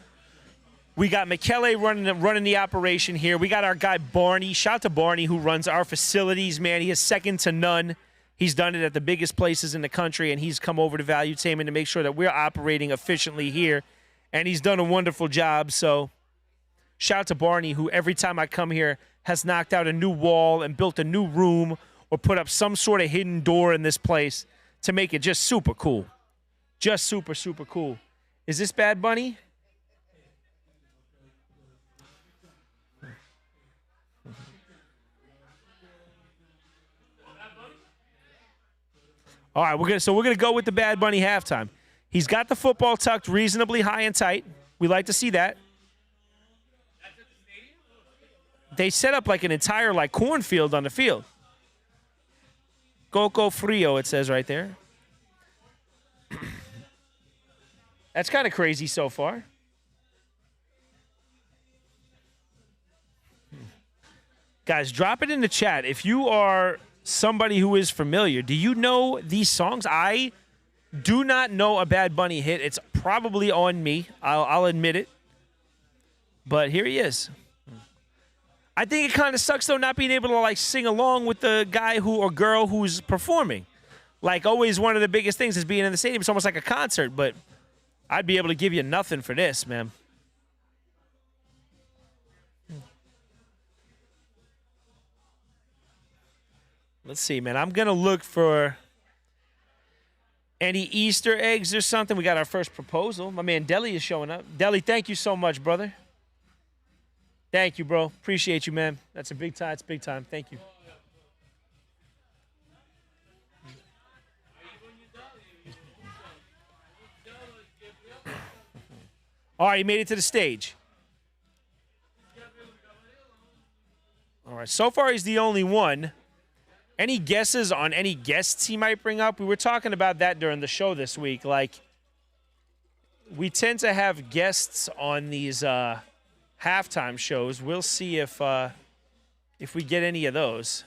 We got Michele running the operation here. We got our guy Barney. Shout out to Barney who runs our facilities, man. He is second to none. He's done it at the biggest places in the country, and he's come over to Valuetainment to make sure that we're operating efficiently here. And he's done a wonderful job. So shout out to Barney, who every time I come here has knocked out a new wall and built a new room or put up some sort of hidden door in this place to make it just super cool. Just super, super cool. Is this Bad Bunny? All right, we're gonna go with the Bad Bunny halftime. He's got the football tucked reasonably high and tight. We like to see that. They set up like an entire like cornfield on the field. Coco Frio, it says right there. That's kind of crazy so far. Guys, drop it in the chat. If you are somebody who is familiar, do you know these songs? I do not know a Bad Bunny hit. It's probably on me. I'll admit it. But here he is. I think it kind of sucks, though, not being able to, like, sing along with the guy or girl who's performing. Like, always one of the biggest things is being in the stadium. It's almost like a concert, but I'd be able to give you nothing for this, man. Let's see, man. I'm going to look for any Easter eggs or something. We got our first proposal. My man Deli is showing up. Deli, thank you so much, brother. Thank you, bro. Appreciate you, man. That's a big time. It's big time. Thank you. All right, he made it to the stage. All right, so far he's the only one. Any guesses on any guests he might bring up? We were talking about that during the show this week. Like, we tend to have guests on these halftime shows. We'll see if we get any of those.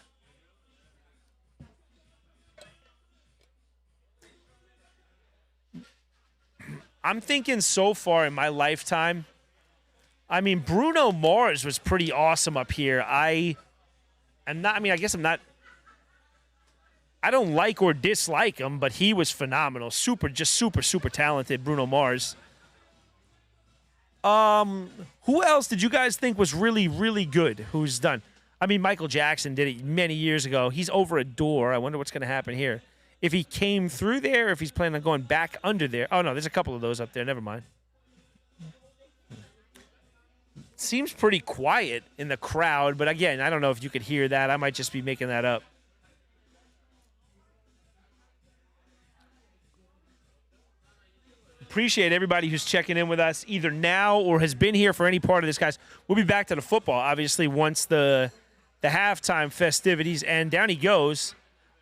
I'm thinking so far in my lifetime, I mean, Bruno Mars was pretty awesome up here. I don't like or dislike him, but he was phenomenal. Super talented, Bruno Mars. Who else did you guys think was really, really good? Who's done? I mean, Michael Jackson did it many years ago. He's over a door. I wonder what's going to happen here. If he came through there, if he's planning on going back under there. Oh, no, there's a couple of those up there. Never mind. Seems pretty quiet in the crowd, but again, I don't know if you could hear that. I might just be making that up. Appreciate everybody who's checking in with us either now or has been here for any part of this, guys. We'll be back to the football, obviously, once the halftime festivities, and down he goes.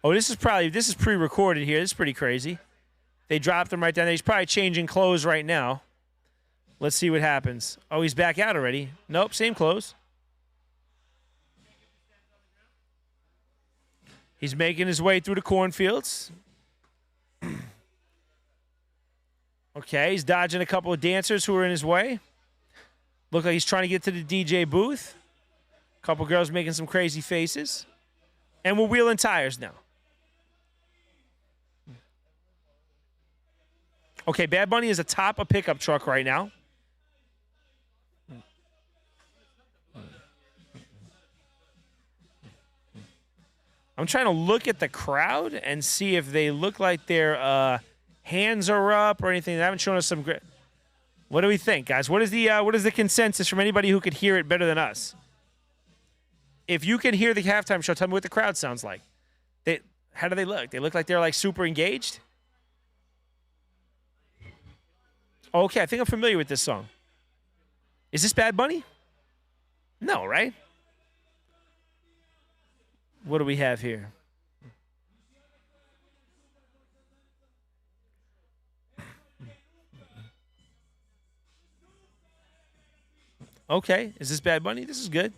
Oh, this is pre-recorded here. This is pretty crazy. They dropped him right down there. He's probably changing clothes right now. Let's see what happens. Oh, he's back out already. Nope, same clothes. He's making his way through the cornfields. Okay, he's dodging a couple of dancers who are in his way. Look like he's trying to get to the DJ booth. A couple girls making some crazy faces. And we're wheeling tires now. Okay, Bad Bunny is atop a pickup truck right now. I'm trying to look at the crowd and see if they look like their hands are up or anything. They haven't shown us some great. What do we think, guys? What is the consensus from anybody who could hear it better than us? If you can hear the halftime show, tell me what the crowd sounds like. How do they look? They look like they're like super engaged. Okay, I think I'm familiar with this song. Is this Bad Bunny? No, right? What do we have here? Okay, is this Bad Bunny? This is good.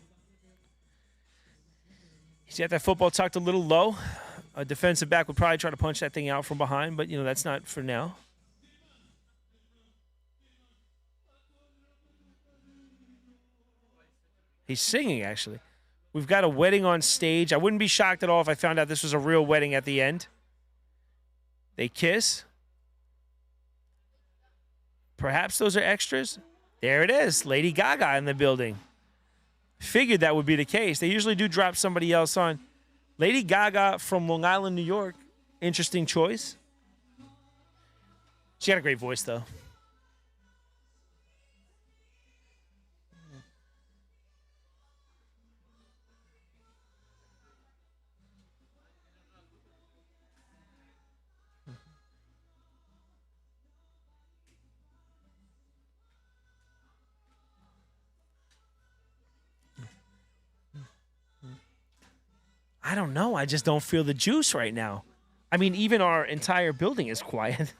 He's got that football tucked a little low. A defensive back would probably try to punch that thing out from behind, but, that's not for now. He's singing, actually. We've got a wedding on stage. I wouldn't be shocked at all if I found out this was a real wedding at the end. They kiss. Perhaps those are extras. There it is. Lady Gaga in the building. Figured that would be the case. They usually do drop somebody else on. Lady Gaga from Long Island, New York. Interesting choice. She got a great voice, though. I don't know. I just don't feel the juice right now. I mean, even our entire building is quiet.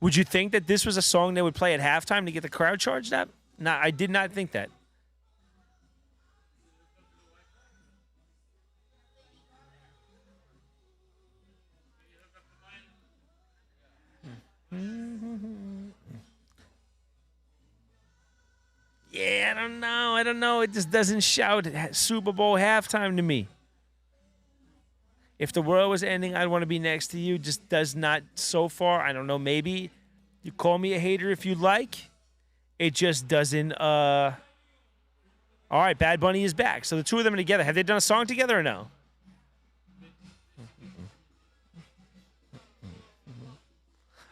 Would you think that this was a song they would play at halftime to get the crowd charged up? No, I did not think that. Yeah, I don't know. It just doesn't shout Super Bowl halftime to me. If the world was ending, I'd want to be next to you. Just does not so far. I don't know. Maybe you call me a hater if you like. It just doesn't. All right, Bad Bunny is back. So the two of them are together. Have they done a song together or no?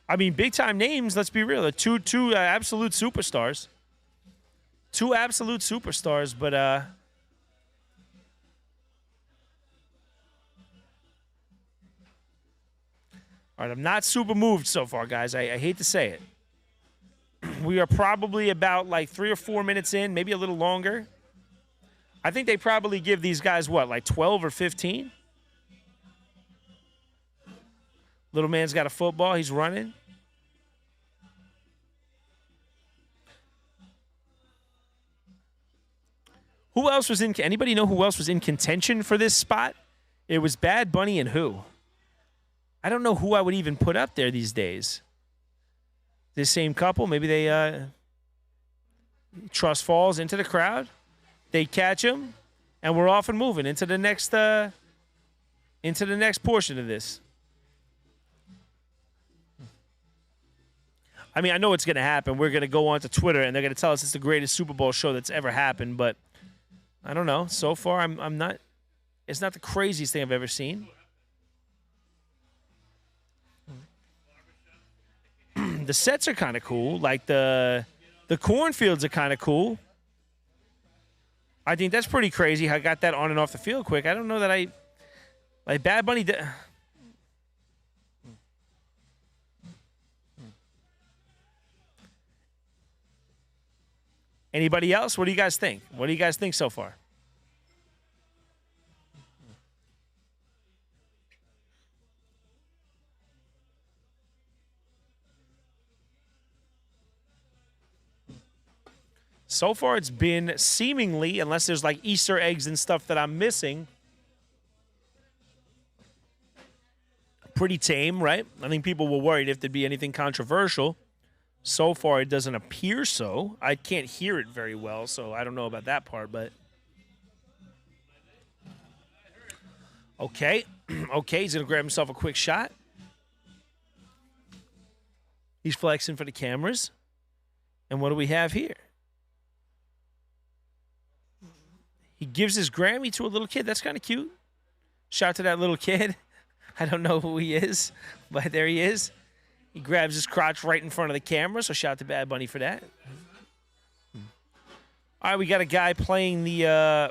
I mean, big time names. Let's be real. Two absolute superstars. Two absolute superstars, but all All right, I'm not super moved so far, guys. I hate to say it. We are probably about like 3 or 4 minutes in, maybe a little longer. I think they probably give these guys, what, like 12 or 15? Little man's got a football. He's running. Who else was in? Anybody know who else was in contention for this spot? It was Bad Bunny and who? I don't know who I would even put up there these days. This same couple, maybe they trust falls into the crowd. They catch him, and we're off and moving into the next portion of this. I mean, I know what's going to happen. We're going to go onto Twitter, and they're going to tell us it's the greatest Super Bowl show that's ever happened. But I don't know. So far, I'm not. It's not the craziest thing I've ever seen. The sets are kind of cool. Like the cornfields are kind of cool. I think that's pretty crazy how I got that on and off the field quick. I don't know that I like Bad Bunny. Anybody else? What do you guys think? What do you guys think so far? So far, it's been seemingly, unless there's like Easter eggs and stuff that I'm missing, pretty tame, right? I think people were worried if there'd be anything controversial. So far, it doesn't appear so. I can't hear it very well, so I don't know about that part, but. Okay. Okay, he's going to grab himself a quick shot. He's flexing for the cameras. And what do we have here? He gives his Grammy to a little kid. That's kind of cute. Shout to that little kid. I don't know who he is, but there he is. He grabs his crotch right in front of the camera, so shout to Bad Bunny for that. All right, we got a guy playing the, yeah,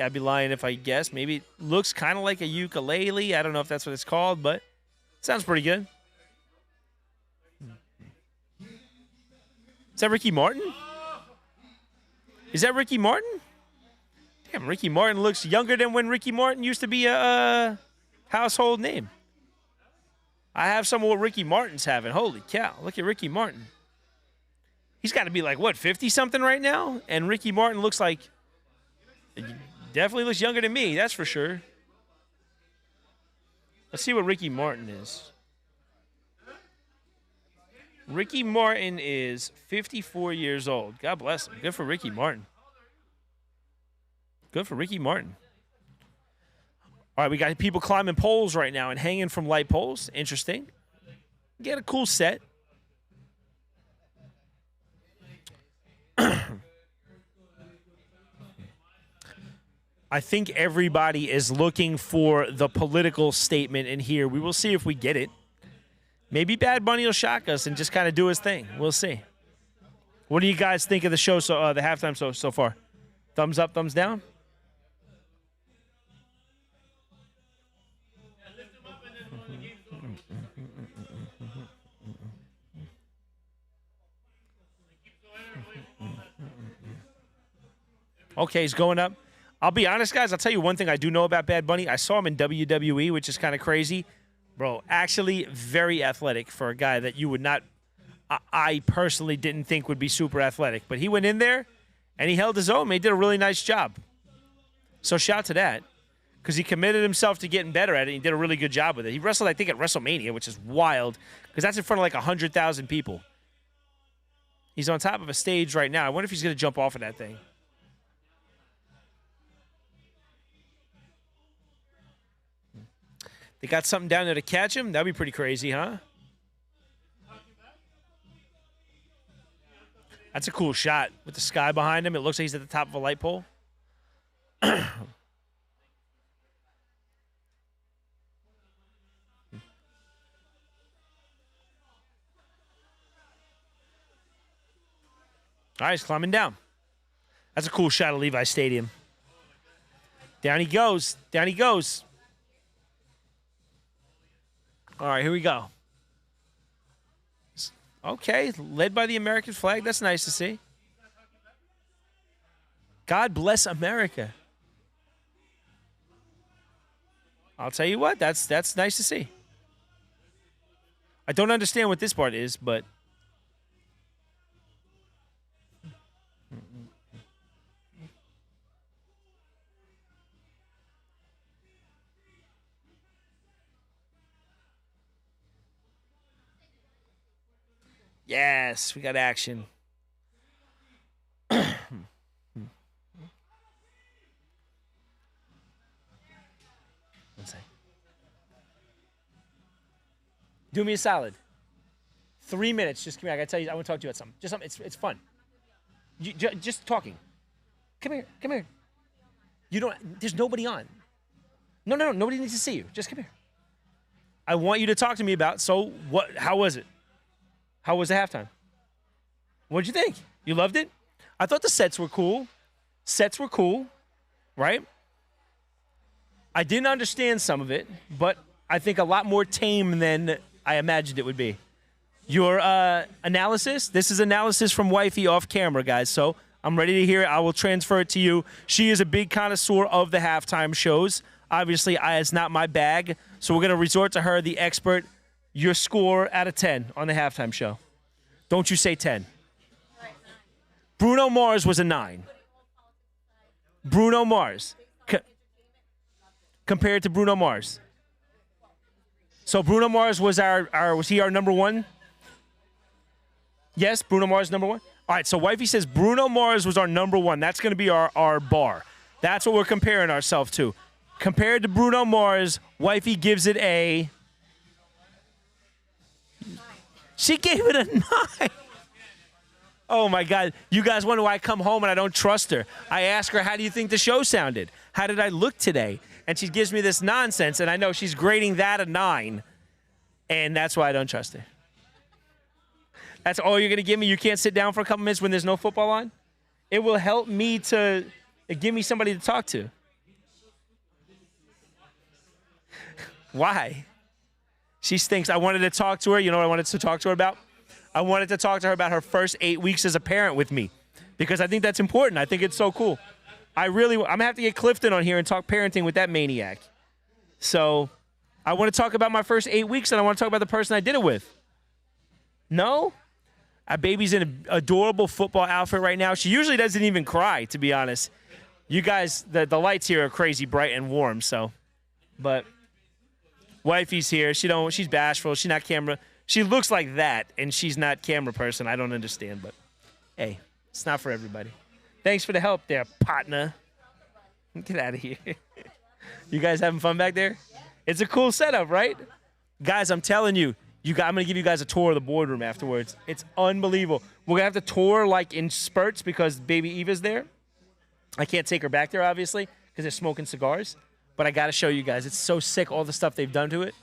I'd be lying if I guessed. Maybe it looks kind of like a ukulele. I don't know if that's what it's called, but it sounds pretty good. Is that Ricky Martin? Is that Ricky Martin? Damn, Ricky Martin looks younger than when Ricky Martin used to be a household name. I have some of what Ricky Martin's having. Holy cow, look at Ricky Martin. He's got to be like, what, 50-something right now? And Ricky Martin looks like, definitely looks younger than me, that's for sure. Let's see what Ricky Martin is. Ricky Martin is 54 years old. God bless him. Good for Ricky Martin. Good for Ricky Martin. All right, we got people climbing poles right now and hanging from light poles. Interesting. Get a cool set. I think everybody is looking for the political statement in here. We will see if we get it. Maybe Bad Bunny will shock us and just kind of do his thing. We'll see. What do you guys think of the show, the halftime so far? Thumbs up, thumbs down? Okay, he's going up. I'll be honest, guys. I'll tell you one thing I do know about Bad Bunny. I saw him in WWE, which is kind of crazy. Bro, actually very athletic for a guy that you would not, I personally didn't think would be super athletic. But he went in there, and he held his own. He did a really nice job. So shout to that, because he committed himself to getting better at it. He did a really good job with it. He wrestled, I think, at WrestleMania, which is wild, because that's in front of like 100,000 people. He's on top of a stage right now. I wonder if he's going to jump off of that thing. They got something down there to catch him? That'd be pretty crazy, huh? That's a cool shot with the sky behind him. It looks like he's at the top of a light pole. All right, he's climbing down. That's a cool shot of Levi Stadium. Down he goes. Down he goes. All right, here we go. Okay, led by the American flag. That's nice to see. God bless America. I'll tell you what, that's nice to see. I don't understand what this part is, but yes, we got action. Do me a solid. 3 minutes. Just come here. I gotta tell you. I want to talk to you about something. Just something. It's fun. Just talking. Come here. Come here. You don't. There's nobody on. No. Nobody needs to see you. Just come here. I want you to talk to me about. So what? How was it? How was the halftime? What'd you think? You loved it? I thought the sets were cool. Sets were cool, right? I didn't understand some of it, but I think a lot more tame than I imagined it would be. Your analysis, this is analysis from Wifey off camera, guys, so I'm ready to hear it. I will transfer it to you. She is a big connoisseur of the halftime shows. Obviously, it's not my bag, so we're going to resort to her, the expert. Your score out of 10 on the halftime show. Don't you say 10. Bruno Mars was a 9. Bruno Mars. Compared to Bruno Mars. So Bruno Mars was was he our number one? Yes, Bruno Mars number one. All right, so Wifey says Bruno Mars was our number one. That's going to be our bar. That's what we're comparing ourselves to. Compared to Bruno Mars, Wifey gives it a... She gave it a 9. Oh, my God. You guys wonder why I come home and I don't trust her. I ask her, how do you think the show sounded? How did I look today? And she gives me this nonsense, and I know she's grading that a 9, and that's why I don't trust her. That's all you're going to give me? You can't sit down for a couple minutes when there's no football on? It will help me to give me somebody to talk to. Why? She stinks. I wanted to talk to her. You know what I wanted to talk to her about? I wanted to talk to her about her first 8 weeks as a parent with me because I think that's important. I think it's so cool. I'm going to have to get Clifton on here and talk parenting with that maniac. So I want to talk about my first 8 weeks, and I want to talk about the person I did it with. No? Our baby's in an adorable football outfit right now. She usually doesn't even cry, to be honest. You guys, the lights here are crazy bright and warm, so. But Wifey's here. She's bashful. She's not camera. She looks like that, and she's not camera person. I don't understand, but hey, it's not for everybody. Thanks for the help there, partner. Get out of here. You guys having fun back there? It's a cool setup, right? Guys, I'm telling you, I'm going to give you guys a tour of the boardroom afterwards. It's unbelievable. We're going to have to tour like in spurts because baby Eva's there. I can't take her back there, obviously, because they're smoking cigars. But I got to show you guys. It's so sick, all the stuff they've done to it.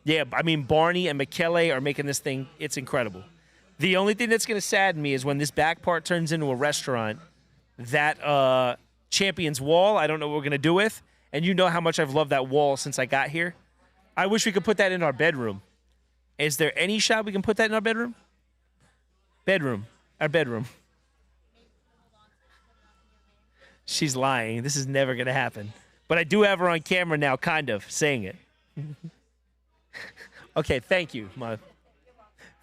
Yeah, I mean, Barney and Michele are making this thing. It's incredible. The only thing that's going to sadden me is when this back part turns into a restaurant, that Champions wall, I don't know what we're going to do with. And you know how much I've loved that wall since I got here. I wish we could put that in our bedroom. Is there any shot we can put that in our bedroom? Our bedroom. She's lying. This is never going to happen. But I do have her on camera now, kind of, saying it. Okay, thank you, Mom.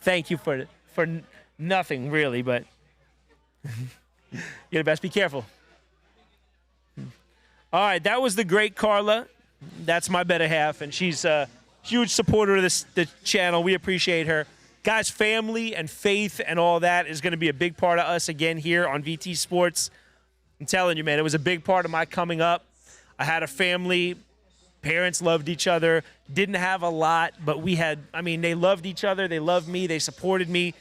Thank you for nothing, really, but you best be careful. All right, that was the great Carla. That's my better half, and she's a huge supporter of the channel. We appreciate her. Guys, family and faith and all that is going to be a big part of us again here on VT Sports. I'm telling you, man, it was a big part of my coming up. I had a family. Parents loved each other. Didn't have a lot, but they loved each other. They loved me. They supported me.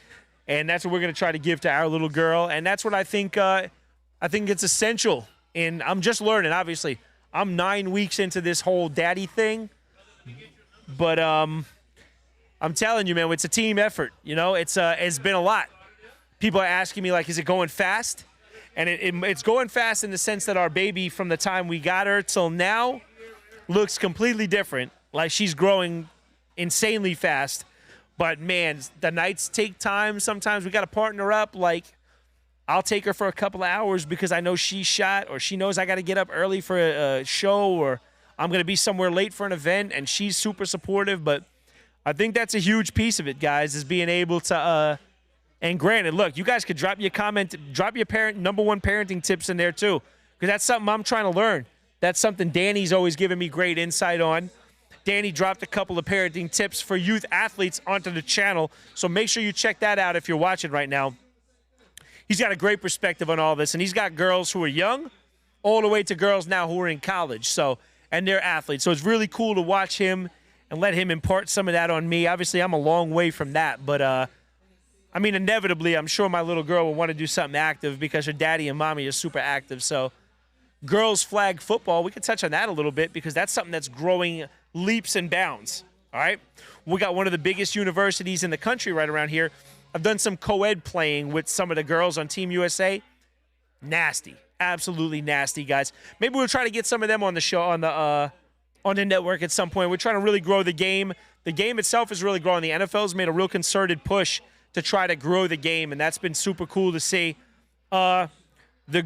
And that's what we're going to try to give to our little girl. And that's what I think it's essential. And I'm just learning, obviously. I'm 9 weeks into this whole daddy thing. But I'm telling you, man, it's a team effort. You know, it's been a lot. People are asking me, like, is it going fast? And it's going fast in the sense that our baby, from the time we got her till now, looks completely different. Like, she's growing insanely fast. But, man, the nights take time. Sometimes we got to partner up. Like, I'll take her for a couple of hours because I know she shot, or she knows I got to get up early for a show, or I'm going to be somewhere late for an event, and she's super supportive. But I think that's a huge piece of it, guys, is being able to and granted, look, you guys could drop your comment, drop your number one parenting tips in there too, because that's something I'm trying to learn. That's something Danny's always given me great insight on. Danny dropped a couple of parenting tips for youth athletes onto the channel, so make sure you check that out if you're watching right now. He's got a great perspective on all this, and he's got girls who are young all the way to girls now who are in college, and they're athletes. So it's really cool to watch him and let him impart some of that on me. Obviously, I'm a long way from that, but I mean, inevitably, I'm sure my little girl will want to do something active because her daddy and mommy are super active. So girls flag football, we can touch on that a little bit because that's something that's growing leaps and bounds, all right? We got one of the biggest universities in the country right around here. I've done some co-ed playing with some of the girls on Team USA. Nasty, absolutely nasty, guys. Maybe we'll try to get some of them on the show, on the network at some point. We're trying to really grow the game. The game itself is really growing. The NFL's made a real concerted push to try to grow the game, and that's been super cool to see. The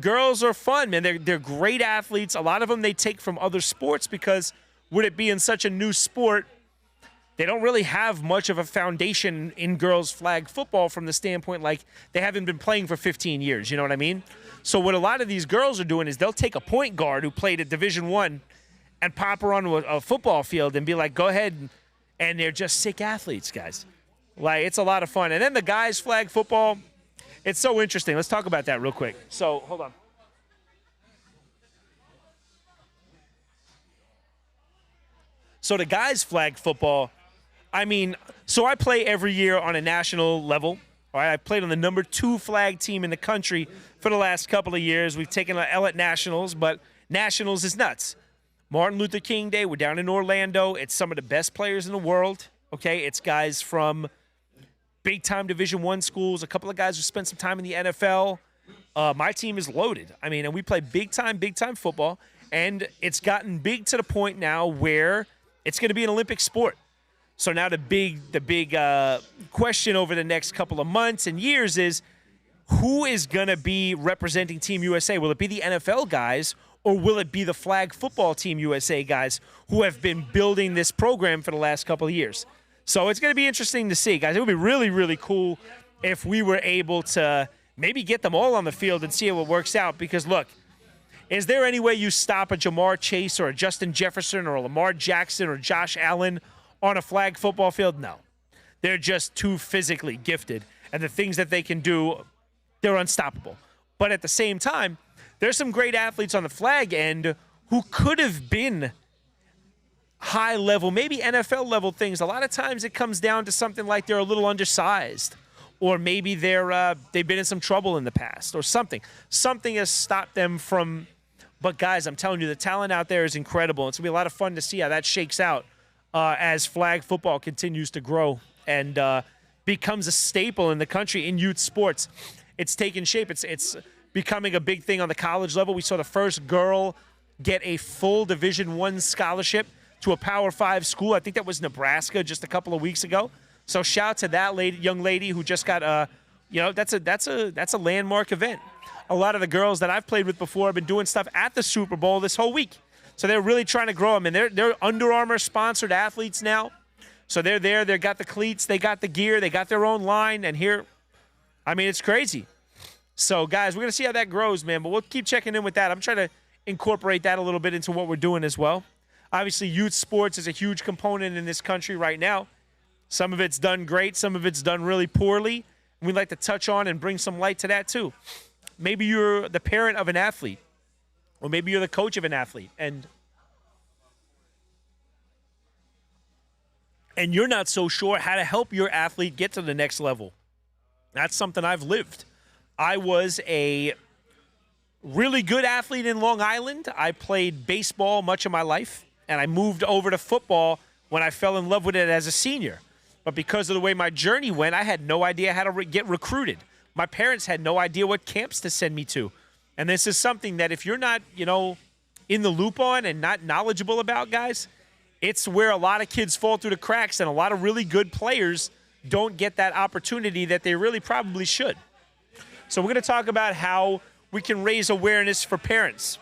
girls are fun, man. They're great athletes. A lot of them they take from other sports because with it being such a new sport, they don't really have much of a foundation in girls flag football from the standpoint like they haven't been playing for 15 years, you know what I mean? So what a lot of these girls are doing is they'll take a point guard who played at Division I and pop her onto a football field and be like, go ahead, and they're just sick athletes, guys. Like, it's a lot of fun. And then the guys flag football, it's so interesting. Let's talk about that real quick. So, hold on. So the guys flag football, I mean, so I play every year on a national level. All right, I played on the number 2 flag team in the country for the last couple of years. We've taken an L at Nationals, but Nationals is nuts. Martin Luther King Day, we're down in Orlando. It's some of the best players in the world, okay? It's guys from big-time Division I schools, a couple of guys who spent some time in the NFL. My team is loaded. I mean, and we play big-time football, and it's gotten big to the point now where it's going to be an Olympic sport. So now the big question over the next couple of months and years is who is going to be representing Team USA? Will it be the NFL guys, or will it be the flag football Team USA guys who have been building this program for the last couple of years? So it's going to be interesting to see, guys. It would be really, really cool if we were able to maybe get them all on the field and see how it works out. Because, look, is there any way you stop a Jamar Chase or a Justin Jefferson or a Lamar Jackson or Josh Allen on a flag football field? No. They're just too physically gifted. And the things that they can do, they're unstoppable. But at the same time, there's some great athletes on the flag end who could have been high level, maybe NFL level things. A lot of times it comes down to something like they're a little undersized, or maybe they've been in some trouble in the past, or something. Something has stopped them from. But guys, I'm telling you, the talent out there is incredible. It's gonna be a lot of fun to see how that shakes out as flag football continues to grow and becomes a staple in the country in youth sports. It's taken shape. It's becoming a big thing on the college level. We saw the first girl get a full Division I scholarship to a Power 5 school. I think that was Nebraska just a couple of weeks ago. So shout out to that young lady who just got that's a landmark event. A lot of the girls that I've played with before have been doing stuff at the Super Bowl this whole week. So they're really trying to grow them, and they're Under Armour sponsored athletes now. So they're there. They got the cleats, they got the gear, they got their own line, and here, I mean, it's crazy. So guys, we're gonna see how that grows, man. But we'll keep checking in with that. I'm trying to incorporate that a little bit into what we're doing as well. Obviously, youth sports is a huge component in this country right now. Some of it's done great. Some of it's done really poorly. And we'd like to touch on and bring some light to that, too. Maybe you're the parent of an athlete, or maybe you're the coach of an athlete, and you're not so sure how to help your athlete get to the next level. That's something I've lived. I was a really good athlete in Long Island. I played baseball much of my life. And I moved over to football when I fell in love with it as a senior. But because of the way my journey went, I had no idea how to get recruited. My parents had no idea what camps to send me to. And this is something that if you're not, in the loop on and not knowledgeable about, guys, it's where a lot of kids fall through the cracks and a lot of really good players don't get that opportunity that they really probably should. So we're going to talk about how we can raise awareness for parents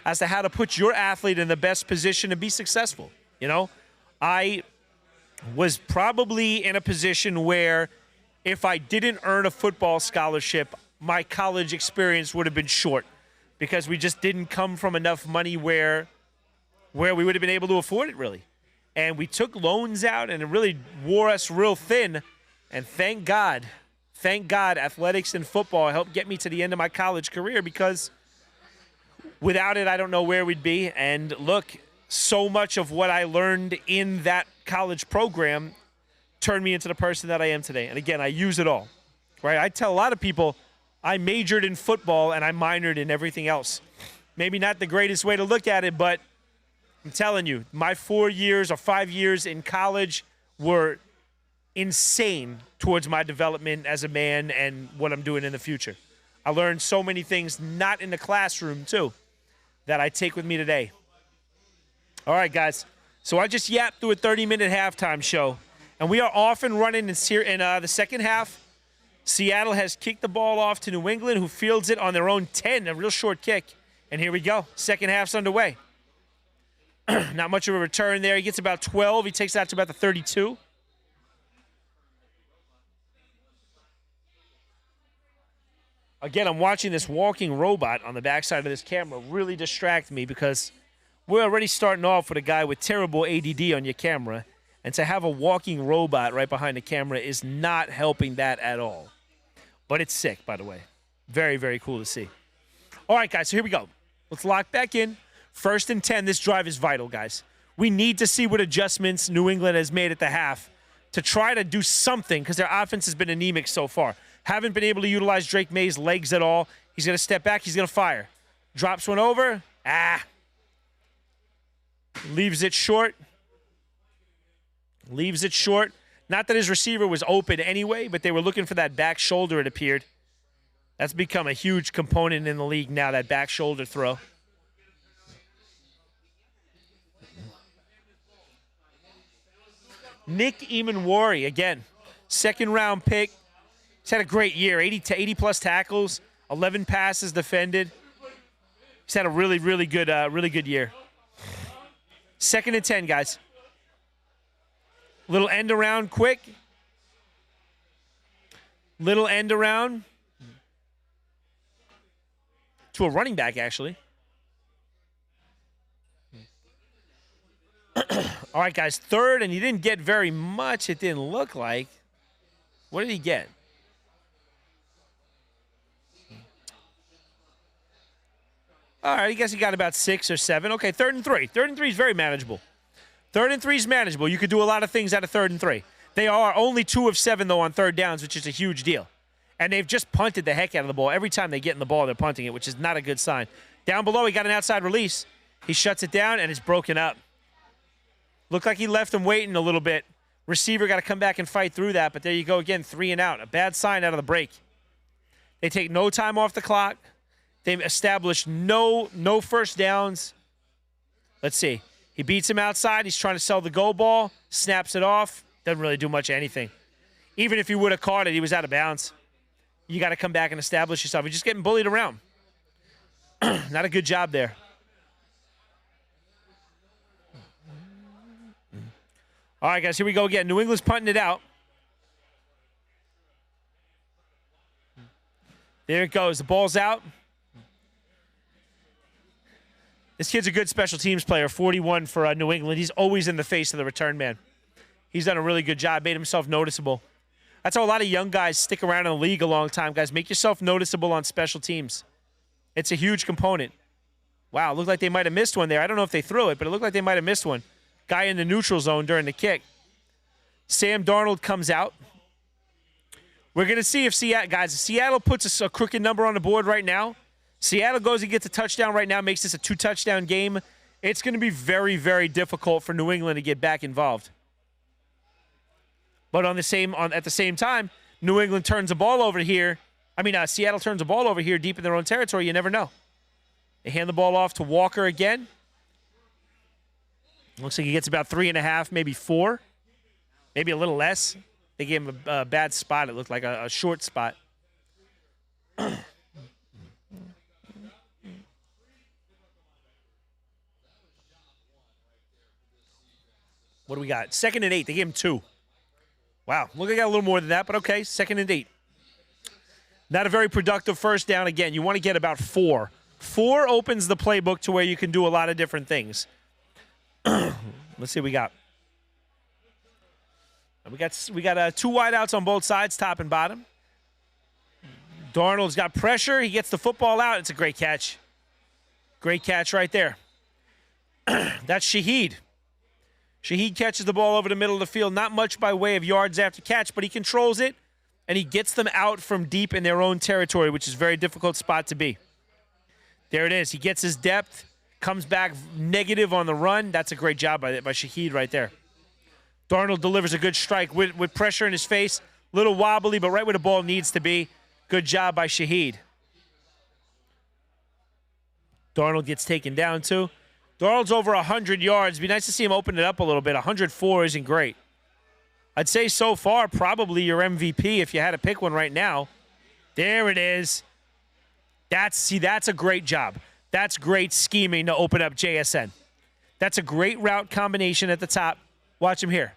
as to how to put your athlete in the best position to be successful. You know, I was probably in a position where if I didn't earn a football scholarship, my college experience would have been short because we just didn't come from enough money where we would have been able to afford it, really. And we took loans out, and it really wore us real thin. And thank God, athletics and football helped get me to the end of my college career, because without it, I don't know where we'd be. And look, so much of what I learned in that college program turned me into the person that I am today. And again, I use it all, right? I tell a lot of people I majored in football and I minored in everything else. Maybe not the greatest way to look at it, but I'm telling you, my 4 years or 5 years in college were insane towards my development as a man and what I'm doing in the future. I learned so many things, not in the classroom, too, that I take with me today. All right, guys. So I just yapped through a 30-minute halftime show, and we are off and running in the second half. Seattle has kicked the ball off to New England, who fields it on their own 10, a real short kick. And here we go. Second half's underway. Not much of a return there. He gets about 12. He takes that to about the 32. Again, I'm watching this walking robot on the backside of this camera really distract me, because we're already starting off with a guy with terrible ADD on your camera, and to have a walking robot right behind the camera is not helping that at all. But it's sick, by the way. Very, very cool to see. All right, guys, so here we go. Let's lock back in. 1st and 10, this drive is vital, guys. We need to see what adjustments New England has made at the half to try to do something, because their offense has been anemic so far. Haven't been able to utilize Drake May's legs at all. He's going to step back. He's going to fire. Drops one over. Leaves it short. Leaves it short. Not that his receiver was open anyway, but they were looking for that back shoulder, it appeared. That's become a huge component in the league now, that back shoulder throw. Nick Emanwari, again, second-round pick. He's had a great year, 80-plus tackles, 11 passes defended. He's had a really, really good year. 2nd and 10, guys. Little end around quick. Little end around to a running back, actually. All right, guys, 3rd, and he didn't get very much, it didn't look like. What did he get? All right, I guess he got about 6 or 7. Okay, 3rd and 3. 3rd and 3 is very manageable. 3rd and 3 is manageable. You could do a lot of things out of 3rd and 3. They are only 2 of 7, though, on 3rd downs, which is a huge deal. And they've just punted the heck out of the ball. Every time they get in the ball, they're punting it, which is not a good sign. Down below, he got an outside release. He shuts it down, and it's broken up. Looked like he left him waiting a little bit. Receiver got to come back and fight through that, but there you go again, 3 and out. A bad sign out of the break. They take no time off the clock. They've established no first downs. Let's see. He beats him outside. He's trying to sell the go ball. Snaps it off. Doesn't really do much of anything. Even if he would have caught it, he was out of bounds. You got to come back and establish yourself. You're just getting bullied around. Not a good job there. All right, guys, here we go again. New England's punting it out. There it goes. The ball's out. This kid's a good special teams player, 41 for New England. He's always in the face of the return man. He's done a really good job, made himself noticeable. That's how a lot of young guys stick around in the league a long time, guys. Make yourself noticeable on special teams. It's a huge component. Wow, looked like they might have missed one there. I don't know if they threw it, but it looked like they might have missed one. Guy in the neutral zone during the kick. Sam Darnold comes out. We're going to see if Seattle puts a crooked number on the board right now. Seattle goes and gets a touchdown right now, makes this a 2-touchdown game. It's going to be very, very difficult for New England to get back involved. But at the same time, New England turns the ball over here. Seattle turns the ball over here deep in their own territory. You never know. They hand the ball off to Walker again. Looks like he gets about 3.5, maybe 4. Maybe a little less. They gave him a bad spot. It looked like a short spot. What do we got? 2nd and 8. They gave him 2. Wow. Look, I got a little more than that, but okay. 2nd and 8. Not a very productive first down. Again, you want to get about 4. 4 opens the playbook to where you can do a lot of different things. Let's see what we got. We got 2 wideouts on both sides, top and bottom. Darnold's got pressure. He gets the football out. It's a great catch. Great catch right there. That's Shaheed. Shaheed catches the ball over the middle of the field. Not much by way of yards after catch, but he controls it, and he gets them out from deep in their own territory, which is a very difficult spot to be. There it is. He gets his depth, comes back negative on the run. That's a great job by Shaheed right there. Darnold delivers a good strike with pressure in his face. Little wobbly, but right where the ball needs to be. Good job by Shaheed. Darnold gets taken down too. Darnold's over 100 yards. It'd be nice to see him open it up a little bit. 104 isn't great. I'd say so far probably your MVP if you had to pick one right now. There it is. That's a great job. That's great scheming to open up JSN. That's a great route combination at the top. Watch him here.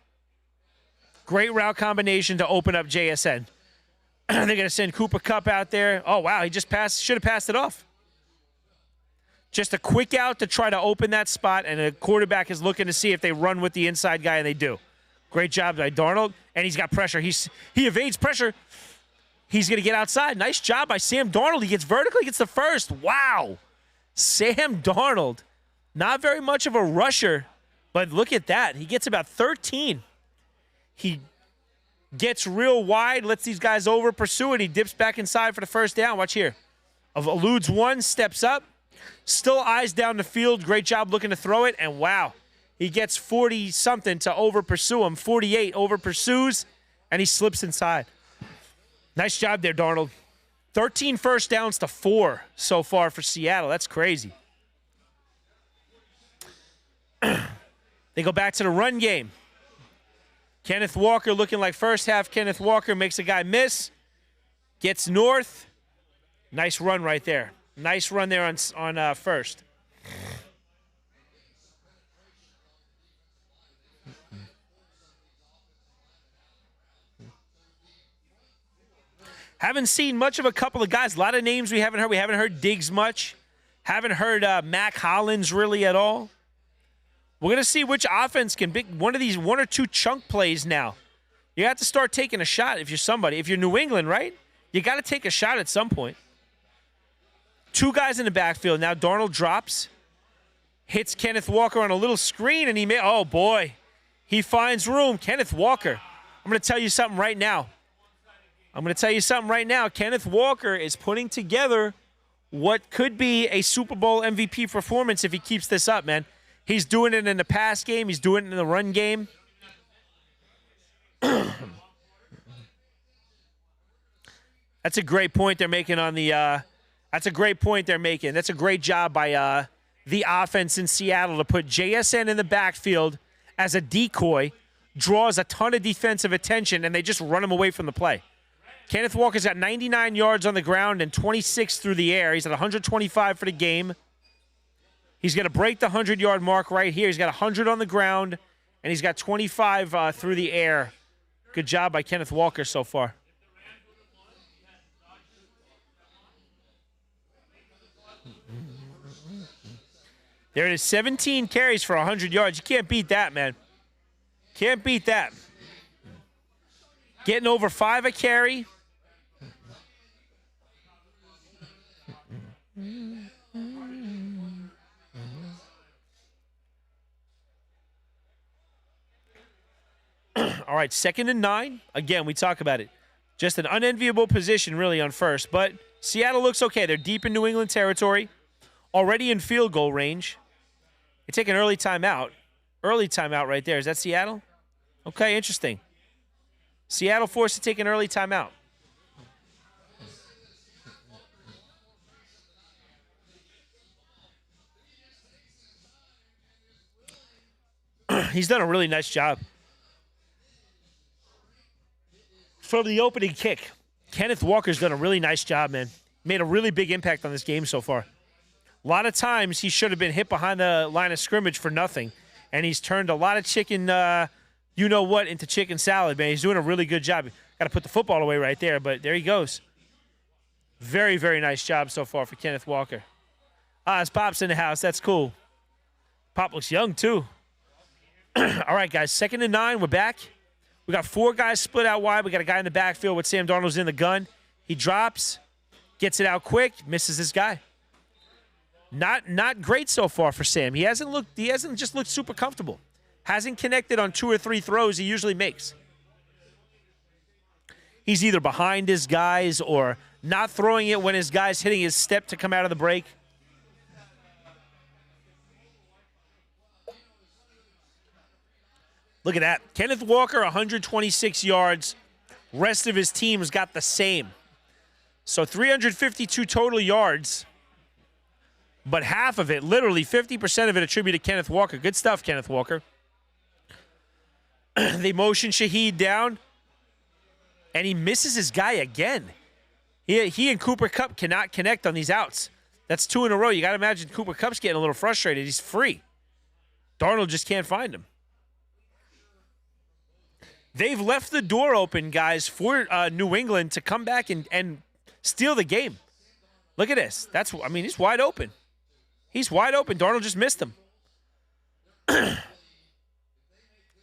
Great route combination to open up JSN. They're going to send Cooper Kupp out there. Oh, wow, he just should have passed it off. Just a quick out to try to open that spot, and a quarterback is looking to see if they run with the inside guy, and they do. Great job by Darnold, and he's got pressure. He evades pressure. He's going to get outside. Nice job by Sam Darnold. He gets vertical. He gets the first. Wow. Sam Darnold, not very much of a rusher, but look at that. He gets about 13. He gets real wide, lets these guys over, pursue it. He dips back inside for the first down. Watch here. Eludes one, steps up. Still eyes down the field. Great job looking to throw it. And wow, he gets 40-something to over-pursue him. 48 over-pursues, and he slips inside. Nice job there, Darnold. 13 first downs to 4 so far for Seattle. That's crazy. They go back to the run game. Kenneth Walker looking like first half. Kenneth Walker makes a guy miss. Gets north. Nice run right there. Nice run there on first. Haven't seen much of a couple of guys. A lot of names we haven't heard. We haven't heard Diggs much. Haven't heard Mac Hollins really at all. We're going to see which offense can pick one of these 1 or 2 chunk plays now. You have to start taking a shot if you're somebody. If you're New England, right? You got to take a shot at some point. 2 guys in the backfield. Now Darnold drops. Hits Kenneth Walker on a little screen, and oh, boy. He finds room. Kenneth Walker. I'm going to tell you something right now. Kenneth Walker is putting together what could be a Super Bowl MVP performance if he keeps this up, man. He's doing it in the pass game. He's doing it in the run game. That's a great point they're making on the that's a great point they're making. That's a great job by the offense in Seattle to put JSN in the backfield as a decoy, draws a ton of defensive attention, and they just run him away from the play. Kenneth Walker's got 99 yards on the ground and 26 through the air. He's at 125 for the game. He's going to break the 100-yard mark right here. He's got 100 on the ground, and he's got 25 through the air. Good job by Kenneth Walker so far. There it is, 17 carries for 100 yards. You can't beat that, man. Can't beat that. Getting over 5 a carry. All right, 2nd and 9. Again, we talk about it. Just an unenviable position, really, on first. But Seattle looks okay. They're deep in New England territory, already in field goal range. They take an early timeout. Early timeout right there. Is that Seattle? Okay, interesting. Seattle forced to take an early timeout. He's done a really nice job. from the opening kick. Kenneth Walker's done a really nice job, man. Made a really big impact on this game so far. A lot of times he should have been hit behind the line of scrimmage for nothing, and he's turned a lot of chicken, you-know-what, into chicken salad, man. He's doing a really good job. Got to put the football away right there, but there he goes. Very, very nice job so far for Kenneth Walker. His Pop's in the house. That's cool. Pop looks young, too. All right, guys, 2nd and 9. We're back. We got 4 guys split out wide. We got a guy in the backfield with Sam Darnold's in the gun. He drops, gets it out quick, misses his guy. Not great so far for Sam. He hasn't just looked super comfortable. Hasn't connected on 2 or 3 throws he usually makes. He's either behind his guys or not throwing it when his guy's hitting his step to come out of the break. Look at that. Kenneth Walker, 126 yards. Rest of his team's got the same. So 352 total yards. But half of it, literally 50% of it, attributed to Kenneth Walker. Good stuff, Kenneth Walker. They motion Shaheed down, and he misses his guy again. He and Cooper Kupp cannot connect on these outs. That's 2 in a row. You got to imagine Cooper Kupp's getting a little frustrated. He's free. Darnold just can't find him. They've left the door open, guys, for New England to come back and steal the game. Look at this. He's wide open. He's wide open. Darnold just missed him.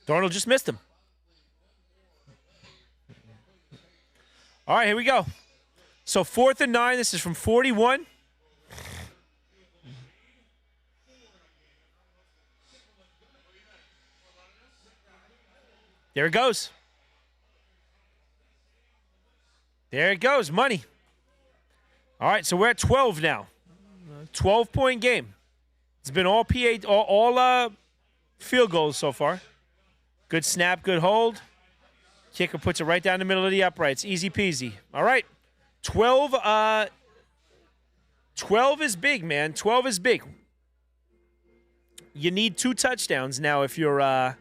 Darnold just missed him. All right, here we go. So 4th and 9. This is from 41. There it goes. There it goes. Money. All right, so we're at 12 now. 12-point game. It's been all field goals so far. Good snap, good hold. Kicker puts it right down the middle of the uprights. Easy peasy. All right. 12 is big, man. 12 is big. You need 2 touchdowns now if you're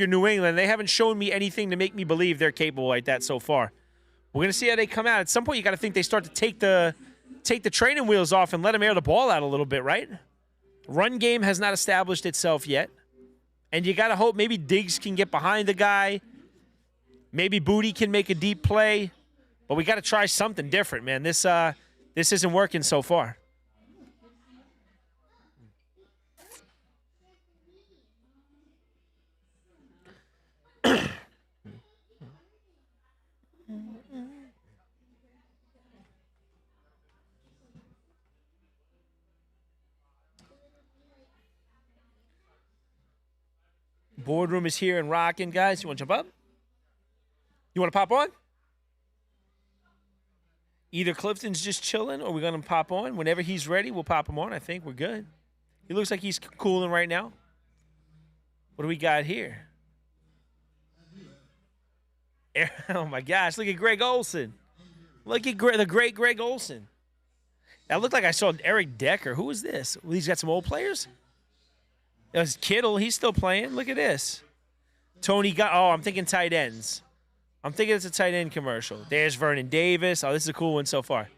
New England. They haven't shown me anything to make me believe they're capable like that so far. We're going to see how they come out. At some point, you got to think they start to take the training wheels off and let them air the ball out a little bit, right? Run game has not established itself yet. And you got to hope maybe Diggs can get behind the guy. Maybe Booty can make a deep play. But we got to try something different, man. This isn't working so far. Boardroom is here and rocking, guys. You want to jump up? You want to pop on? Either Clifton's just chilling or we're going to pop on. Whenever he's ready, we'll pop him on. I think we're good. He looks like he's cooling right now. What do we got here? Oh, my gosh. Look at Greg Olsen. Look at the great Greg Olsen. That looked like I saw Eric Decker. Who is this? Well, he's got some old players? There's Kittle. He's still playing. Look at this. Tony got. Oh, I'm thinking tight ends. I'm thinking it's a tight end commercial. There's Vernon Davis. Oh, this is a cool one so far.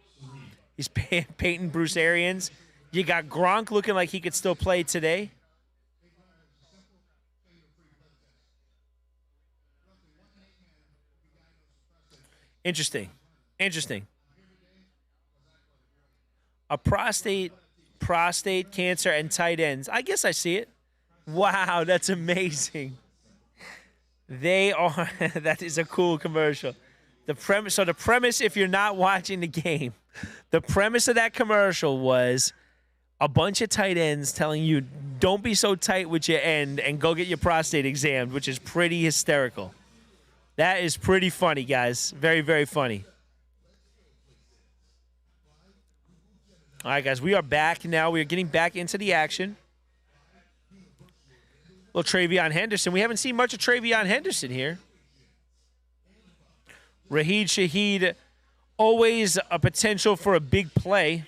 He's painting Bruce Arians. You got Gronk looking like he could still play today. Interesting. A prostate cancer and tight ends. I guess I see it. Wow, that's amazing. They are. That is a cool commercial. The premise, if you're not watching the game, the premise of that commercial was a bunch of tight ends telling you, don't be so tight with your end and go get your prostate examined, which is pretty hysterical. That is pretty funny, guys. Very, very funny. All right, guys, we are back now. We are getting back into the action. Little Travion Henderson. We haven't seen much of Travion Henderson here. Raheed Shaheed, always a potential for a big play.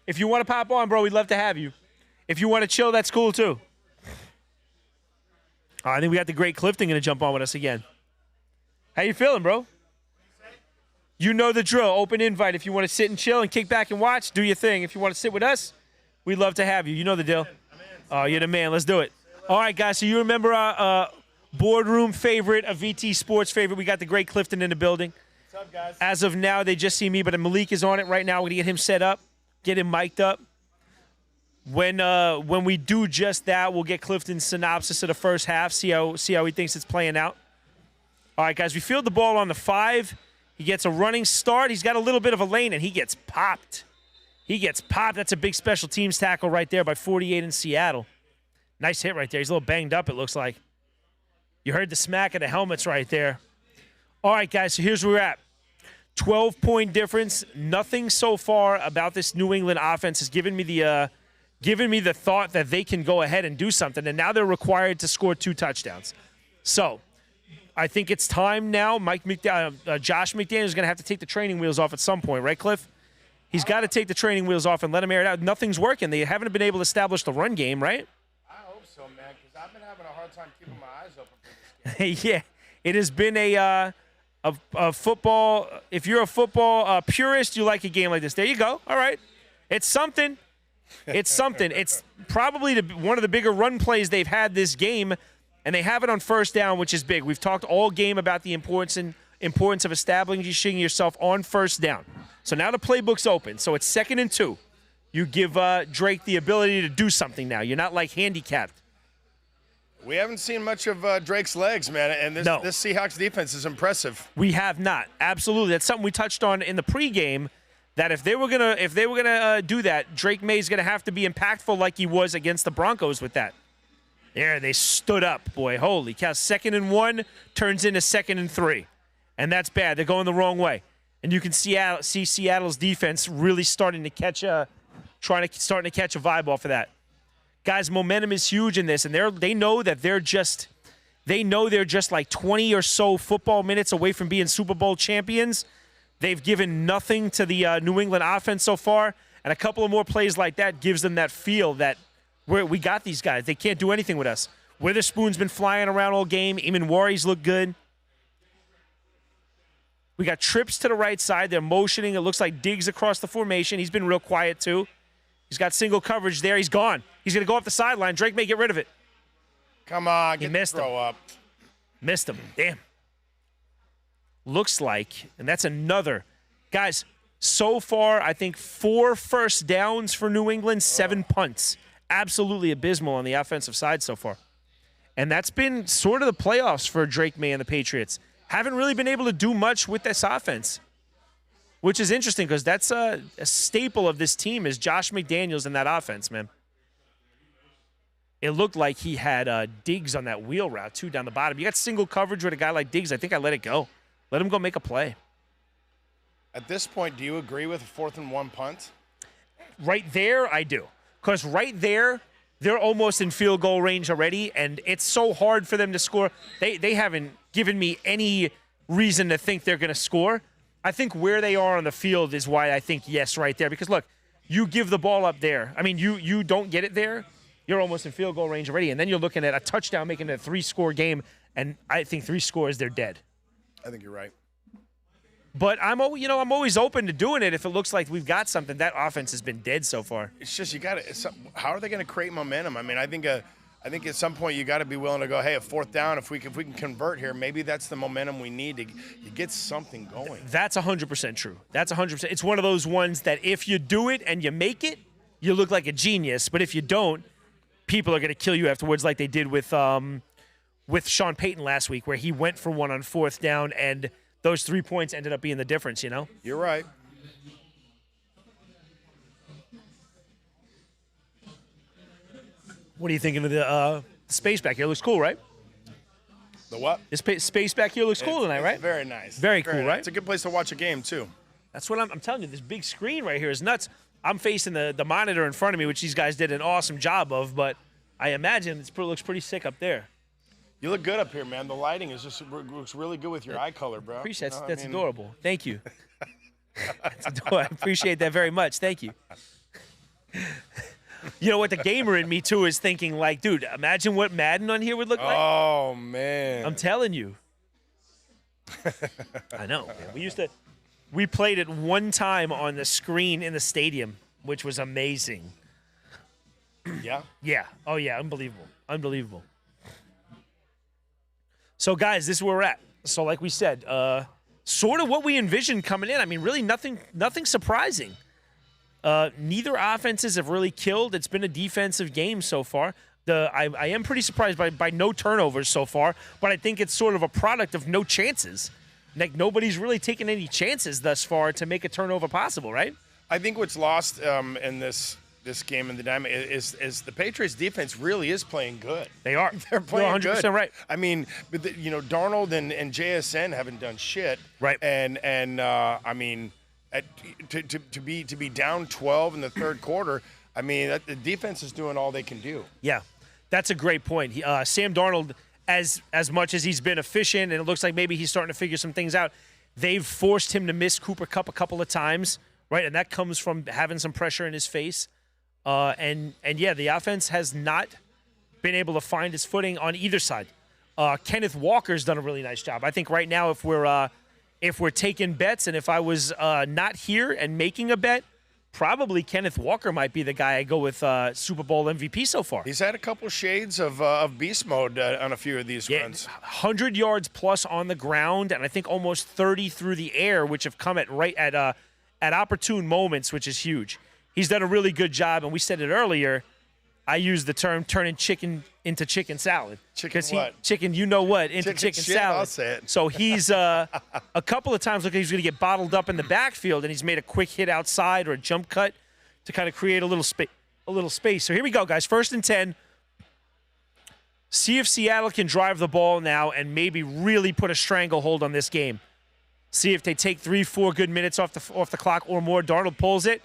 If you want to pop on, bro, we'd love to have you. If you want to chill, that's cool too. I think we got the great Clifton going to jump on with us again. How you feeling, bro? You know the drill. Open invite. If you want to sit and chill and kick back and watch, do your thing. If you want to sit with us, we'd love to have you. You know the deal. Oh, you're the man. Let's do it. All right, guys. So you remember our boardroom favorite, a VT Sports favorite. We got the great Clifton in the building. What's up, guys? As of now, they just see me, but Malik is on it right now. We're going to get him set up, get him mic'd up. When we do just that, we'll get Clifton's synopsis of the first half, see how he thinks it's playing out. All right, guys, we field the ball on the 5. He gets a running start. He's got a little bit of a lane, and he gets popped. That's a big special teams tackle right there by 48 in Seattle. Nice hit right there. He's a little banged up, it looks like. You heard the smack of the helmets right there. All right, guys, so here's where we're at. 12-point difference. Nothing so far about this New England offense has given me the thought that they can go ahead and do something, and now they're required to score 2 touchdowns. So I think it's time now. Josh McDaniels is going to have to take the training wheels off at some point, right, Cliff? He's got to take the training wheels off and let him air it out. Nothing's working. They haven't been able to establish the run game, right? I hope so, man, because I've been having a hard time keeping my eyes open for this game. Yeah, it has been a football. If you're a football purist, you like a game like this. There you go. All right, it's something. It's something. It's probably one of the bigger run plays they've had this game, and they have it on first down, which is big. We've talked all game about the importance of establishing yourself on first down. So now the playbook's open. So it's 2nd and 2. You give Drake the ability to do something now. You're not like handicapped. We haven't seen much of Drake's legs, man, and this Seahawks defense is impressive. We have not. Absolutely. That's something we touched on in the pregame, that if they were gonna do that, Drake May's gonna have to be impactful like he was against the Broncos with that. There, they stood up, boy. Holy cow. 2nd and 1 turns into 2nd and 3. And that's bad. They're going the wrong way. And you can see Seattle's defense really starting to catch a vibe off of that. Guys, momentum is huge in this, and they know they're just like 20 or so football minutes away from being Super Bowl champions. They've given nothing to the New England offense so far, and a couple of more plays like that gives them that feel that we got these guys. They can't do anything with us. Witherspoon's been flying around all game. Eamon Warriors look good. We got trips to the right side. They're motioning. It looks like Diggs across the formation. He's been real quiet, too. He's got single coverage there. He's gone. He's going to go off the sideline. Drake may get rid of it. Come on, get the throw up. Missed him. Damn. Looks like, and that's another. Guys, so far, I think 4 first downs for New England, 7 punts. Absolutely abysmal on the offensive side so far. And that's been sort of the playoffs for Drake May and the Patriots. Haven't really been able to do much with this offense, which is interesting because that's a staple of this team is Josh McDaniels in that offense, man. It looked like he had Diggs on that wheel route, too, down the bottom. You got single coverage with a guy like Diggs. I think I let it go. Let him go make a play. At this point, do you agree with a 4th and 1 punt? Right there, I do. Because right there, they're almost in field goal range already, and it's so hard for them to score. They haven't given me any reason to think they're going to score. I think where they are on the field is why I think yes right there. Because, look, you give the ball up there. I mean, you don't get it there. You're almost in field goal range already, and then you're looking at a touchdown making it a 3-score game, and I think 3 scores, they're dead. I think you're right. But I'm always open to doing it if it looks like we've got something. That offense has been dead so far. It's just how are they going to create momentum? I mean, I think at some point you got to be willing to go, hey, a 4th down, if we can convert here, maybe that's the momentum we need to get something going. That's 100% true. That's 100%. It's one of those ones that if you do it and you make it, you look like a genius. But if you don't, people are going to kill you afterwards, like they did with Sean Payton last week, where he went for one on 4th down and those 3 points ended up being the difference, you know? You're right. What are you thinking of the space back here? Looks cool, right? The what? This space back here looks cool tonight, right? Very nice. Very cool, right? It's a good place to watch a game, too. That's what I'm telling you. This big screen right here is nuts. I'm facing the monitor in front of me, which these guys did an awesome job of, but I imagine it looks pretty sick up there. You look good up here, man. The lighting looks really good with your eye color, bro. Appreciate that's adorable. Thank you. That's adorable. I appreciate that very much. Thank you. You know what? The gamer in me, too, is thinking, like, dude, imagine what Madden on here would look like. Oh, man. I'm telling you. I know, man. We played it one time on the screen in the stadium, which was amazing. Yeah? Yeah. Oh, yeah. Unbelievable. Unbelievable. So, guys, this is where we're at. So, like we said, sort of what we envisioned coming in. I mean, really nothing surprising. Neither offenses have really killed. It's been a defensive game so far. I am pretty surprised by no turnovers so far, but I think it's sort of a product of no chances. Like, nobody's really taken any chances thus far to make a turnover possible, right? I think what's lost in this game in the Diamond is the Patriots defense really is playing good. They are. They're playing You're 100% good. right. I mean, but Darnold and JSN haven't done shit. Right. And I mean, to be down 12 in the third quarter, I mean, the defense is doing all they can do. Yeah, that's a great point. Sam Darnold, as much as he's been efficient, and it looks like maybe he's starting to figure some things out, they've forced him to miss Cooper Kupp a couple of times, right? And that comes from having some pressure in his face. And yeah, the offense has not been able to find his footing on either side. Kenneth Walker's done a really nice job. I think right now, if we're taking bets, and if I was not here and making a bet, probably Kenneth Walker might be the guy I go with Super Bowl MVP so far. He's had a couple shades of beast mode on a few of these runs. 100 yards plus on the ground, and I think almost 30 through the air, which have come at opportune moments, which is huge. He's done a really good job, and we said it earlier. I use the term turning chicken into chicken salad. Chicken what? Chicken, you know what, into chicken shit, salad. I'll say it. So he's a couple of times look like he's going to get bottled up in the backfield, and he's made a quick hit outside or a jump cut to kind of create a little space. So here we go, guys. 1st and 10. See if Seattle can drive the ball now and maybe really put a stranglehold on this game. See if they take 3-4 good minutes off the clock or more. Darnold pulls it.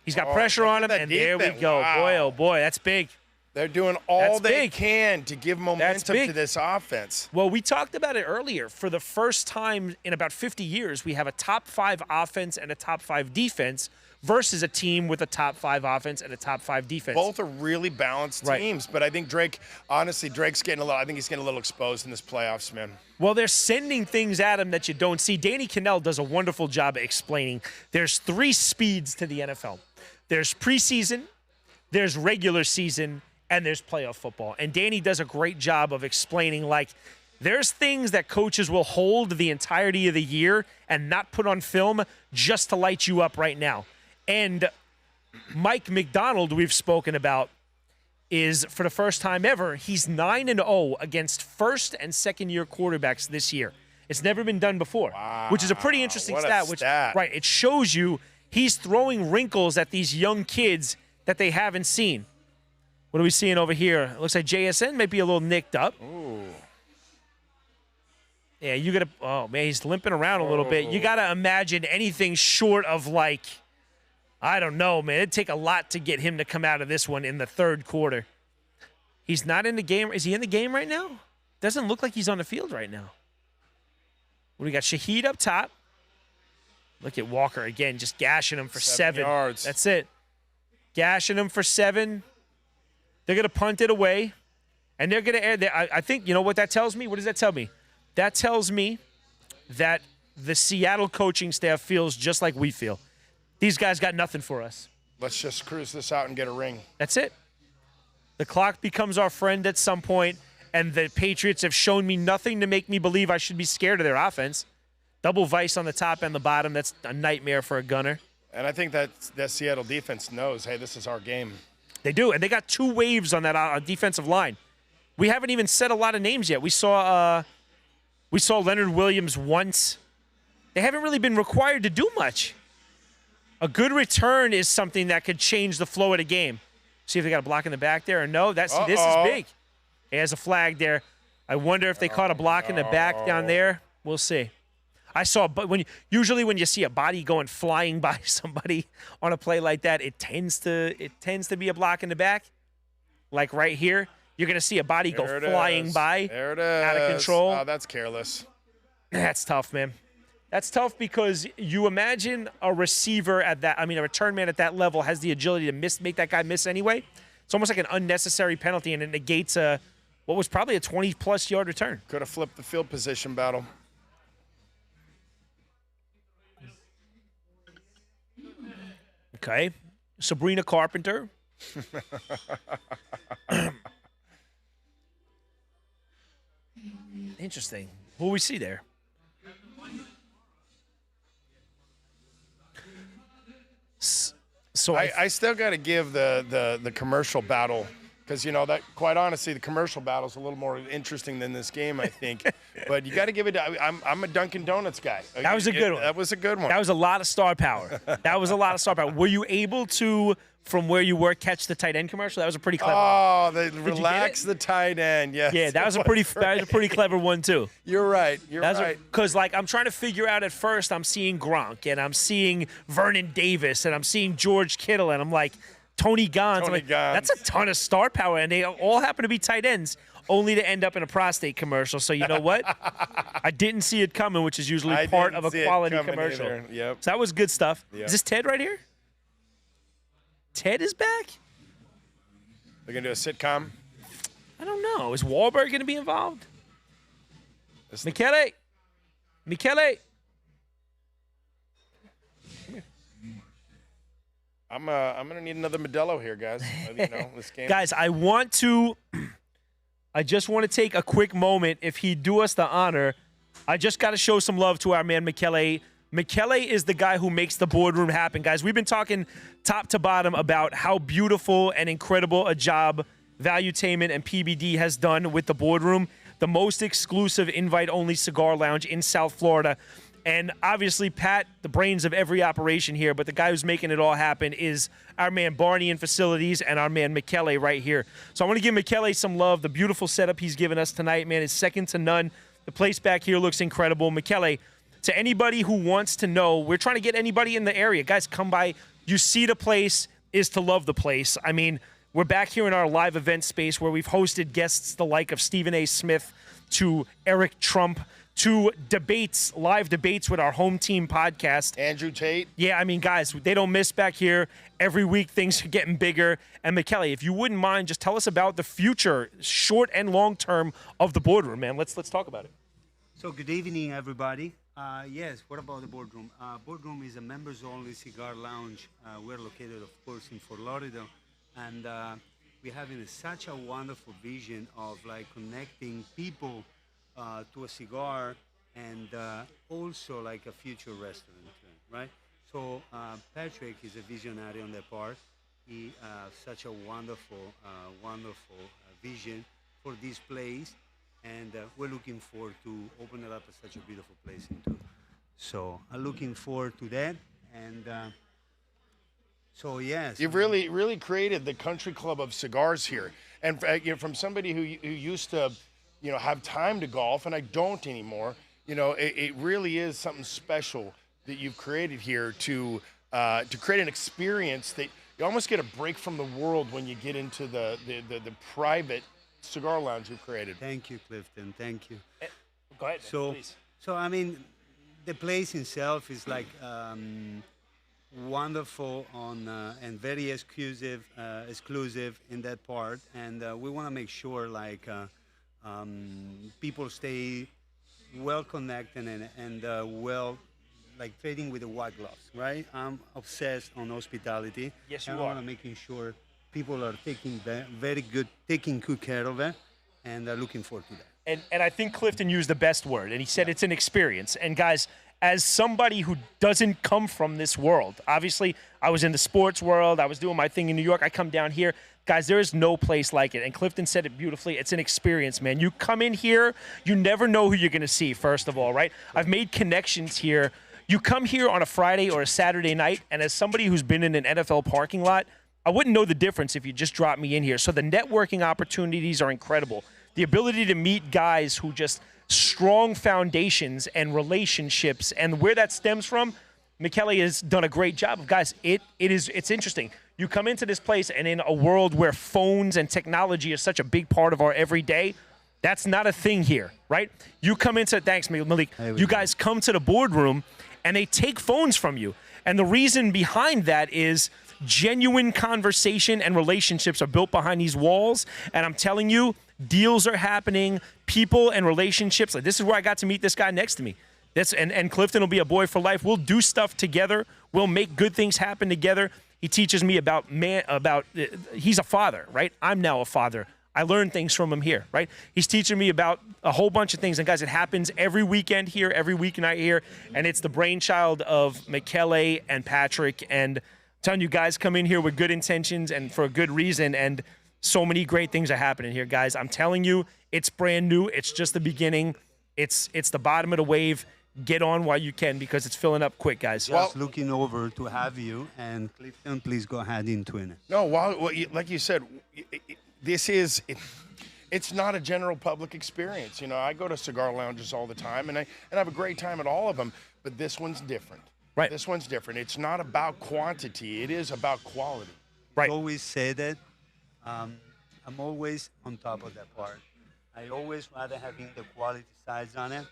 He's got pressure on him, and there we go. Wow. Boy, oh boy, that's big. They're doing all they big. can to give momentum to this offense. Well, we talked about it earlier. For the first time in about 50 years, we have a top 5 offense and a top 5 defense versus a team with a top 5 offense and a top 5 defense. Both are really balanced teams, but I think Drake's getting I think he's getting a little exposed in this playoffs, man. Well, they're sending things at him that you don't see. Danny Cannell does a wonderful job of explaining there's 3 speeds to the NFL. There's preseason, there's regular season, and there's playoff football. And Danny does a great job of explaining, like, there's things that coaches will hold the entirety of the year and not put on film just to light you up right now. And Mike McDonald, we've spoken about, is, for the first time ever, he's 9-0 against first and second year quarterbacks this year. It's never been done before, which is a pretty interesting stat. Right, it shows you he's throwing wrinkles at these young kids that they haven't seen. What are we seeing over here? It looks like JSN might be a little nicked up. Ooh. Yeah, you got to – oh, man, he's limping around a little bit. You got to imagine anything short of, like, I don't know, man. It'd take a lot to get him to come out of this one in the third quarter. He's not in the game. Is he in the game right now? Doesn't look like he's on the field right now. We got Shaheed up top. Look at Walker again, just gashing him for 7 yards. That's it. Gashing him for 7. They're going to punt it away, and they're going to air. I think, you know what that tells me? What does that tell me? That tells me that the Seattle coaching staff feels just like we feel. These guys got nothing for us. Let's just cruise this out and get a ring. That's it. The clock becomes our friend at some point, and the Patriots have shown me nothing to make me believe I should be scared of their offense. Double vice on the top and the bottom. That's a nightmare for a gunner. And I think that Seattle defense knows, hey, this is our game. They do, and they got 2 waves on that defensive line. We haven't even said a lot of names yet. We saw Leonard Williams once. They haven't really been required to do much. A good return is something that could change the flow of the game. See if they got a block in the back there or no. This is big. He has a flag there. I wonder if they caught a block in the back down there. We'll see. But usually when you see a body going flying by somebody on a play like that, it tends to be a block in the back. Like right here, you're going to see a body go flying by. There it is. Out of control. Oh, that's careless. That's tough, man. That's tough because you imagine a receiver at that, a return man at that level has the agility to make that guy miss anyway. It's almost like an unnecessary penalty, and it negates what was probably a 20-plus yard return. Could have flipped the field position battle. Okay. Sabrina Carpenter. Interesting. What do we see there? So I still got to give the commercial battle, because, that, quite honestly, the commercial battle is a little more interesting than this game, I think. But you got to give it. I'm a Dunkin' Donuts guy. That was a good one. That was a good one. That was a lot of star power. Were you able to, from where you were, catch the tight end commercial? That was a pretty clever one. Oh, they relax the tight end. Yes. Yeah, that was a pretty clever one too. You're right. You're right. Because I'm trying to figure out at first, I'm seeing Gronk and I'm seeing Vernon Davis and I'm seeing George Kittle and I'm like, Tony Gons. That's a ton of star power, and they all happen to be tight ends, only to end up in a prostate commercial. So you know what? I didn't see it coming, which is usually part of a quality commercial. Yep. So that was good stuff. Yep. Is this Ted right here? Ted is back? They're going to do a sitcom? I don't know. Is Wahlberg going to be involved? Michele. I'm gonna need another Modelo here, guys. This game. Guys, I just want to take a quick moment. If he'd do us the honor, I just got to show some love to our man Michele. Michele is the guy who makes the boardroom happen, guys. We've been talking top to bottom about how beautiful and incredible a job Valuetainment and PBD has done with the boardroom, the most exclusive invite-only cigar lounge in South Florida. And obviously, Pat, the brains of every operation here, but the guy who's making it all happen is our man Barney in facilities and our man Michele right here. So I want to give Michele some love. The beautiful setup he's given us tonight, man, is second to none. The place back here looks incredible. Michele, to anybody who wants to know, we're trying to get anybody in the area. Guys, come by. You see the place is to love the place. We're back here in our live event space where we've hosted guests the like of Stephen A. Smith to Eric Trump, to live debates with our home team podcast. Andrew Tate. Yeah, guys, they don't miss back here. Every week, things are getting bigger. And Michele, if you wouldn't mind, just tell us about the future, short and long term, of the boardroom, man. Let's talk about it. So good evening, everybody. Yes, what about the boardroom? Boardroom is a members-only cigar lounge. We're located, of course, in Fort Lauderdale. And we're having such a wonderful vision of connecting people to a cigar, and also like a future restaurant, right? So Patrick is a visionary on that part. He such a wonderful vision for this place, and we're looking forward to open it up as such a beautiful place into. So I'm looking forward to that, and so yes. You've really created the country club of cigars here, and from somebody who used to have time to golf, and I don't anymore. It really is something special that you've created here to create an experience that you almost get a break from the world when you get into the private cigar lounge you've created. Thank you, Clifton. Thank you. Go ahead, please. So the place itself is wonderful and very exclusive in that part, and we want to make sure people stay well connected and well, trading with the white gloves, right? I'm obsessed on hospitality. Yes, you and are. I want to making sure people are taking good care of it, and looking forward to that. And I think Clifton used the best word, and he said it's an experience. And guys, as somebody who doesn't come from this world, obviously I was in the sports world, I was doing my thing in New York, I come down here. Guys, there is no place like it. And Clifton said it beautifully. It's an experience, man. You come in here, you never know who you're going to see, first of all, right? I've made connections here. You come here on a Friday or a Saturday night, and as somebody who's been in an NFL parking lot, I wouldn't know the difference if you just dropped me in here. So the networking opportunities are incredible. The ability to meet guys who just strong foundations and relationships, and where that stems from, Michele has done a great job of. Guys, it's interesting. You come into this place, and in a world where phones and technology is such a big part of our everyday, That's not a thing here, right? You come into, thanks, Malik. You guys come to the boardroom and they take phones from you. And the reason behind that is genuine conversation and relationships are built behind these walls. And I'm telling you, deals are happening, people and relationships. Like, this is where I got to meet this guy next to me. And Clifton will be a boy for life. We'll do stuff together. We'll make good things happen together. He teaches me about he's a father, right? I'm now a father. I learn things from him here, right? He's teaching me about a whole bunch of things. And guys, it happens every weekend here, every weeknight here. And it's the brainchild of Michele and Patrick. And I'm telling you, guys come in here with good intentions and for a good reason. And so many great things are happening here, guys. I'm telling you, it's brand new. It's just the beginning. It's the bottom of the wave. Get on while you can because it's filling up quick, guys. Just looking over to have you. And Clifton, please go ahead into it. No, like you said, it's not a general public experience. You know, I go to cigar lounges all the time, and I have a great time at all of them. But this one's different. Right. This one's different. It's not about quantity. It is about quality. Right. I always say that I'm always on top of that part. I always rather having the quality sides on it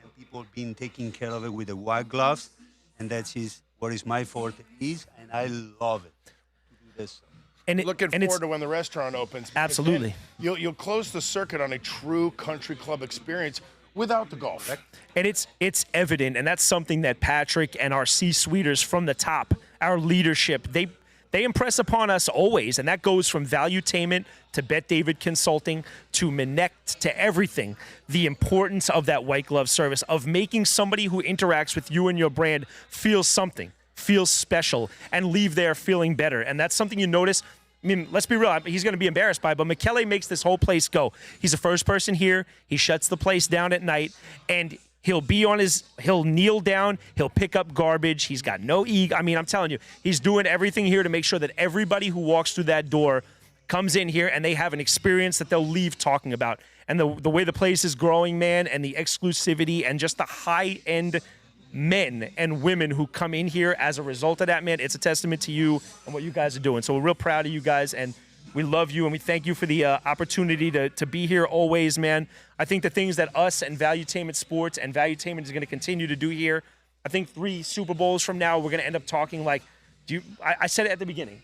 and people being taken care of it with the white gloves. And that is what is my forte is, and I love it to do this. Looking forward to when the restaurant opens. Absolutely. You'll close the circuit on a true country club experience without the golf. And it's evident, and that's something that Patrick and our C-suiters from the top, our leadership, they impress upon us always, and that goes from Valuetainment to Bet David Consulting to Minect to everything. The importance of that white glove service, of making somebody who interacts with you and your brand feel something, feel special, and leave there feeling better. And that's something you notice. I mean, let's be real. He's going to be embarrassed by it, but Michele makes this whole place go. He's the first person here. He shuts the place down at night, and he'll kneel down. He'll pick up garbage. He's got no ego. I mean, I'm telling you, he's doing everything here to make sure that everybody who walks through that door comes in here and they have an experience that they'll leave talking about. And the way the place is growing, man, and the exclusivity and just the high-end men and women who come in here as a result of that, man, it's a testament to you and what you guys are doing. So we're real proud of you guys, and we love you, and we thank you for the opportunity to be here always, man. I think the things that us and Valuetainment Sports and Valuetainment is going to continue to do here, I think 3 Super Bowls from now, we're going to end up talking like, I said it at the beginning.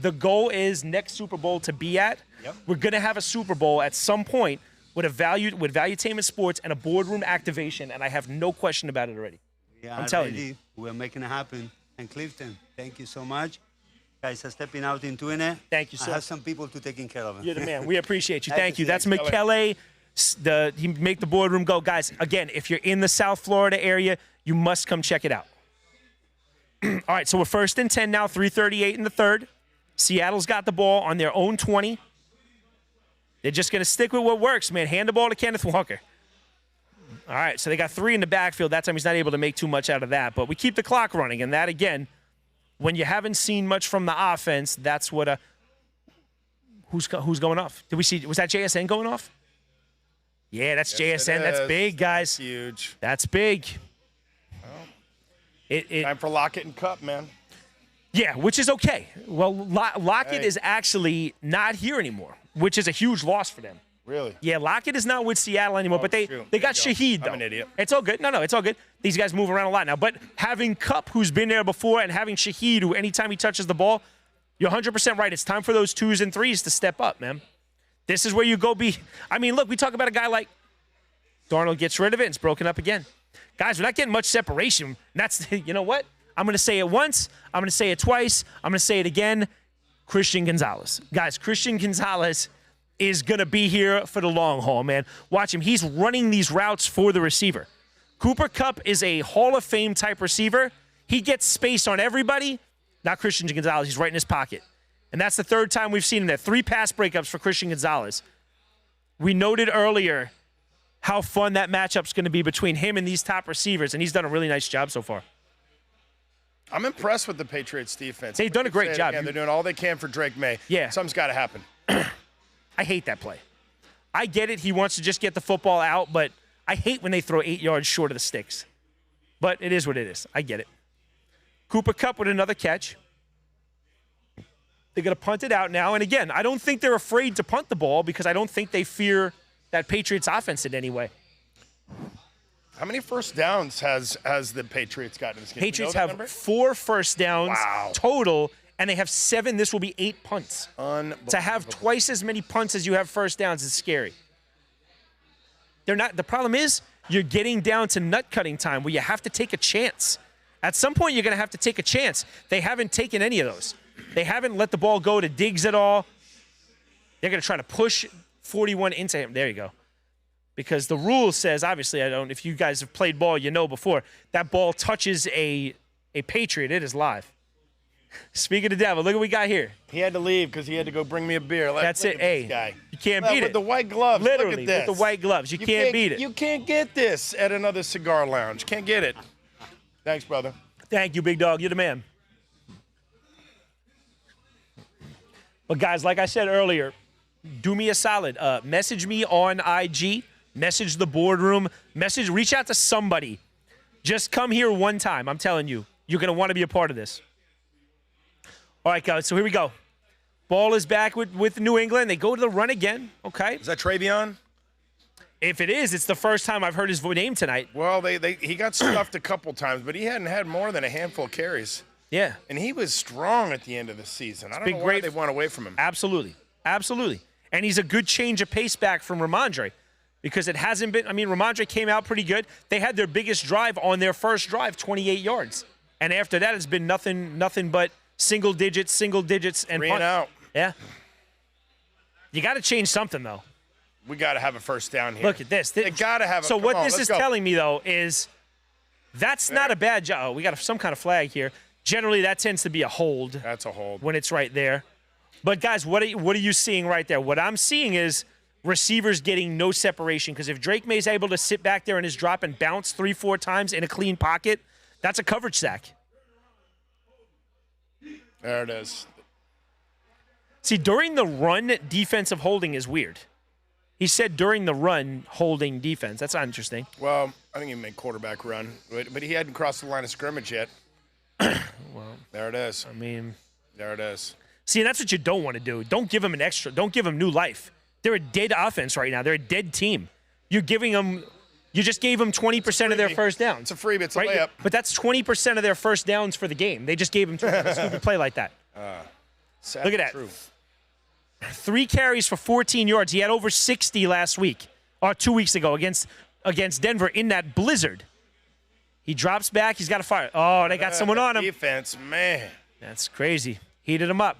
The goal is next Super Bowl to be at. Yep. We're going to have a Super Bowl at some point with Valuetainment Sports and a boardroom activation, and I have no question about it already. Yeah, I'm telling you. We're making it happen. And Clifton, thank you so much. Guys are stepping out into it. Thank you, sir. I have some people to taking care of it. You're the man. We appreciate you. Thank you. That's Michele. He make the boardroom go. Guys, again, if you're in the South Florida area, you must come check it out. All right, so we're 1st and 10 now, 3:38 in the third. Seattle's got the ball on their own 20. They're just going to stick with what works, man. Hand the ball to Kenneth Walker. All right, so they got 3 in the backfield. That time he's not able to make too much out of that. But we keep the clock running, and that, again, when you haven't seen much from the offense, that's what who's going off? Did we see? Was that JSN going off? Yeah, that's JSN. That's big, guys. That's huge. That's big. Time for Lockett and Cup, man. Yeah, which is okay. Well, Lockett is actually not here anymore, which is a huge loss for them. Really? Yeah, Lockett is not with Seattle anymore, but they got Shaheed, though. I'm an idiot. It's all good. No, it's all good. These guys move around a lot now. But having Cup, who's been there before, and having Shaheed, who anytime he touches the ball, you're 100% right. It's time for those 2s and 3s to step up, man. This is where you go be. I mean, look, we talk about a guy like Darnold gets rid of it, and it's broken up again. Guys, we're not getting much separation. That's, you know what? I'm going to say it once. I'm going to say it twice. I'm going to say it again. Christian Gonzalez. Guys, Christian Gonzalez is going to be here for the long haul, man. Watch him. He's running these routes for the receiver. Cooper Kupp is a Hall of Fame type receiver. He gets space on everybody. Not Christian Gonzalez. He's right in his pocket. And that's the 3rd time we've seen him there. 3 pass breakups for Christian Gonzalez. We noted earlier how fun that matchup's going to be between him and these top receivers, and he's done a really nice job so far. I'm impressed with the Patriots defense. They've done a great job. They're doing all they can for Drake May. Yeah. Something's got to happen. I hate that play. I get it. He wants to just get the football out, but I hate when they throw 8 yards short of the sticks. But it is what it is. I get it. Cooper Kupp with another catch. They're going to punt it out now. And again, I don't think they're afraid to punt the ball because I don't think they fear that Patriots offense in any way. How many first downs has the Patriots gotten in this game? Patriots Do you know that have number? 4 first downs Wow. total, and they have 7. This will be 8 punts. To have twice as many punts as you have first downs is scary. They're not. The problem is you're getting down to nut cutting time where you have to take a chance. At some point, you're going to have to take a chance. They haven't taken any of those. They haven't let the ball go to Diggs at all. They're going to try to push 41 into him. There you go. Because the rule says, obviously, if you guys have played ball, you know before, that ball touches a Patriot, it is live. Speaking of the devil, look what we got here. He had to leave because he had to go bring me a beer. That's it. Hey, guy. you can't beat it. With the white gloves. Literally, Look at this. with the white gloves. You can't beat it. You can't get this at another cigar lounge. Can't get it. Thanks, brother. Thank you, big dog. You're the man. But, guys, like I said earlier, do me a solid. Message me on IG. Message the boardroom. Reach out to somebody. Just come here one time. I'm telling you, you're going to want to be a part of this. All right, guys, so here we go. Ball is back with New England. They go to the run again. Okay. Is that Travion? If it is, it's the first time I've heard his name tonight. Well, he got stuffed a couple times, but he hadn't had more than a handful of carries. Yeah. And he was strong at the end of the season. I don't know why great. they went away from him. Absolutely. Absolutely. And he's a good change of pace back from Ramondre because it hasn't been – I mean, Ramondre came out pretty good. They had their biggest drive on their first drive, 28 yards. And after that, it's been nothing but single digits, and 3 and out. Yeah. You got to change something, though. We got to have a first down here. Look at this. They got to have a So come what on, this let's is go. telling me, though, is that's not a bad job. Oh, we got some kind of flag here. Generally, that tends to be a hold. That's a hold. When it's right there. But, guys, what are you seeing right there? What I'm seeing is receivers getting no separation because if Drake May's able to sit back there in his drop and bounce 3-4 times in a clean pocket, that's a coverage sack. There it is. See, during the run, defensive holding is weird. He said during the run, holding defense. That's not interesting. Well, I think he made quarterback run, but he hadn't crossed the line of scrimmage yet. Well, there it is. I mean, there it is. See, that's what you don't want to do. Don't give them an extra. Don't give them new life. They're a dead offense right now. They're a dead team. You're giving them. You just gave them 20% of their first downs. It's a freebie. It's right? a layup. But that's 20% of their first downs for the game. They just gave them a stupid play like that. Look at that. True. 3 carries for 14 yards. He had over 60 last week, or 2 weeks ago against Denver in that blizzard. He drops back. He's got to fire. Oh, they got someone on him. Defense, man. That's crazy. Heated him up.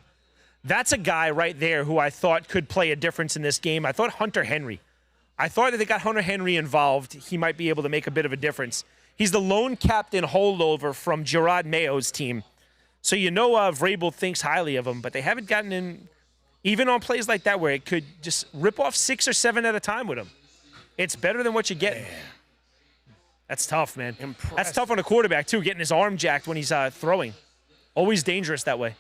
That's a guy right there who I thought could play a difference in this game. I thought Hunter Henry. I thought if they got Hunter Henry involved, he might be able to make a bit of a difference. He's the lone captain holdover from Gerard Mayo's team. So you know Vrabel thinks highly of him, but they haven't gotten in, even on plays like that where it could just rip off 6 or 7 at a time with him. It's better than what you're getting. Man. That's tough, man. Impressive. That's tough on a quarterback, too, getting his arm jacked when he's throwing. Always dangerous that way.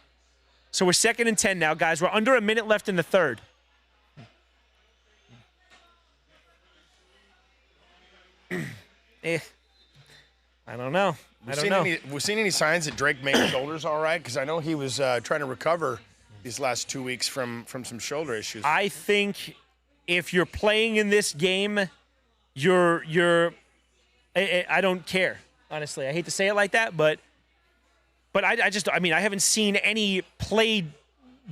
So we're 2nd and 10 now, guys. We're under a minute left in the third. I don't know. We've seen any signs that Drake May's shoulder's all right? Because I know he was trying to recover these last 2 weeks from some shoulder issues. I think if you're playing in this game, I don't care, honestly. I hate to say it like that, but I haven't seen any play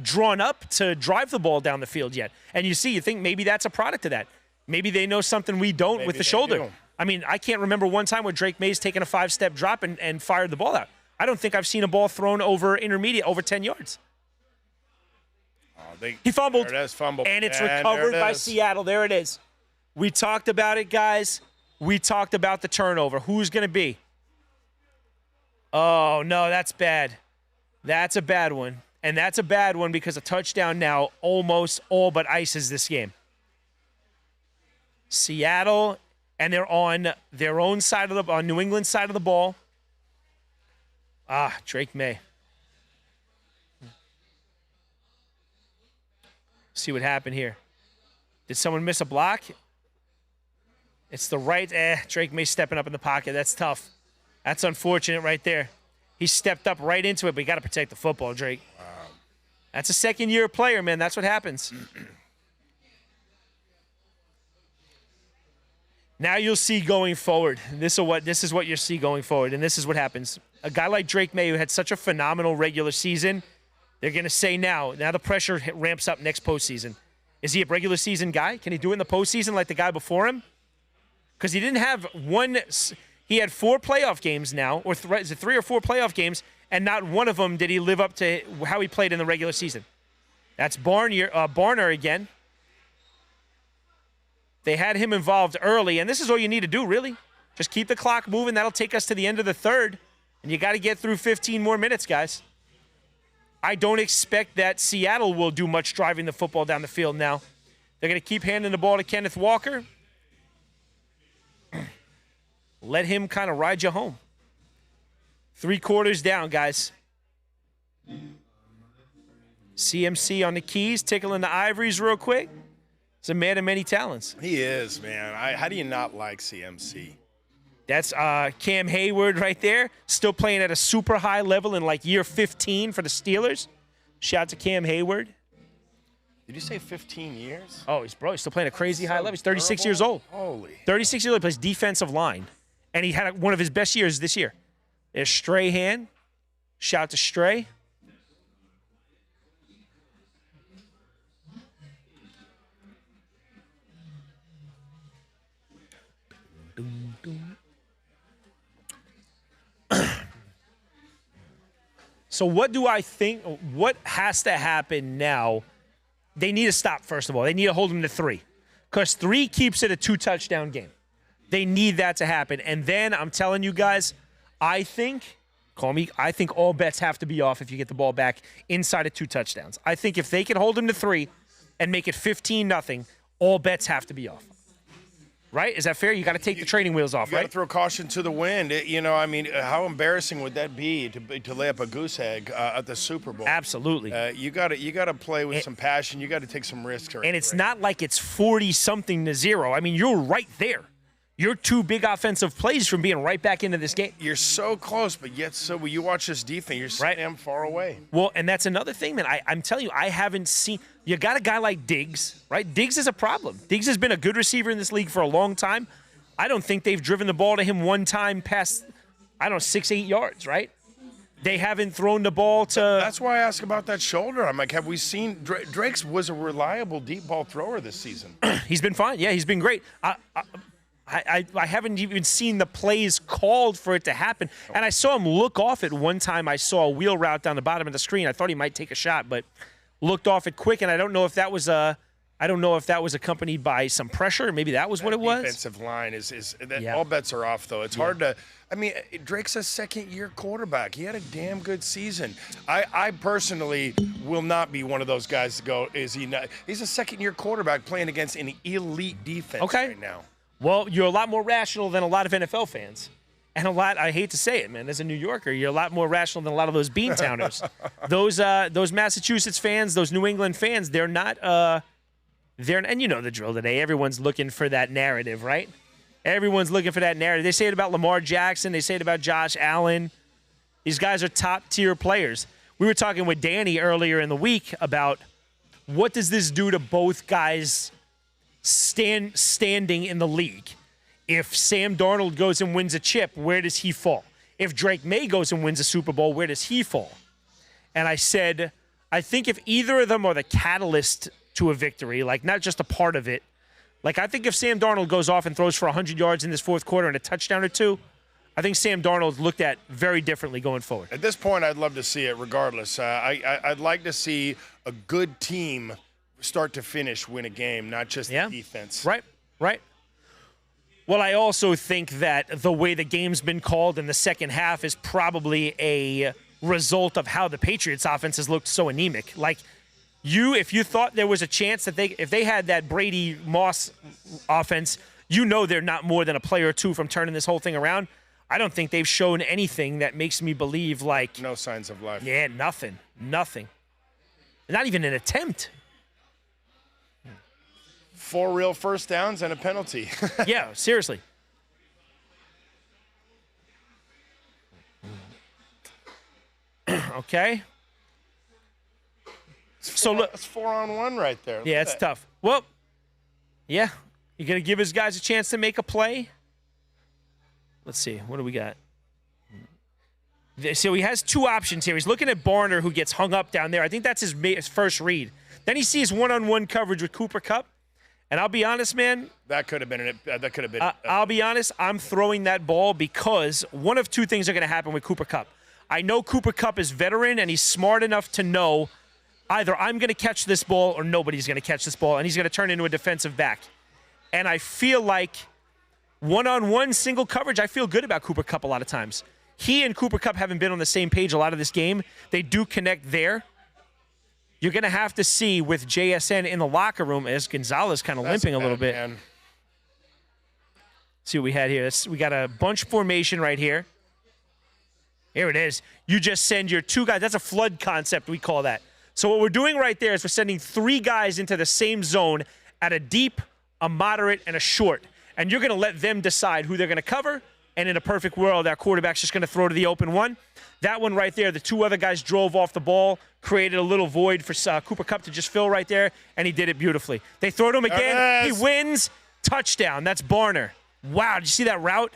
drawn up to drive the ball down the field yet. And you think maybe that's a product of that. Maybe they know something we don't Maybe with the they shoulder. do. I mean, I can't remember one time where Drake May's taken a 5-step drop and fired the ball out. I don't think I've seen a ball thrown over intermediate, over 10 yards. He fumbled. There it is, fumbled. And it's recovered by Seattle. There it is. We talked about it, guys. We talked about the turnover. Who's going to be? Oh, no, that's bad. That's a bad one. And that's a bad one because a touchdown now almost all but ices this game. Seattle, and they're on their own side of on New England's side of the ball. Drake May. See what happened here. Did someone miss a block? It's the right. Drake May stepping up in the pocket. That's tough. That's unfortunate right there. He stepped up right into it, but you got to protect the football, Drake. Wow. That's a second-year player, man. That's what happens. Now you'll see going forward. This is what you'll see going forward, and this is what happens. A guy like Drake May, who had such a phenomenal regular season, they're going to say now the pressure ramps up next postseason. Is he a regular season guy? Can he do it in the postseason like the guy before him? Because he didn't have one. He had 4 playoff games now, or is it 3 or 4 playoff games, and not one of them did he live up to how he played in the regular season. That's Barner again. They had him involved early, and this is all you need to do, really. Just keep the clock moving. That'll take us to the end of the third, and you got to get through 15 more minutes, guys. I don't expect that Seattle will do much driving the football down the field now. They're going to keep handing the ball to Kenneth Walker. Let him kind of ride you home. 3 quarters down, guys. CMC on the keys, tickling the ivories real quick. He's a man of many talents. He is, man. How do you not like CMC? That's Cam Hayward right there, still playing at a super high level in like year 15 for the Steelers. Shout out to Cam Hayward. Did you say 15 years? Oh, he's still playing a crazy high level. He's 36 years old. Holy. 36 years old, he plays defensive line. And he had one of his best years this year. There's Strahan. Shout out to Stray. So what do I think, what has to happen now? They need to stop, first of all. They need to hold them to 3. Because 3 keeps it a 2-touchdown game. They need that to happen. And then I'm telling you guys, I think all bets have to be off if you get the ball back inside of 2 touchdowns. I think if they can hold them to 3 and make it 15-0, all bets have to be off. Right? Is that fair? You got to take the training wheels off, you right? You got to throw caution to the wind. How embarrassing would that be to lay up a goose egg at the Super Bowl? Absolutely. You got to play with some passion. You got to take some risks. And it's not like it's 40-something to 0. I mean, you're right there. You're 2 big offensive plays from being right back into this game. You're so close, but yet when you watch this defense, you're so damn far away. Well, and that's another thing, man. I'm telling you, I haven't seen – you got a guy like Diggs, right? Diggs is a problem. Diggs has been a good receiver in this league for a long time. I don't think they've driven the ball to him one time past, 6-8 yards, right? They haven't thrown the ball to – That's why I asked about that shoulder. I'm like, have we seen – Drake's was a reliable deep ball thrower this season. He's been fine. Yeah, he's been great. I haven't even seen the plays called for it to happen. And I saw him look off it one time. I saw a wheel route down the bottom of the screen. I thought he might take a shot, but looked off it quick. And I don't know if that was accompanied by some pressure. Maybe that was what it was. Defensive line all bets are off, though. It's hard to. I mean, Drake's a second-year quarterback. He had a damn good season. I personally will not be one of those guys to go, is he not? He's a second-year quarterback playing against an elite defense right now. Well, you're a lot more rational than a lot of NFL fans. And I hate to say it, man, as a New Yorker, you're a lot more rational than a lot of those Beantowners. Those Massachusetts fans, those New England fans, they're not, and you know the drill today. Everyone's looking for that narrative, right? Everyone's looking for that narrative. They say it about Lamar Jackson. They say it about Josh Allen. These guys are top-tier players. We were talking with Danny earlier in the week about what does this do to both guys' standing in the league. If Sam Darnold goes and wins a chip, where does he fall? If Drake May goes and wins a Super Bowl, where does he fall? And I said, I think if either of them are the catalyst to a victory, like not just a part of it, like I think if Sam Darnold goes off and throws for 100 yards in this fourth quarter and a touchdown or 2, I think Sam Darnold's looked at very differently going forward. At this point, I'd love to see it regardless. I'd like to see a good team start to finish win a game, not just the defense. Right. Well, I also think that the way the game's been called in the second half is probably a result of how the Patriots offense has looked so anemic. Like if you thought there was a chance that if they had that Brady Moss offense, they're not more than a player or 2 from turning this whole thing around. I don't think they've shown anything that makes me believe no signs of life. Yeah, nothing. Not even an attempt. 4 real first downs and a penalty. Yeah, seriously. Okay. So look, it's 4-on-1 right there. Yeah, it's tough. Well, yeah, You got to give his guys a chance to make a play. Let's see. What do we got? So he has two options here. He's looking at Barner, who gets hung up down there. I think that's his first read. Then he sees one-on-one coverage with Cooper Kupp. And I'll be honest, man. That could have been it. That could have been. I'll be honest. I'm throwing that ball because one of two things are going to happen with Cooper Kupp. I know Cooper Kupp is veteran, and he's smart enough to know either I'm going to catch this ball or nobody's going to catch this ball, and he's going to turn into a defensive back. And I feel like one-on-one single coverage, I feel good about Cooper Kupp a lot of times. He and Cooper Kupp haven't been on the same page a lot of this game. They do connect there. You're going to have to see with JSN in the locker room as Gonzalez kind of limping a little bit. Man. See what we had here. We got a bunch formation right here. Here it is. You just send your two guys. That's a flood concept, we call that. So what we're doing right there is we're sending three guys into the same zone at a deep, a moderate, and a short. And you're going to let them decide who they're going to cover. And in a perfect world, our quarterback's just going to throw to the open one. That one right there, the two other guys drove off the ball, created a little void for Cooper Kupp to just fill right there, and he did it beautifully. They throw to him again. He wins. Touchdown. That's Barner. Wow, did you see that route?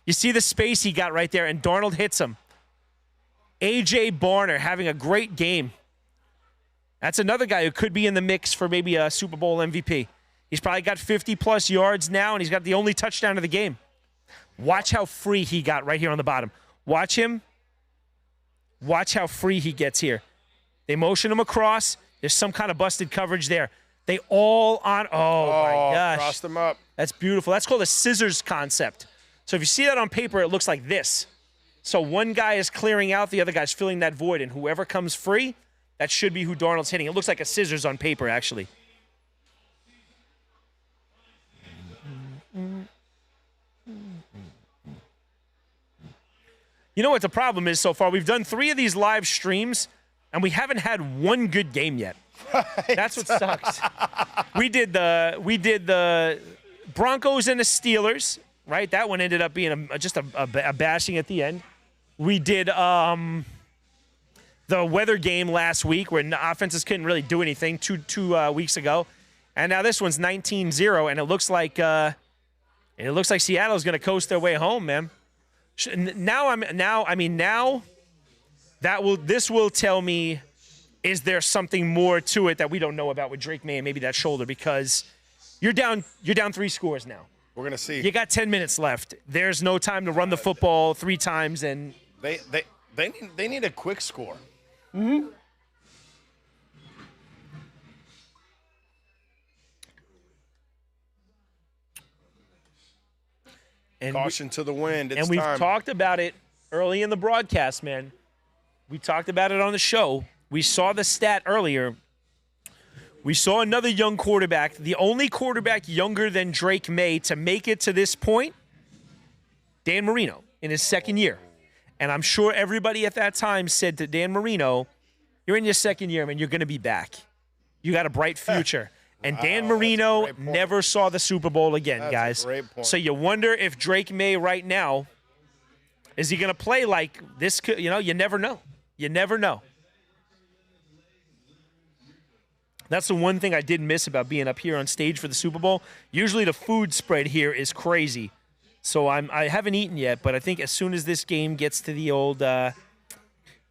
You see the space he got right there, and Darnold hits him. A.J. Barner having a great game. That's another guy who could be in the mix for maybe a Super Bowl MVP. He's probably got 50-plus yards now, and he's got the only touchdown of the game. Watch how free he got right here on the bottom. Watch him. Watch how free he gets here. They motion him across. There's some kind of busted coverage there. They all on. Oh, my gosh. Crossed them up. That's beautiful. That's called a scissors concept. So if you see that on paper, it looks like this. So one guy is clearing out, the other guy's filling that void, and whoever comes free, that should be who Darnold's hitting. It looks like a scissors on paper, actually. You know what the problem is so far? We've done 3 of these live streams, and we haven't had one good game yet. Right. That's what sucks. We did the Broncos and the Steelers, right? That one ended up being just a bashing at the end. We did the weather game last week where the offenses couldn't really do anything two weeks ago. And now this one's 19-0, and it looks like Seattle's going to coast their way home, man. This will tell me, is there something more to it that we don't know about with Drake May and maybe that shoulder, because you're down 3 scores now. We're gonna see. You got 10 minutes left. There's no time to run the football 3 times, and they need a quick score. Mm-hmm. And caution to the wind. We've talked about it early in the broadcast, man. We talked about it on the show. We saw the stat earlier. We saw another young quarterback, the only quarterback younger than Drake May to make it to this point, Dan Marino, in his second year. And I'm sure everybody at that time said to Dan Marino, you're in your second year, man. You're going to be back. You got a bright future. And Dan Marino never saw the Super Bowl again, guys. So you wonder if Drake May right now, is he going to play like this? You never know. You never know. That's the one thing I did miss about being up here on stage for the Super Bowl. Usually the food spread here is crazy. So I haven't eaten yet, but I think as soon as this game gets to the old,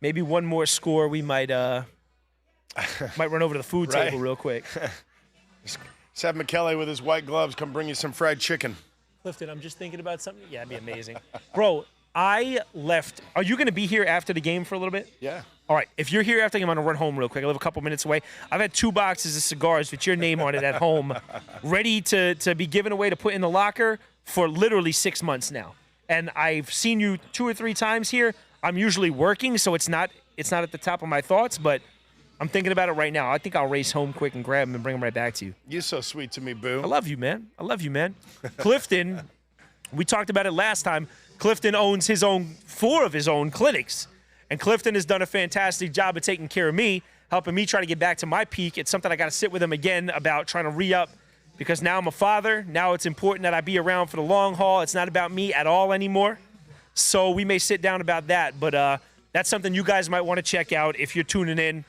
maybe one more score, we might run over to the food table real quick. Just have McKelly with his white gloves come bring you some fried chicken. Clifton, I'm just thinking about something. Yeah, it'd be amazing. Bro, I left. Are you going to be here after the game for a little bit? Yeah. All right. If you're here after the game, I'm going to run home real quick. I live a couple minutes away. I've had 2 boxes of cigars with your name on it at home, ready to be given away to put in the locker for literally 6 months now. And I've seen you 2 or 3 times here. I'm usually working, so it's not at the top of my thoughts, but I'm thinking about it right now. I think I'll race home quick and grab them and bring them right back to you. You're so sweet to me, boo. I love you, man. Clifton, we talked about it last time. Clifton owns 4 of his own clinics. And Clifton has done a fantastic job of taking care of me, helping me try to get back to my peak. It's something I got to sit with him again about trying to re-up, because now I'm a father. Now it's important that I be around for the long haul. It's not about me at all anymore. So we may sit down about that. But that's something you guys might want to check out if you're tuning in.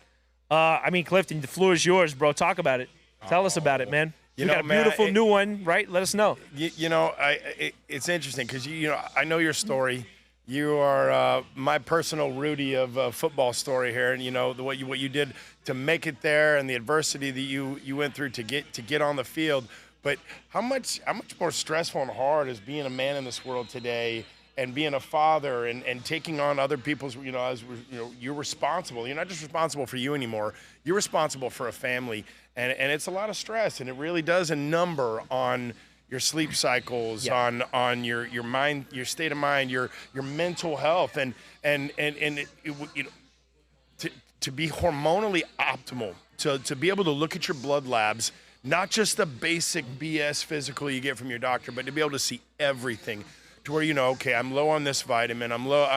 Clifton, the floor is yours, bro. Talk about it. Tell us about it, man. We got a beautiful new one, right? Let us know. It's interesting because I know your story. You are my personal Rudy of football story here, and what you did to make it there, and the adversity that you went through to get on the field. But how much more stressful and hard is being a man in this world today, and being a father, and taking on other people's, you're responsible. You're not just responsible for you anymore. You're responsible for a family, and it's a lot of stress, and it really does a number on your sleep cycles, on your mind, your state of mind, your mental health, and to be hormonally optimal, to be able to look at your blood labs, not just the basic BS physical you get from your doctor, but to be able to see everything, to where okay, I'm low on this vitamin, I'm low,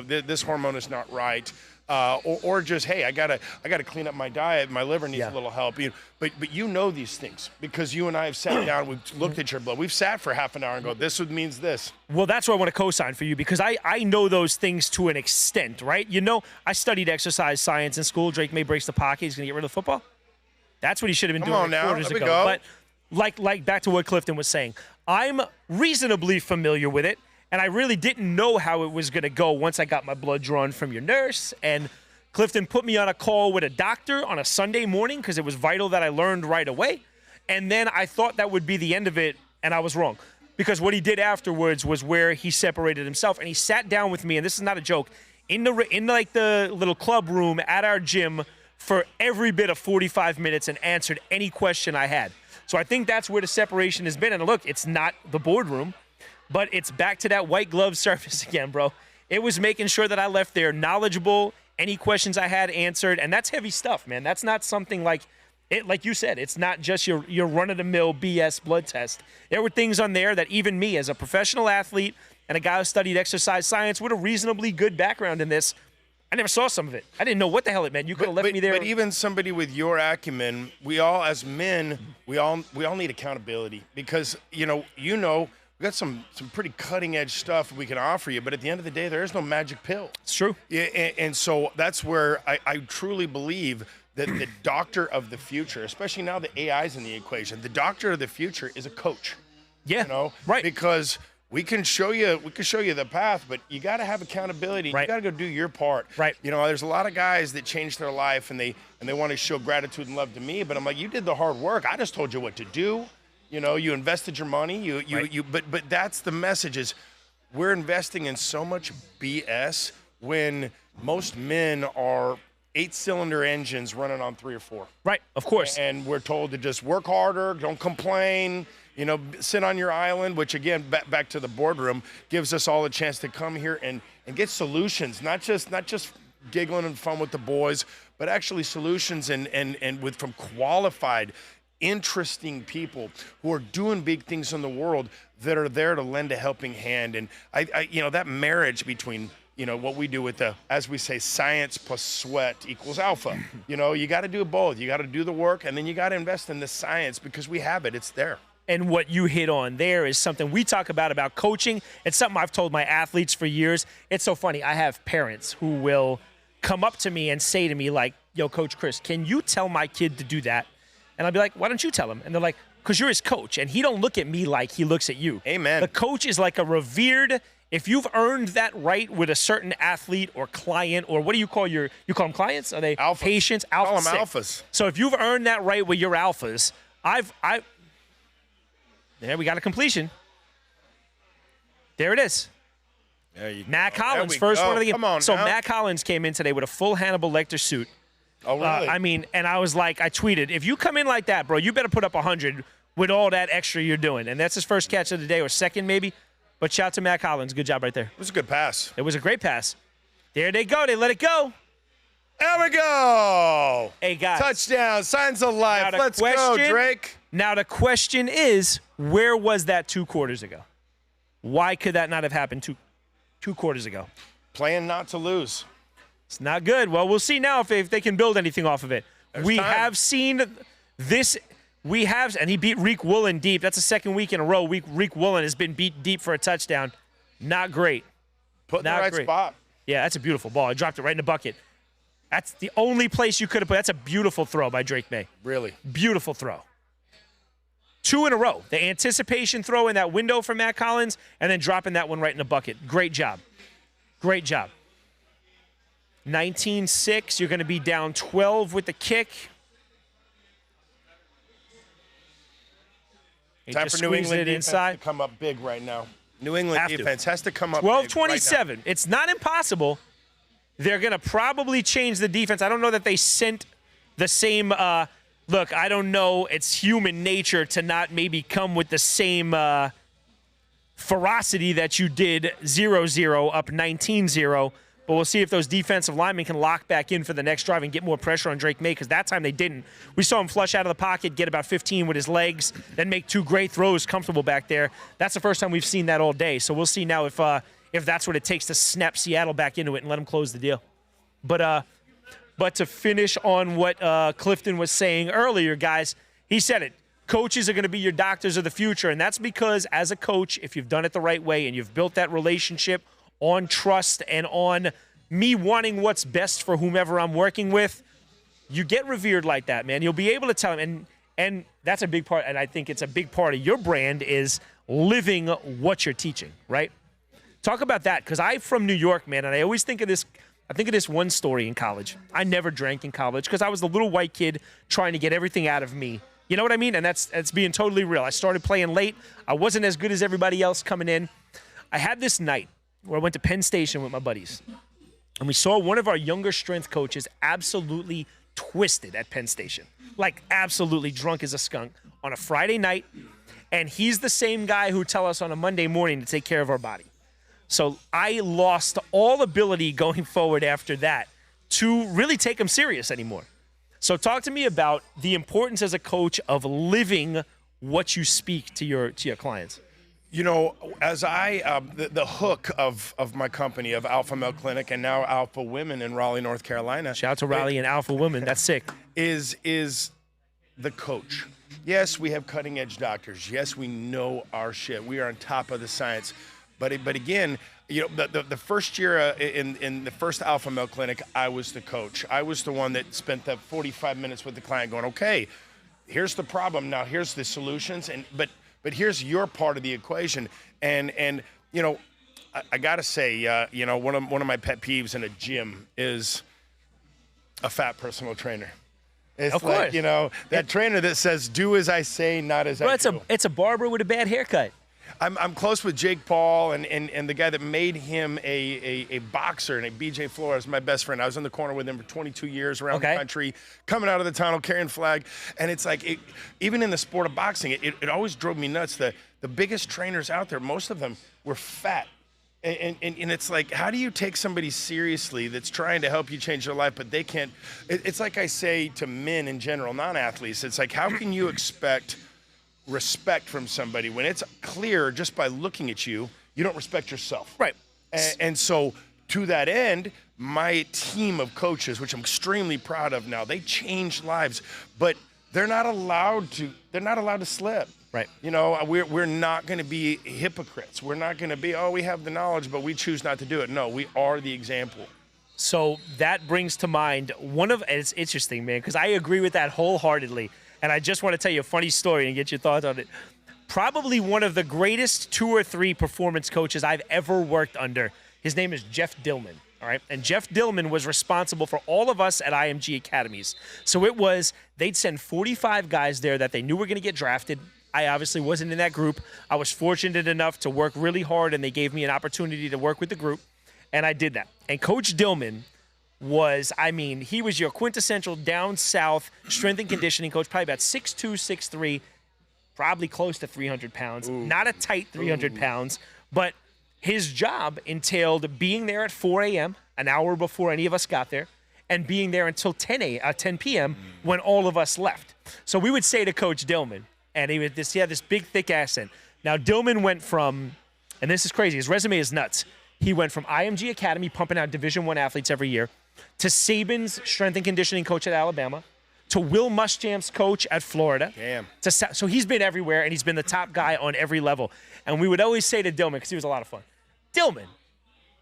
this hormone is not right, or just, hey, I gotta clean up my diet, my liver needs a little help. But these things because you and I have sat down, we've looked at your blood, we've sat for half an hour and go, this means this. Well, that's what I want to co-sign for you, because I know those things to an extent, right? I studied exercise science in school. Drake May breaks the pocket. He's gonna get rid of the football. That's what he should have been doing quarters ago. But like back to what Clifton was saying, I'm reasonably familiar with it. And I really didn't know how it was going to go once I got my blood drawn from your nurse. And Clifton put me on a call with a doctor on a Sunday morning because it was vital that I learned right away. And then I thought that would be the end of it, and I was wrong. Because what he did afterwards was where he separated himself, and he sat down with me, and this is not a joke, in the little club room at our gym for every bit of 45 minutes and answered any question I had. So I think that's where the separation has been. And look, it's not the boardroom. But it's back to that white glove service again, bro. It was making sure that I left there knowledgeable, any questions I had answered, and that's heavy stuff, man. That's not something like you said, it's not just your run-of-the-mill BS blood test. There were things on there that even me as a professional athlete and a guy who studied exercise science with a reasonably good background in this, I never saw some of it. I didn't know what the hell it meant. You could have left me there. But even somebody with your acumen, we all as men, we all need accountability because, we got some pretty cutting-edge stuff we can offer you, but at the end of the day, there is no magic pill. It's true. Yeah, and so that's where I truly believe that the doctor of the future, especially now that AI's in the equation, the doctor of the future is a coach. Yeah, right. Because we can show you the path, but you got to have accountability. Right. You got to go do your part. Right. There's a lot of guys that change their life and they want to show gratitude and love to me, but I'm like, you did the hard work. I just told you what to do. You invested your money. But that's the message is we're investing in so much BS when most men are 8-cylinder engines running on 3 or 4. Right, of course. And we're told to just work harder, don't complain, sit on your island, which again, back to the boardroom, gives us all a chance to come here and get solutions, not just giggling and fun with the boys, but actually solutions and from qualified, interesting people who are doing big things in the world that are there to lend a helping hand. And I that marriage between what we do with as we say, science plus sweat equals alpha. You got to do both. You got to do the work, and then you got to invest in the science because we have it. It's there. And what you hit on there is something we talk about coaching. It's something I've told my athletes for years. It's so funny. I have parents who will come up to me and say to me like, yo, Coach Chris, can you tell my kid to do that? And I'll be like, why don't you tell him? And they're like, because you're his coach. And he don't look at me like he looks at you. Amen. The coach is like a revered, if you've earned that right with a certain athlete or client, or what do you call you call them clients? Are they alphas? Patients? Alphas. Call them alphas. So if you've earned that right with your alphas, there we got a completion. There it is. There you Matt go. Collins, first one of the game. Come on so now. Matt Collins came in today with a full Hannibal Lecter suit. Oh, really? And I was like, I tweeted, if you come in like that, bro, you better put up 100 with all that extra you're doing. And that's his first catch of the day, or second maybe. But shout out to Matt Collins. Good job right there. It was a good pass. It was a great pass. There they go. They let it go. There we go. Hey, guys. Touchdown. Signs of life. Let's go, Drake. Now the question is, where was that 2 quarters ago? Why could that not have happened two quarters ago? Playing not to lose. It's not good. Well, we'll see now if they can build anything off of it. We have seen this. And he beat Reek Woolen deep. That's the second week in a row. Reek Woolen has been beat deep for a touchdown. Not great. Put in the right spot. Yeah, that's a beautiful ball. I dropped it right in the bucket. That's the only place you could have put. That's a beautiful throw by Drake May. Really? Beautiful throw. 2 in a row. The anticipation throw in that window for Matt Collins and then dropping that one right in the bucket. Great job. Great job. 19-6. You're going to be down 12 with the kick. Time for New England defense to come up big right now. New England defense has to come up big 12-27. Right now. It's not impossible. They're going to probably change the defense. I don't know that they sent the same look, I don't know. It's human nature to not maybe come with the same ferocity that you did 0-0 up 19-0. But we'll see if those defensive linemen can lock back in for the next drive and get more pressure on Drake May, because that time they didn't. We saw him flush out of the pocket, get about 15 with his legs, then make 2 great throws comfortable back there. That's the first time we've seen that all day. So we'll see now if that's what it takes to snap Seattle back into it and let them close the deal. But to finish on what Clifton was saying earlier, guys, he said it. Coaches are going to be your doctors of the future, and that's because as a coach, if you've done it the right way and you've built that relationship on trust and on me wanting what's best for whomever I'm working with, you get revered like that, man. You'll be able to tell them, and that's a big part, and I think it's a big part of your brand is living what you're teaching, right? Talk about that, because I'm from New York, man, and I always think of this. I think of this one story in college. I never drank in college because I was the little white kid trying to get everything out of me. You know what I mean? And that's being totally real. I started playing late. I wasn't as good as everybody else coming in. I had this night where I went to Penn Station with my buddies, and we saw one of our younger strength coaches absolutely twisted at Penn Station, like absolutely drunk as a skunk on a Friday night, and he's the same guy who tell us on a Monday morning to take care of our body. So I lost all ability going forward after that to really take him serious anymore. So talk to me about the importance as a coach of living what you speak to your clients. You know, as the hook of my company, of Alpha Male Clinic and now Alpha Women in Raleigh, North Carolina. Shout out to Raleigh and Alpha Women. That's sick. Is the coach. Yes, we have cutting edge doctors. Yes, we know our shit. We are on top of the science. But again, you know, the first year in the first Alpha Male Clinic, I was the coach. I was the one that spent that 45 minutes with the client going, okay, here's the problem. Now here's the solutions. But here's your part of the equation. And you know, I got to say, you know, one of my pet peeves in a gym is a fat personal trainer. It's of like, course. you know, that trainer that says, do as I say, not as I do. It's a barber with a bad haircut. I'm close with Jake Paul and the guy that made him a boxer, and BJ Flores, my best friend. I was in the corner with him for 22 years around the country, coming out of the tunnel, carrying flag. And it's like, even in the sport of boxing, it always drove me nuts. The biggest trainers out there, most of them were fat. And it's like, how do you take somebody seriously that's trying to help you change their life, but they can't? It's like I say to men in general, non-athletes, it's like, how can you expect respect from somebody when it's clear just by looking at you, you don't respect yourself? Right. And so to that end, my team of coaches, which I'm extremely proud of now, they changed lives, but they're not allowed to slip. Right. You know, we're not going to be hypocrites. We're not going to be, we have the knowledge, but we choose not to do it. No, we are the example. So that brings to mind it's interesting, man, because I agree with that wholeheartedly. And I just want to tell you a funny story and get your thoughts on it. Probably one of the greatest 2 or 3 performance coaches I've ever worked under. His name is Jeff Dillman. All right. And Jeff Dillman was responsible for all of us at IMG Academies. So it was, they'd send 45 guys there that they knew were going to get drafted. I obviously wasn't in that group. I was fortunate enough to work really hard, and they gave me an opportunity to work with the group, and I did that. And Coach Dillman was, he was your quintessential down south strength and conditioning coach, probably about 6'2", 6'3", probably close to 300 pounds. Ooh. Not a tight 300 pounds, but his job entailed being there at 4 a.m., an hour before any of us got there, and being there until 10 p.m. when all of us left. So we would say to Coach Dillman, and he had this big, thick accent. Now, Dillman went from, and this is crazy, his resume is nuts. He went from IMG Academy, pumping out Division I athletes every year, to Saban's strength and conditioning coach at Alabama, to Will Muschamp's coach at Florida. Damn. So he's been everywhere, and he's been the top guy on every level. And we would always say to Dillman, because he was a lot of fun, Dillman,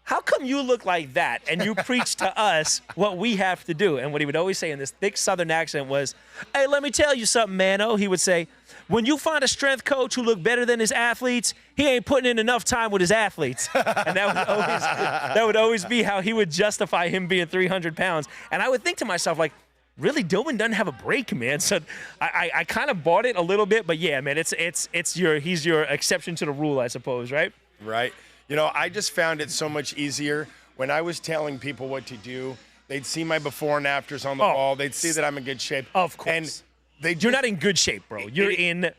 how come you look like that and you preach to us what we have to do? And what he would always say in this thick Southern accent was, hey, let me tell you something, man. He would say, when you find a strength coach who look better than his athletes, he ain't putting in enough time with his athletes. And that would always be how he would justify him being 300 pounds. And I would think to myself, like, really, Dillman doesn't have a break, man. So I kind of bought it a little bit, but yeah, man, he's your exception to the rule, I suppose, right? Right. I just found it so much easier when I was telling people what to do. They'd see my before and afters on the wall. They'd see that I'm in good shape. Of course. And you're not in good shape, bro. You're in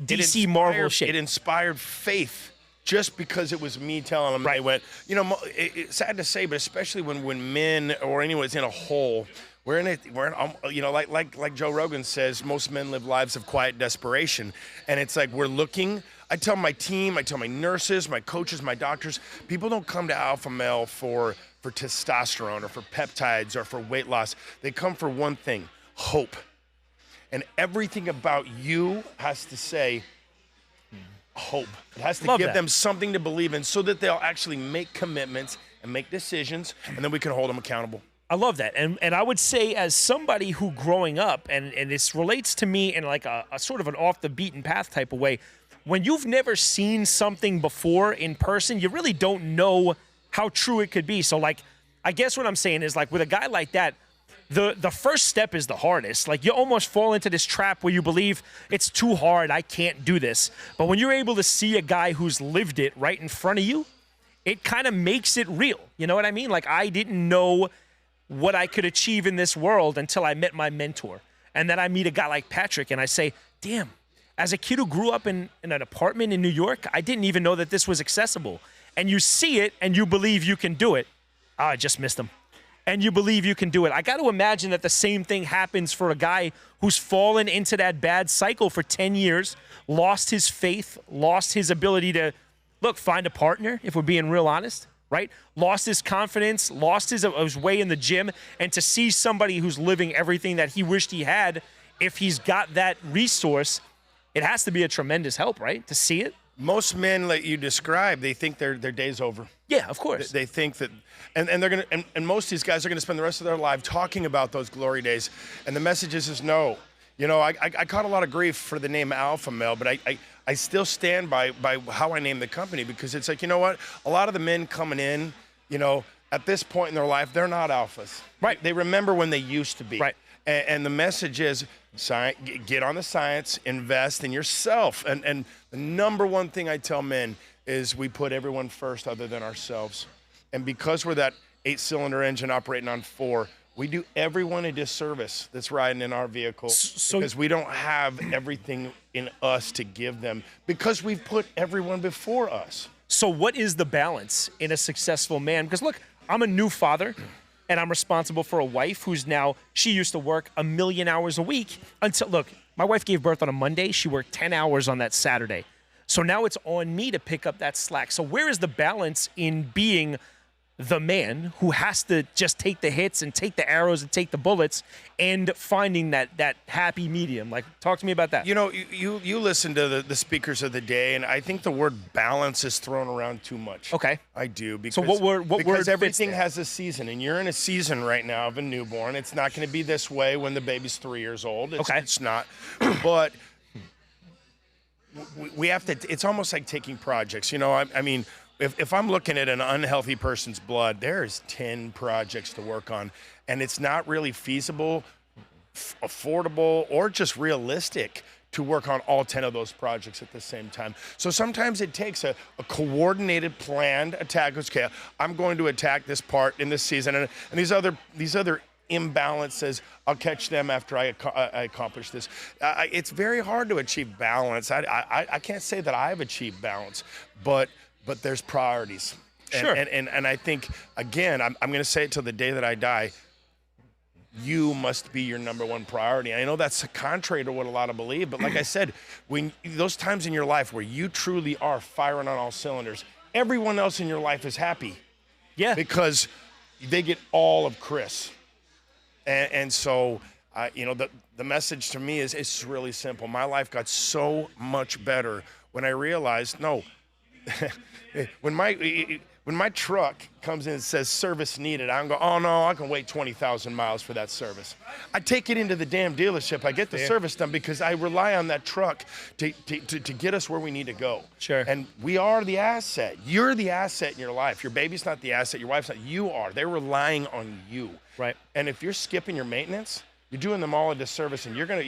DC Marvel shape. It inspired faith just because it was me telling them. Right. They went, it's sad to say, but especially when men or anyone's in a hole, like Joe Rogan says, most men live lives of quiet desperation. And it's like we're looking. I tell my team, I tell my nurses, my coaches, my doctors, people don't come to Alpha Male for testosterone or for peptides or for weight loss. They come for one thing, hope. And everything about you has to say hope. It has to give them something to believe in so that they'll actually make commitments and make decisions, and then we can hold them accountable. I love that. And I would say, as somebody who growing up, and this relates to me in like a sort of an off the beaten path type of way, when you've never seen something before in person, you really don't know how true it could be. So like, I guess what I'm saying is, like, with a guy like that, the first step is the hardest. Like, you almost fall into this trap where you believe it's too hard, I can't do this. But when you're able to see a guy who's lived it right in front of you, it kind of makes it real. You know what I mean? Like, I didn't know what I could achieve in this world until I met my mentor. And then I meet a guy like Patrick and I say, damn, as a kid who grew up in an apartment in New York, I didn't even know that this was accessible. And you see it and you believe you can do it. Oh, I just missed him. And you believe you can do it. I got to imagine that the same thing happens for a guy who's fallen into that bad cycle for 10 years, lost his faith, lost his ability to, find a partner, if we're being real honest, right? Lost his confidence, lost his way in the gym. And to see somebody who's living everything that he wished he had, if he's got that resource, it has to be a tremendous help, right? To see it. Most men that you describe, they think their day's over. Yeah, of course. They think that, and they're gonna, and most of these guys are gonna spend the rest of their life talking about those glory days. And the message is no. I caught a lot of grief for the name Alpha Male, but I still stand by how I named the company, because it's like, you know what? A lot of the men coming in, at this point in their life, they're not alphas. Right. They remember when they used to be. Right. And the message is, get on the science, invest in yourself. And the number one thing I tell men is we put everyone first other than ourselves. And because we're that 8-cylinder engine operating on 4, we do everyone a disservice that's riding in our vehicle, because we don't have everything in us to give them, because we've put everyone before us. So what is the balance in a successful man? Because look, I'm a new father, and I'm responsible for a wife she used to work 1 million hours a week until, my wife gave birth on a Monday. She worked 10 hours on that Saturday. So now it's on me to pick up that slack. So where is the balance in being the man who has to just take the hits and take the arrows and take the bullets, and finding that happy medium? Like, talk to me about that. You listen to the speakers of the day, and I think the word balance is thrown around too much. Okay. I do. Because, so what word because everything fits there? has a season, and you're in a season right now of a newborn. It's not going to be this way when the baby's 3 years old. It's not. But we have to, it's almost like taking projects. I mean, if I'm looking at an unhealthy person's blood, there's 10 projects to work on, and it's not really feasible, affordable, or just realistic to work on all 10 of those projects at the same time. So sometimes it takes a coordinated, planned attack. Okay, I'm going to attack this part in this season, and these other imbalances, I'll catch them after I accomplish this. It's very hard to achieve balance. I can't say that I've achieved balance, but there's priorities. Sure. And I think, again, I'm going to say it till the day that I die, you must be your number one priority. I know that's contrary to what a lot of believe, but like I said, when those times in your life where you truly are firing on all cylinders, everyone else in your life is happy. Yeah. Because they get all of Chris. And so, the message to me is, it's really simple. My life got so much better when I realized, no, when When my truck comes in and says service needed, I can go, oh no, I can wait 20,000 miles for that service. I take it into the damn dealership. I get the service done because I rely on that truck to get us where we need to go. Sure. And we are the asset. You're the asset in your life. Your baby's not the asset. Your wife's not. You are. They're relying on you. Right. And if you're skipping your maintenance, you're doing them all a disservice, and you're gonna.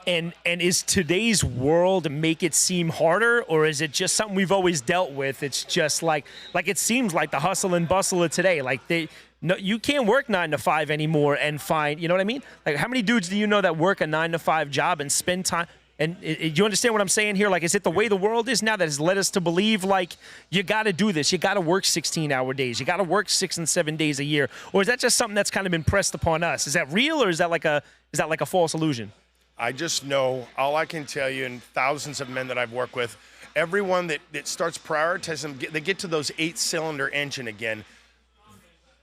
And is today's world make it seem harder, or is it just something we've always dealt with? It's just like it seems like the hustle and bustle of today. Like you can't work 9 to 5 anymore and find. You know what I mean? Like how many dudes do you know that work a 9 to 5 job and spend time? And you understand what I'm saying here? Like, is it the way the world is now that has led us to believe, like, you got to do this. You got to work 16-hour days. You got to work 6 and 7 days a year. Or is that just something that's kind of been pressed upon us? Is that real, or is that like a false illusion? I just know, all I can tell you, and thousands of men that I've worked with, everyone that starts prioritizing, they get to those 8-cylinder engine again.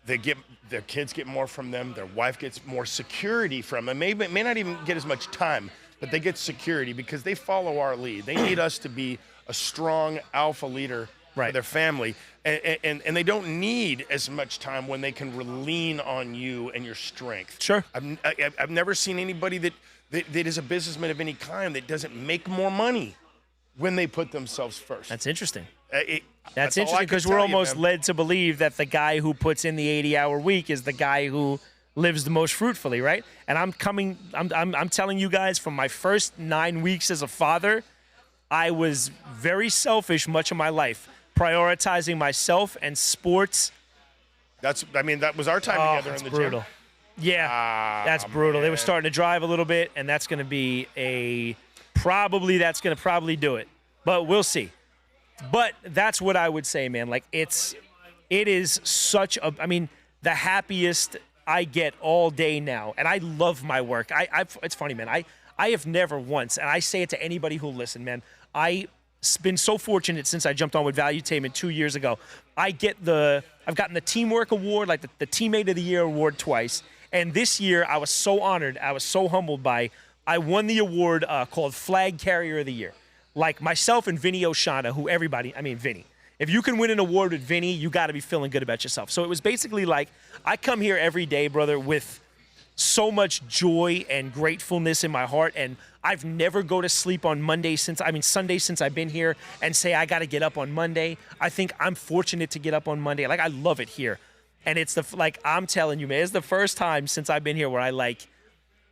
Their kids get more from them. Their wife gets more security from them. May not even get as much time, but they get security because they follow our lead. They need us to be a strong alpha leader for their family. And they don't need as much time when they can lean on you and your strength. Sure. I've never seen anybody that is a businessman of any kind that doesn't make more money when they put themselves first. That's interesting. That's interesting because we're almost led to believe that the guy who puts in the 80-hour week is the guy who lives the most fruitfully, right? And I'm telling you guys, from my first 9 weeks as a father, I was very selfish much of my life, prioritizing myself and sports. That was our time together in the brutal. gym. Yeah, that's brutal. Man. They were starting to drive a little bit, and that's going to be that's going to probably do it. But we'll see. But that's what I would say, man. Like, it is such a, the happiest I get all day now, and I love my work. It's funny, man. I have never once, and I say it to anybody who'll listen, man. I've been so fortunate since I jumped on with Valuetainment 2 years ago. I've gotten the teamwork award, like the teammate of the year award twice, and this year I was so honored, I was so humbled I won the award called Flag Carrier of the Year. Like myself and Vinny Oshana, Vinny. If you can win an award with Vinny, you got to be feeling good about yourself. So it was basically like, I come here every day, brother, with so much joy and gratefulness in my heart, and I've never go to sleep on Sunday since I've been here and say I got to get up on Monday. I think I'm fortunate to get up on Monday. Like, I love it here. And it's I'm telling you, man, it's the first time since I've been here where I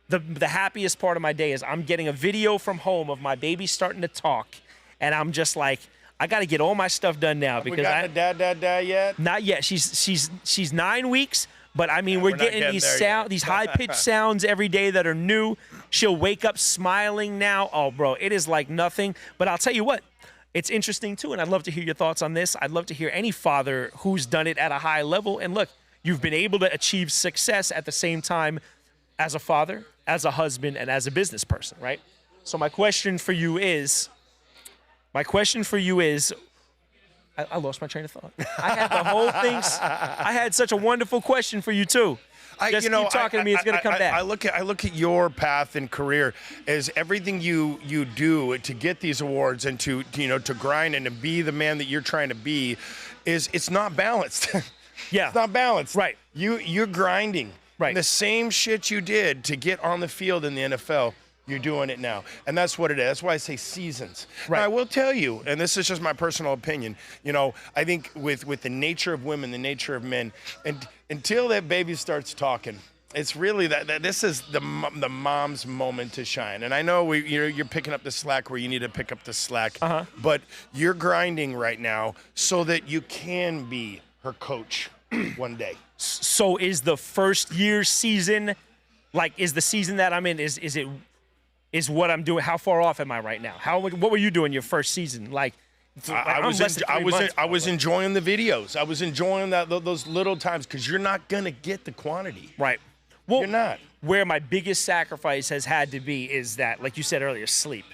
the happiest part of my day is I'm getting a video from home of my baby starting to talk, and I'm just like, I got to get all my stuff done now because we got the dad yet? Not yet. She's 9 weeks, but we're getting these high-pitched sounds every day that are new. She'll wake up smiling now. Oh, bro, it is like nothing. But I'll tell you what, it's interesting too, and I'd love to hear your thoughts on this. I'd love to hear any father who's done it at a high level. And look, you've been able to achieve success at the same time as a father, as a husband, and as a business person, right? So my question for you is, I lost my train of thought. I had the whole thing. I had such a wonderful question for you too. Keep talking to me. It's going to come back. I look at your path and career as everything you do to get these awards and to grind and to be the man that you're trying to be, it's not balanced. Yeah, it's not balanced. Right. You're grinding. Right. And the same shit you did to get on the field in the NFL, you're doing it now. And that's what it is. That's why I say seasons. Right. Now, I will tell you, and this is just my personal opinion, I think with the nature of women, the nature of men, and until that baby starts talking, it's really that this is the mom's moment to shine. And I know you're picking up the slack where you need to pick up the slack, but you're grinding right now so that you can be her coach one day. So is the first year season, is the season that I'm in, is what I'm doing? How far off am I right now? What were you doing your first season? I was enjoying the videos. I was enjoying those little times because you're not gonna get the quantity. Right. Well, you're not. Where my biggest sacrifice has had to be is that, like you said earlier, sleep.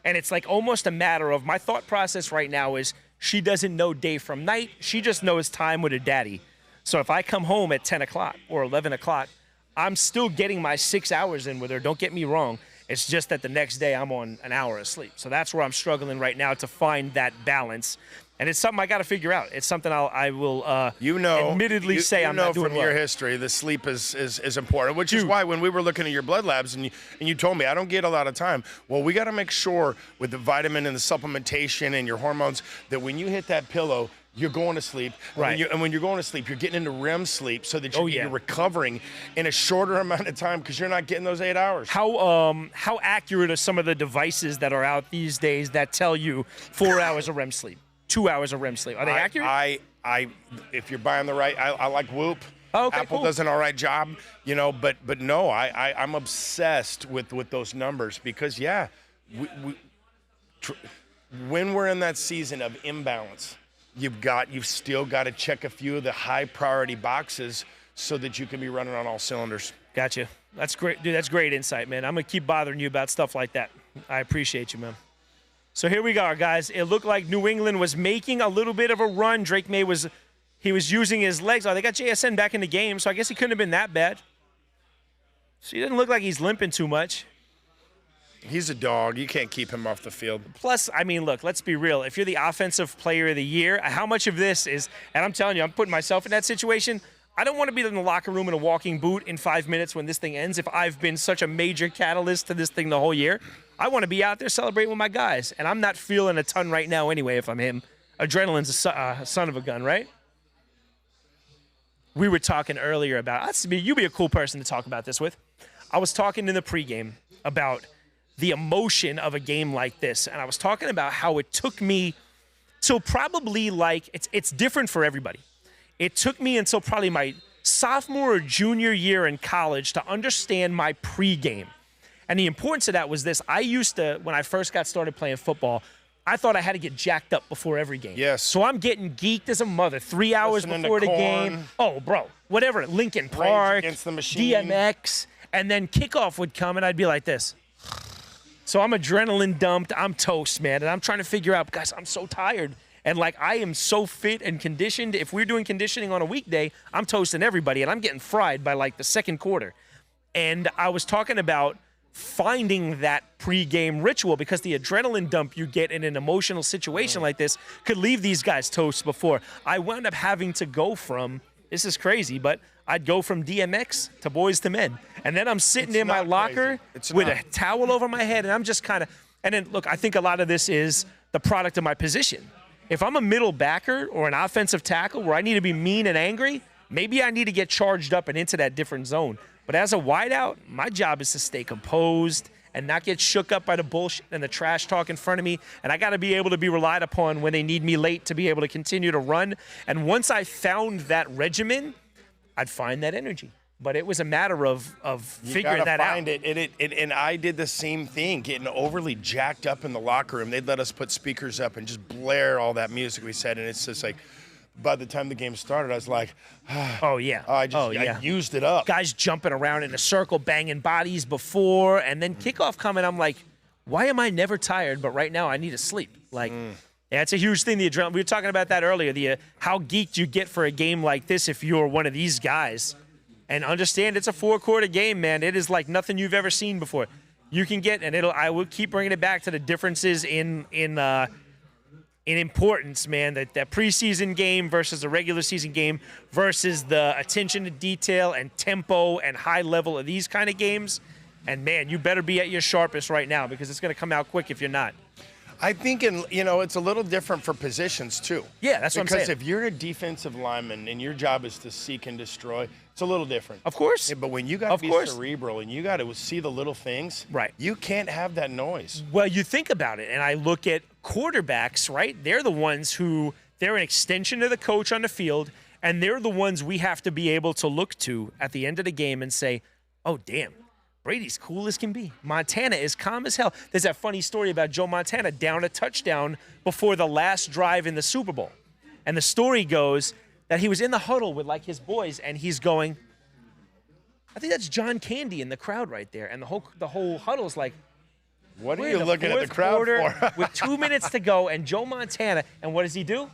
And it's like almost a matter of, my thought process right now is she doesn't know day from night. She just knows time with her daddy. So if I come home at 10 o'clock or 11 o'clock, I'm still getting my 6 hours in with her. Don't get me wrong. It's just that the next day I'm on an hour of sleep. So that's where I'm struggling right now to find that balance. And it's something I got to figure out. It's something I will admittedly say I'm not doing from well. your history, the sleep is important, which is why when we were looking at your blood labs and you told me I don't get a lot of time. Well, we got to make sure with the vitamin and the supplementation and your hormones that when you hit that pillow, you're going to sleep. Right. And when you're going to sleep, you're getting into REM sleep so that you're recovering in a shorter amount of time because you're not getting those 8 hours. How accurate are some of the devices that are out these days that tell you 4 hours of REM sleep, 2 hours of REM sleep? Are they accurate? If you're buying the right, I like Whoop. Oh, okay, Apple does an all right job, but no, I'm obsessed with those numbers because when we're in that season of imbalance, you've still got to check a few of the high priority boxes so that you can be running on all cylinders. Gotcha. That's great, dude. That's great insight, man. I'm gonna keep bothering you about stuff like that. I appreciate you, man. So here we go, guys. It looked like New England was making a little bit of a run. Drake May was using his legs. Oh, they got JSN back in the game, so I guess he couldn't have been that bad. So he doesn't look like he's limping too much. He's a dog. You can't keep him off the field. Plus, I mean, look, let's be real. If you're the offensive player of the year, how much of this is, and I'm telling you, I'm putting myself in that situation. I don't want to be in the locker room in a walking boot in 5 minutes when this thing ends if I've been such a major catalyst to this thing the whole year. I want to be out there celebrating with my guys, and I'm not feeling a ton right now anyway if I'm him. Adrenaline's a son of a gun, right? We were talking earlier about, you'd be a cool person to talk about this with. I was talking in the pregame about the emotion of a game like this. And I was talking about how it took me till probably it's different for everybody. It took me until probably my sophomore or junior year in college to understand my pregame. And the importance of that was this. I used to, when I first got started playing football, I thought I had to get jacked up before every game. Yes. So I'm getting geeked as a mother 3 hours before the game. Oh, bro, whatever. Lincoln Park, Against the Machine, DMX, and then kickoff would come and I'd be like this. So I'm adrenaline dumped. I'm toast, man. And I'm trying to figure out, guys, I'm so tired. And I am so fit and conditioned. If we're doing conditioning on a weekday, I'm toasting everybody. And I'm getting fried by the second quarter. And I was talking about finding that pregame ritual because the adrenaline dump you get in an emotional situation like this could leave these guys toast before. I wound up having to go from, this is crazy, but I'd go from DMX to Boys to Men. And then I'm sitting in my locker with a towel over my head, and I'm just kind of, and then, look, I think a lot of this is the product of my position. If I'm a middle backer or an offensive tackle where I need to be mean and angry, maybe I need to get charged up and into that different zone. But as a wideout, my job is to stay composed and not get shook up by the bullshit and the trash talk in front of me. And I got to be able to be relied upon when they need me late to be able to continue to run. And once I found that regimen, I'd find that energy. But it was a matter of figuring that out. You gotta find it. And I did the same thing, getting overly jacked up in the locker room. They'd let us put speakers up and just blare all that music we said. And it's just like, by the time the game started, I was like, oh, yeah. I used it up. Guys jumping around in a circle, banging bodies before, and then kickoff coming. I'm like, why am I never tired? But right now I need to sleep. Yeah, it's a huge thing. The adrenaline. We were talking about that earlier. How geeked you get for a game like this if you're one of these guys. And understand it's a 4-quarter game, man. It is like nothing you've ever seen before. You can get, and I will keep bringing it back to the differences in importance, man. That preseason game versus a regular season game versus the attention to detail and tempo and high level of these kind of games. And, man, you better be at your sharpest right now because it's going to come out quick if you're not. I think, it's a little different for positions, too. Yeah, that's what I'm saying. Because if you're a defensive lineman and your job is to seek and destroy, it's a little different. Of course. Yeah, but when you got to be cerebral and you got to see the little things, right, you can't have that noise. Well, you think about it, and I look at quarterbacks, right? They're the ones who, they're an extension of the coach on the field, and they're the ones we have to be able to look to at the end of the game and say, oh, damn. Brady's cool as can be. Montana is calm as hell. There's that funny story about Joe Montana down a touchdown before the last drive in the Super Bowl. And the story goes that he was in the huddle with his boys and he's going, I think that's John Candy in the crowd right there. And the whole huddle's like, what are you looking at the crowd for? With 2 minutes to go and Joe Montana, and what does he do?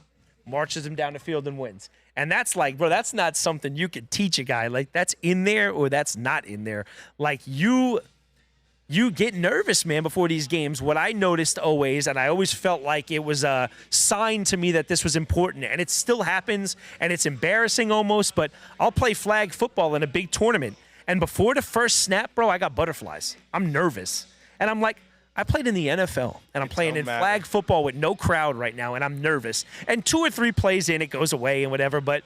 Marches him down the field and wins. And that's bro, that's not something you could teach a guy. That's in there or that's not in there. you get nervous, man, before these games. What I noticed always, and I always felt like it was a sign to me that this was important, and it still happens, and it's embarrassing almost, but I'll play flag football in a big tournament, and before the first snap, bro, I got butterflies. I'm nervous. And I'm like, I played in the NFL, and I'm playing in flag football with no crowd right now, and I'm nervous. And 2 or 3 plays in, it goes away and whatever, but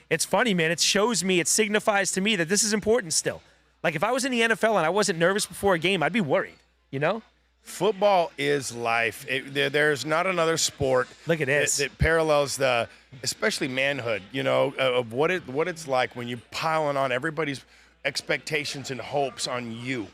it's funny, man. It shows me, it signifies to me that this is important still. Like, if I was in the NFL and I wasn't nervous before a game, I'd be worried, you know? Football is life. There's not another sport Look at this. that parallels the, especially manhood, you know, of what it's like when you're piling on everybody's expectations and hopes on you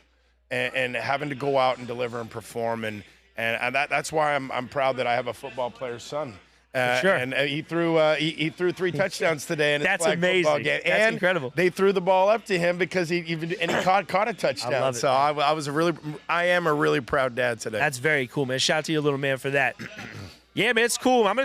and having to go out and deliver and perform. And that's why I'm proud that I have a football player's son. Sure. And he threw 3 touchdowns today in his That's flag amazing. football game. That's and incredible. They threw the ball up to him because he caught a touchdown. I love it, so I am a really proud dad today. That's very cool, man. Shout out to your little man for that. Yeah, man, it's cool. I'm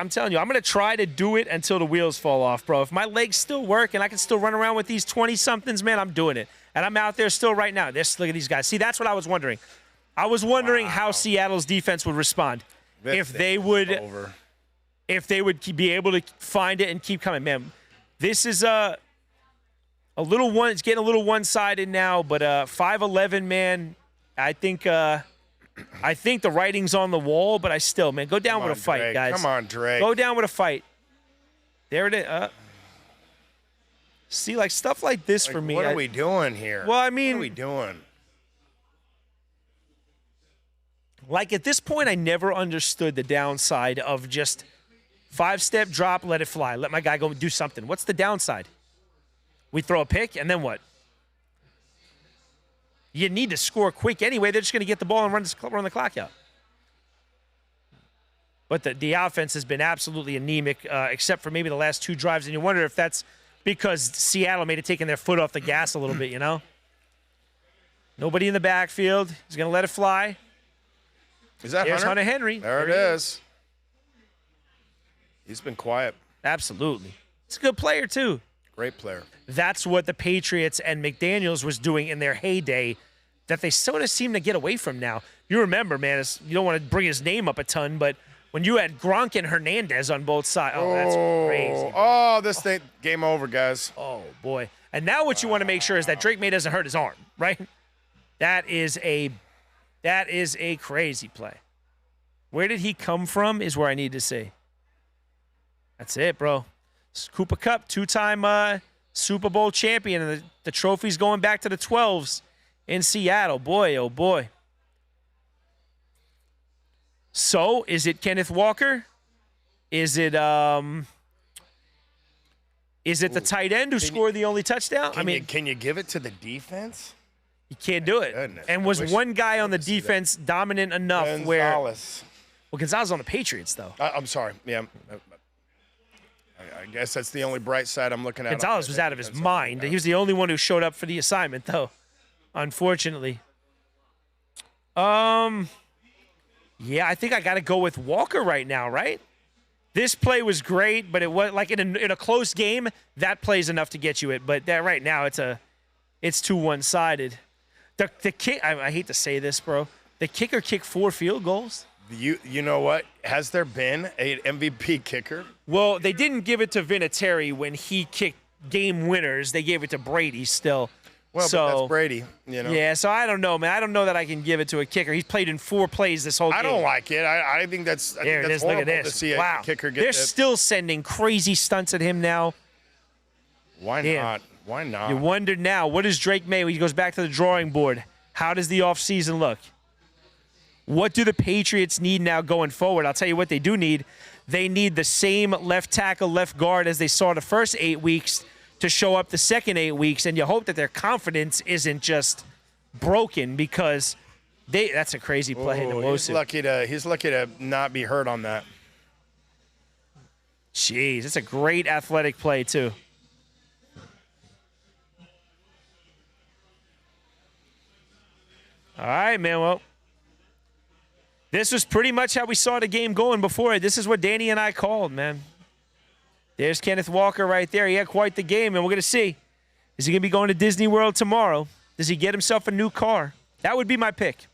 telling you, I'm gonna try to do it until the wheels fall off, bro. If my legs still work and I can still run around with these 20-somethings, man, I'm doing it. And I'm out there still right now. Look at these guys. See, that's what I was wondering. I was wondering how Seattle's defense would respond if they would be able to find it and keep coming. Man, this is a little one. It's getting a little one-sided now, but 5'11", man. I think the writing's on the wall, but I still, man, go down with a fight, Drake. guys. Come on, Drake. Go down with a fight. There it is. See, like stuff like this for me. What are we doing here? Well, I mean, what are we doing? Like at this point, I never understood the downside of just 5-step drop, let it fly. Let my guy go do something. What's the downside? We throw a pick, and then what? You need to score quick anyway. They're just going to get the ball and run the clock out. But the offense has been absolutely anemic, except for maybe the last 2 drives. And you wonder if that's because Seattle may have taken their foot off the gas a little bit, you know? Nobody in the backfield. He's going to let it fly. Is that There's Hunter Henry. There it is. He's been quiet. Absolutely. He's a good player, too. Great player. That's what the Patriots and McDaniels was doing in their heyday that they sort of seem to get away from now. You remember, man, you don't want to bring his name up a ton, but when you had Gronk and Hernandez on both sides, that's crazy. Oh, this thing, game over, guys. Oh, boy. And now what you want to make sure is that Drake May doesn't hurt his arm, right? That is a crazy play. Where did he come from is where I need to see. That's it, bro. Cooper Kupp, 2-time Super Bowl champion, and the trophy's going back to the 12s in Seattle. Boy, oh boy. So, is it Kenneth Walker? Is it the tight end who scored the only touchdown? Can you give it to the defense? You can't do it. Goodness. And was one guy on the defense dominant enough Gonzalez. Well, Gonzalez on the Patriots, though. I'm sorry. Yeah. I guess that's the only bright side I'm looking at. Gonzalez was out of his mind. He was the only one who showed up for the assignment, though, unfortunately. Yeah, I think I got to go with Walker right now, right? This play was great, but it was like in a close game, that play's enough to get you it. But that right now, it's too one-sided. The kick, I hate to say this, bro. The kicker kicked 4 field goals. You know what? Has there been an MVP kicker? Well, they didn't give it to Vinatieri when he kicked game winners. They gave it to Brady still. Well, but that's Brady, you know. Yeah, so I don't know, man. I don't know that I can give it to a kicker. He's played in 4 plays this whole game. I don't like it. I think that's There it is. Look at horrible this. to see Wow. a kicker get They're that. still sending crazy stunts at him now. Why Damn. not? Why not? You wonder now, what does Drake May when he goes back to the drawing board? How does the offseason look? What do the Patriots need now going forward? I'll tell you what they do need. They need the same left tackle, left guard as they saw the first 8 weeks to show up the second 8 weeks, and you hope that their confidence isn't just broken because that's a crazy play. He's lucky to not be hurt on that. Jeez, it's a great athletic play, too. All right, man, well, this was pretty much how we saw the game going before. This is what Danny and I called, man. There's Kenneth Walker right there. He had quite the game, and we're going to see. Is he going to be going to Disney World tomorrow? Does he get himself a new car? That would be my pick.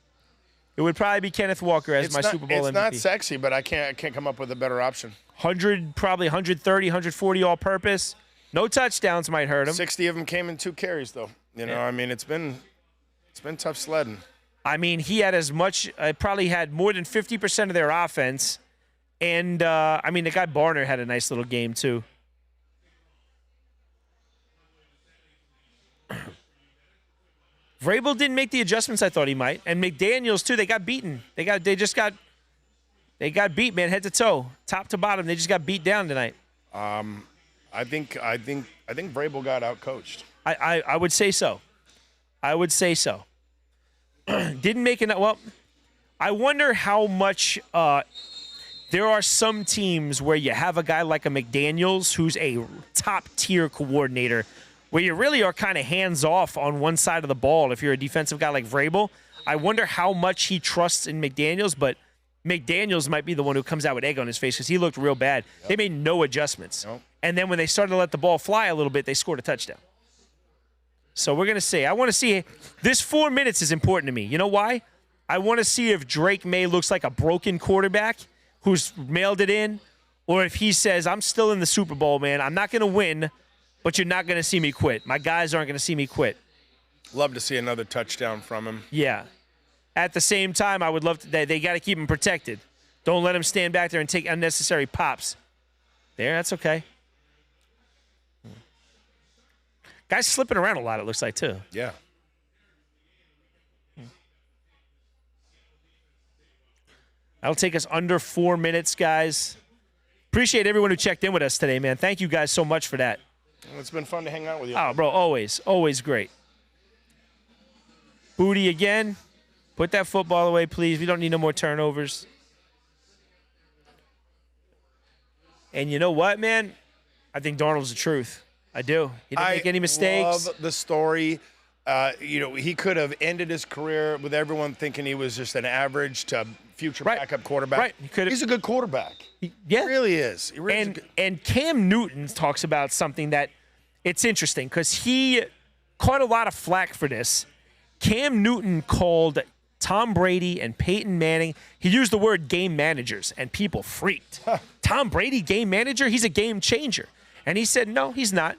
It would probably be Kenneth Walker as my Super Bowl MVP. It's not sexy, but I can't come up with a better option. 100, probably 130, 140 all-purpose. No touchdowns might hurt him. 60 of them came in 2 carries, though. You know, I mean, it's been tough sledding. I mean, he had as much, probably had more than 50% of their offense. And, I mean, the guy Barner had a nice little game, too. Vrabel didn't make the adjustments I thought he might. And McDaniels, too, they got beaten. They got beat, man, head to toe, top to bottom. They just got beat down tonight. I think Vrabel got outcoached. I would say so. I would say so. Didn't make enough. Well, I wonder how much there are some teams where you have a guy like a McDaniels who's a top-tier coordinator where you really are kind of hands-off on one side of the ball if you're a defensive guy like Vrabel. I wonder how much he trusts in McDaniels, but McDaniels might be the one who comes out with egg on his face because he looked real bad. Yep. They made no adjustments. Nope. And then when they started to let the ball fly a little bit, they scored a touchdown. So we're going to see. I want to see. This 4 minutes is important to me. You know why? I want to see if Drake May looks like a broken quarterback who's mailed it in, or if he says, I'm still in the Super Bowl, man. I'm not going to win, but you're not going to see me quit. My guys aren't going to see me quit. Love to see another touchdown from him. Yeah. At the same time, I would love to. They got to keep him protected. Don't let him stand back there and take unnecessary pops. There, that's okay. Guy's slipping around a lot, it looks like, too. Yeah. That'll take us under 4 minutes, guys. Appreciate everyone who checked in with us today, man. Thank you guys so much for that. Well, it's been fun to hang out with you. Oh, bro, always. Always great. Booty again. Put that football away, please. We don't need no more turnovers. And you know what, man? I think Darnold's the truth. I do. He didn't make any mistakes. I love the story. You know, he could have ended his career with everyone thinking he was just an average to future backup quarterback. Right. He's a good quarterback. Yeah. He really is. He really and Cam Newton talks about something that it's interesting because he caught a lot of flack for this. Cam Newton called Tom Brady and Peyton Manning, he used the word game managers, and people freaked. Tom Brady, game manager? He's a game changer. And he said, no, he's not.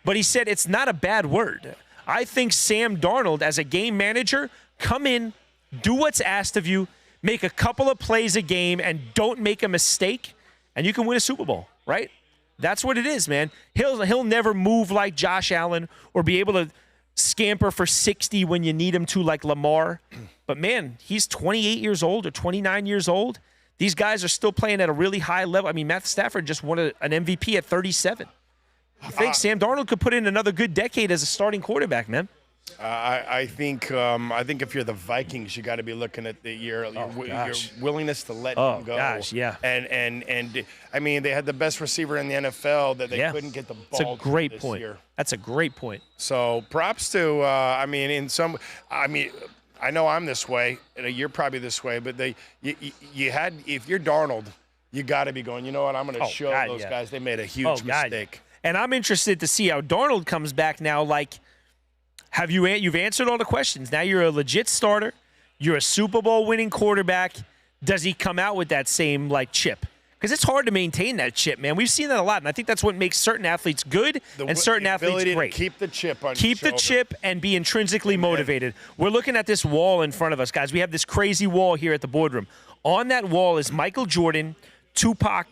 But he said it's not a bad word. I think Sam Darnold, as a game manager, come in, do what's asked of you, make a couple of plays a game, and don't make a mistake, and you can win a Super Bowl, right? That's what it is, man. He'll never move like Josh Allen or be able to scamper for 60 when you need him to like Lamar. But, man, he's 28 years old or 29 years old. These guys are still playing at a really high level. I mean, Matthew Stafford just won an MVP at 37. I think Sam Darnold could put in another good decade as a starting quarterback, man. I think if you're the Vikings, you got to be looking at your willingness to let him go. Oh, gosh, yeah. And I mean, they had the best receiver in the NFL that they couldn't get the ball. That's a great this point. Year. That's a great point. So props to, I know I'm this way, and you're probably this way, but if you're Darnold, you got to be going, you know what, I'm going to show those guys they made a huge mistake. And I'm interested to see how Darnold comes back now. Like, you've answered all the questions. Now you're a legit starter. You're a Super Bowl winning quarterback. Does he come out with that same chip? Because it's hard to maintain that chip, man. We've seen that a lot, and I think that's what makes certain athletes good and certain athletes great. To keep the chip on Keep the chip and be intrinsically motivated. We're looking at this wall in front of us, guys. We have this crazy wall here at the boardroom. On that wall is Michael Jordan, Tupac,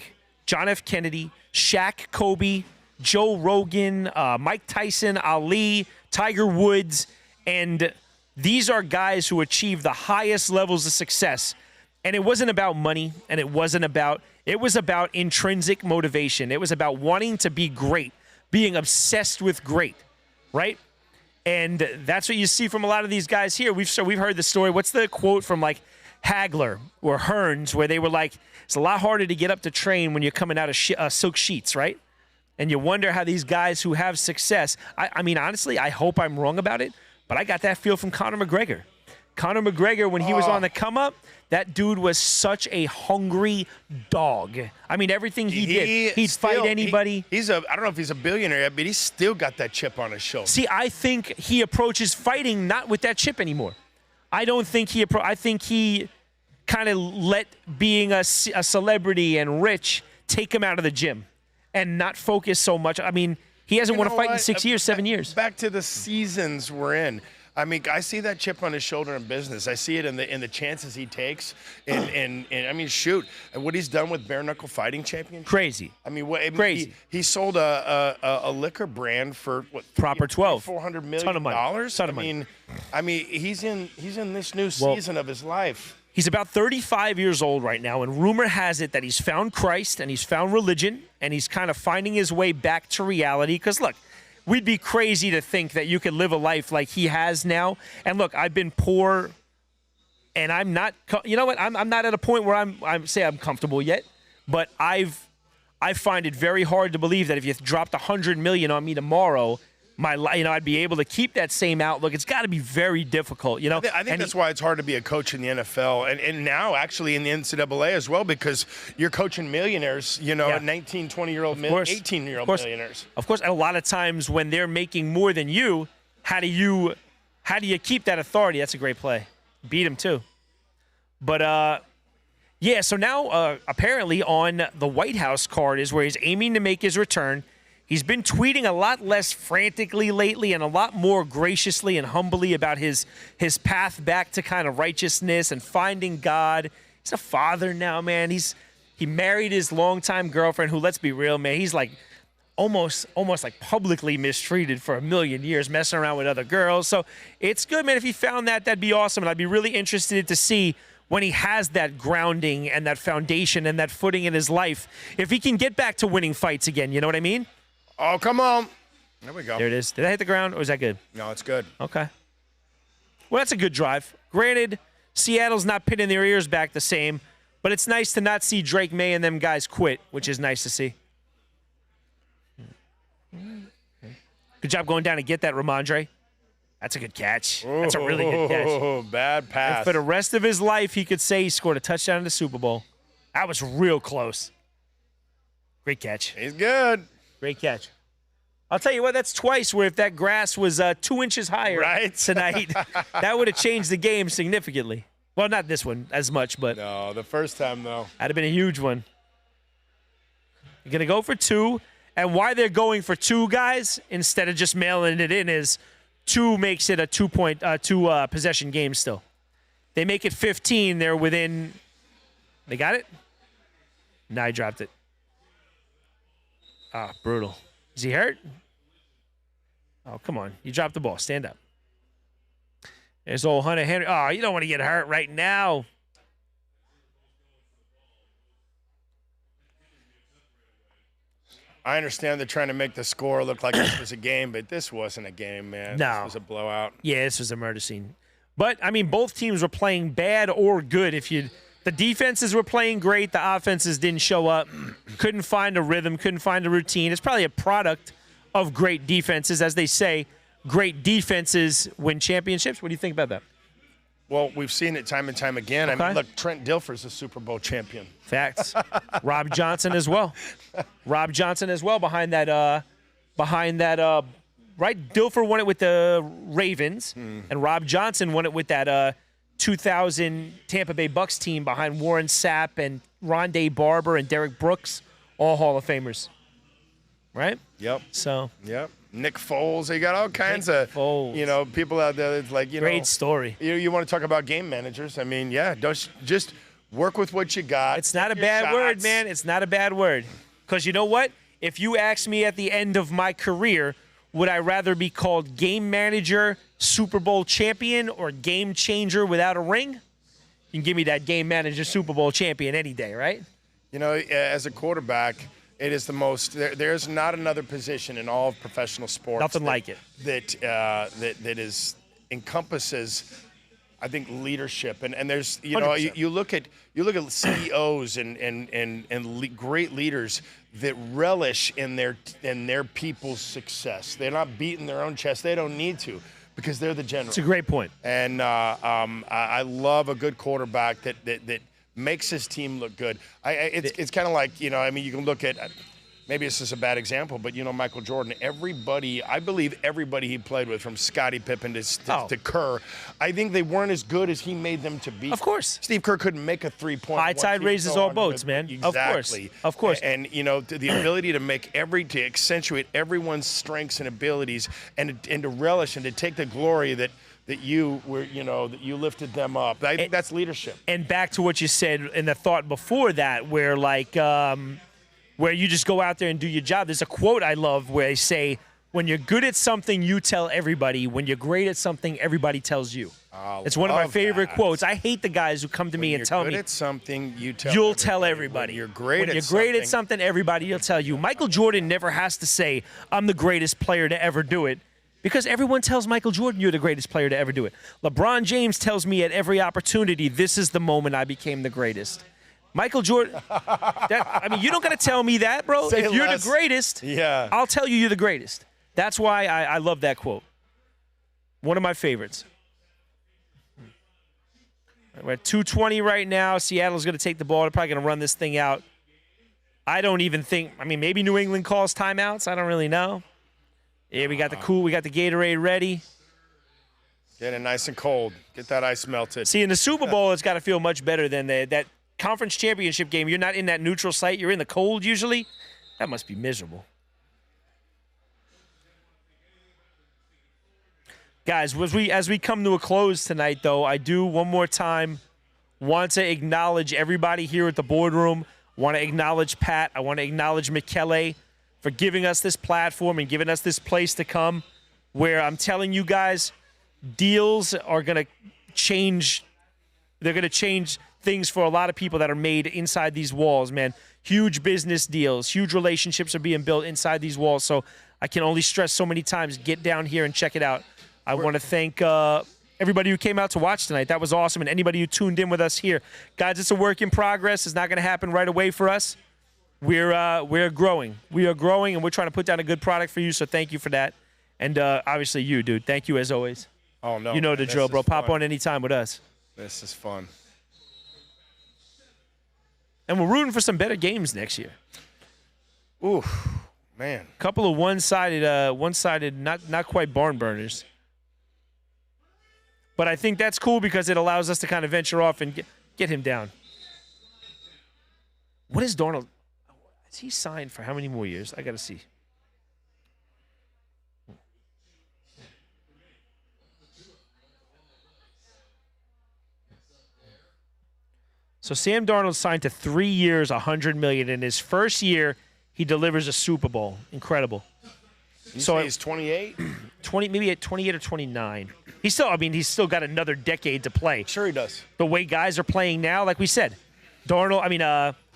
John F. Kennedy, Shaq, Kobe, Joe Rogan, Mike Tyson, Ali, Tiger Woods, and these are guys who achieved the highest levels of success. And it wasn't about money, and it was about intrinsic motivation. It was about wanting to be great, being obsessed with great, right? And that's what you see from a lot of these guys here. We've heard the story. What's the quote from Hagler or Hearns where they were like, it's a lot harder to get up to train when you're coming out of silk sheets, right? And you wonder how these guys who have success, I mean, honestly, I hope I'm wrong about it, but I got that feel from Conor McGregor. Conor McGregor, when he was on the come up, that dude was such a hungry dog. I mean, everything he did, he'd fight anybody. I don't know if he's a billionaire yet, but he's still got that chip on his shoulder. See, I think he approaches fighting not with that chip anymore. I don't think I think he kind of let being a celebrity and rich take him out of the gym and not focus so much. I mean, he hasn't won a fight in 6 years, 7 years. Back to the seasons we're in. I mean, I see that chip on his shoulder in business. I see it in the chances he takes. And I mean, shoot, and what he's done with bare knuckle fighting championship. Crazy. I mean, crazy. He sold a liquor brand for what? Proper 12. $400 million. Ton of money. Ton of money. money. I mean, he's in this new season of his life. He's about 35 years old right now, and rumor has it that he's found Christ and he's found religion, and he's kind of finding his way back to reality. Because look, we'd be crazy to think that you could live a life like he has now. And look, I've been poor, and I'm not. You know what? I'm not at a point where I'm comfortable yet. But I find it very hard to believe that if you dropped $100 million on me tomorrow, I'd be able to keep that same outlook. It's got to be very difficult, you know. I think that's why it's hard to be a coach in the NFL and now actually in the NCAA as well, because you're coaching millionaires, you know, 19, 20-year-old, 18-year-old millionaires. Of course, and a lot of times when they're making more than you, how do you keep that authority? That's a great play. Beat him too. But yeah, so now apparently on the White House card is where he's aiming to make his return. He's been tweeting a lot less frantically lately and a lot more graciously and humbly about his path back to kind of righteousness and finding God. He's a father now, man. He married his longtime girlfriend, who, let's be real, man, he's like almost like publicly mistreated for a million years, messing around with other girls. So it's good, man. If he found that, that'd be awesome. And I'd be really interested to see when he has that grounding and that foundation and that footing in his life, if he can get back to winning fights again. You know what I mean? Oh, come on. There we go. There it is. Did I hit the ground, or is that good? No, it's good. Okay. Well, that's a good drive. Granted, Seattle's not pinning their ears back the same, but it's nice to not see Drake May and them guys quit, which is nice to see. Good job going down to get that, Ramondre. That's a good catch. That's a really good catch. Oh, bad pass. And for the rest of his life, he could say he scored a touchdown in the Super Bowl. That was real close. Great catch. He's good. Great catch. I'll tell you what, that's twice where if that grass was 2 inches higher tonight, that would have changed the game significantly. Well, not this one as much, but. No, the first time, though. That'd have been a huge one. You're going to go for two, and why they're going for two, guys, instead of just mailing it in, is two makes it a two possession game still. They make it 15, they're within. They got it? No, I dropped it. Ah, brutal. Is he hurt? Oh, come on. You dropped the ball. Stand up. There's old Hunter Henry. Oh, you don't want to get hurt right now. I understand they're trying to make the score look like this was a game, but this wasn't a game, man. No. This was a blowout. Yeah, this was a murder scene. But, I mean, both teams were playing bad or good. The defenses were playing great. The offenses didn't show up. Couldn't find a rhythm. Couldn't find a routine. It's probably a product of great defenses. As they say, great defenses win championships. What do you think about that? Well, we've seen it time and time again. Okay. I mean, look, Trent Dilfer's a Super Bowl champion. Facts. Rob Johnson as well. Rob Johnson as well behind that, right? Dilfer won it with the Ravens, and Rob Johnson won it with that 2000 Tampa Bay Bucks team behind Warren Sapp and Rondé Barber and Derek Brooks, all Hall of Famers. Right? Yep. So. Yep. Nick Foles. You got all kinds of, people out there that's like, Great story. You want to talk about game managers. I mean, yeah, just work with what you got. It's not a bad word, man. It's not a bad word. Because you know what? If you ask me at the end of my career, would I rather be called game manager, Super Bowl champion, or game changer without a ring? You can give me that game manager, Super Bowl champion any day, right? As a quarterback, it is the most. There's not another position in all of professional sports. Nothing like it. That encompasses, I think, leadership. And there's you look at CEOs and great leaders that relish in their people's success. They're not beating their own chest. They don't need to, because they're the general. It's a great point. And I love a good quarterback that makes his team look good. It's kind of like, you can look at maybe this is a bad example, but Michael Jordan, I believe everybody he played with, from Scottie Pippen to Kerr, I think they weren't as good as he made them to be. Of course. Steve Kerr couldn't make a three-point. High tide raises all boats, man. Exactly. Of course. And the ability to accentuate everyone's strengths and abilities, and to relish and to take the glory that you were, that you lifted them up. I think that's leadership. And back to what you said in the thought before that, where where you just go out there and do your job. There's a quote I love where they say, when you're good at something, you tell everybody. When you're great at something, everybody tells you. It's one of my favorite quotes. I hate the guys who come to me and tell me. When you're good at something, you'll tell everybody. When you're great at something, everybody will tell you. Michael Jordan never has to say, I'm the greatest player to ever do it, because everyone tells Michael Jordan you're the greatest player to ever do it. LeBron James tells me at every opportunity, this is the moment I became the greatest. Michael Jordan, you don't got to tell me that, bro. If you're the greatest, I'll tell you're the greatest. That's why I love that quote. One of my favorites. We're at 2:20 right now. Seattle's going to take the ball. They're probably going to run this thing out. I don't even think, maybe New England calls timeouts. I don't really know. Yeah, we got the Gatorade ready. Get it nice and cold. Get that ice melted. See, in the Super Bowl, it's got to feel much better than that conference championship game. You're not in that neutral site. You're in the cold usually. That must be miserable. Guys, as we come to a close tonight, though, I do one more time want to acknowledge everybody here at the boardroom. Want to acknowledge Pat. I want to acknowledge Michele for giving us this platform and giving us this place to come where I'm telling you guys, deals are going to change. They're going to change things for a lot of people that are made inside these walls, man. Huge business deals, huge relationships are being built inside these walls. So I can only stress so many times, get down here and check it out. I want to thank everybody who came out to watch tonight. That was awesome. And anybody who tuned in with us here. Guys, it's a work in progress. It's not going to happen right away for us. We're growing. We are growing, and we're trying to put down a good product for you, so thank you for that. And obviously you, dude. Thank you as always. Oh, no. You know the drill, bro. Pop on anytime with us. This is fun. And we're rooting for some better games next year. Ooh, man. Couple of one-sided, not quite barn burners. But I think that's cool because it allows us to kind of venture off and get him down. What is Darnold? Is he signed for how many more years? I got to see. So Sam Darnold signed to 3 years, $100 million. In his first year, he delivers a Super Bowl. Incredible. You say he's 28? 20, maybe at 28 or 29. He's still got another decade to play. Sure he does. The way guys are playing now, like we said,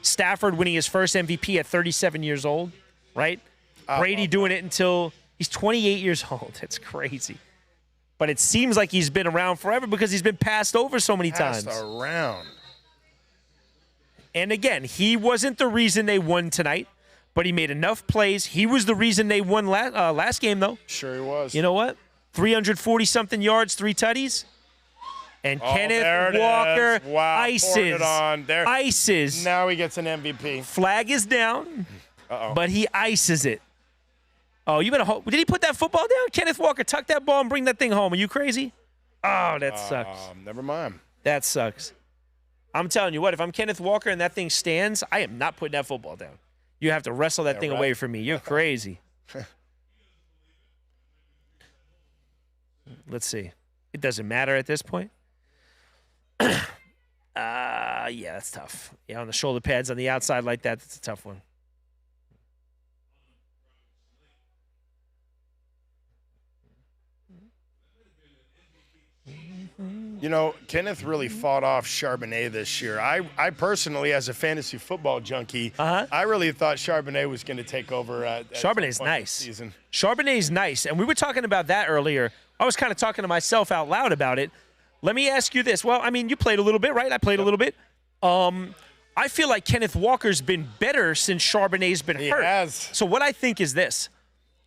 Stafford winning his first MVP at 37 years old, right? Brady doing it until he's 28 years old. It's crazy. But it seems like he's been around forever because he's been passed over so many times. Passed around. And again, he wasn't the reason they won tonight, but he made enough plays. He was the reason they won last game, though. Sure he was. You know what? 340-something yards, 3 tutties. And Kenneth Walker ices. Ices. Now he gets an MVP. Flag is down, but he ices it. Oh, you better hope. Did he put that football down? Kenneth Walker, tuck that ball and bring that thing home. Are you crazy? Oh, that sucks. Never mind. That sucks. I'm telling you what, if I'm Kenneth Walker and that thing stands, I am not putting that football down. You have to wrestle that thing away from me. You're crazy. Let's see. It doesn't matter at this point. Yeah, that's tough. Yeah, on the shoulder pads on the outside like that, that's a tough one. You know, Kenneth really fought off Charbonnet this year. I personally, as a fantasy football junkie, I really thought Charbonnet was going to take over. Charbonnet's nice. Charbonnet's nice. And we were talking about that earlier. I was kind of talking to myself out loud about it. Let me ask you this. Well, I mean, you played a little bit, right? I played a little bit. I feel like Kenneth Walker's been better since Charbonnet's been hurt. He has. So what I think is this.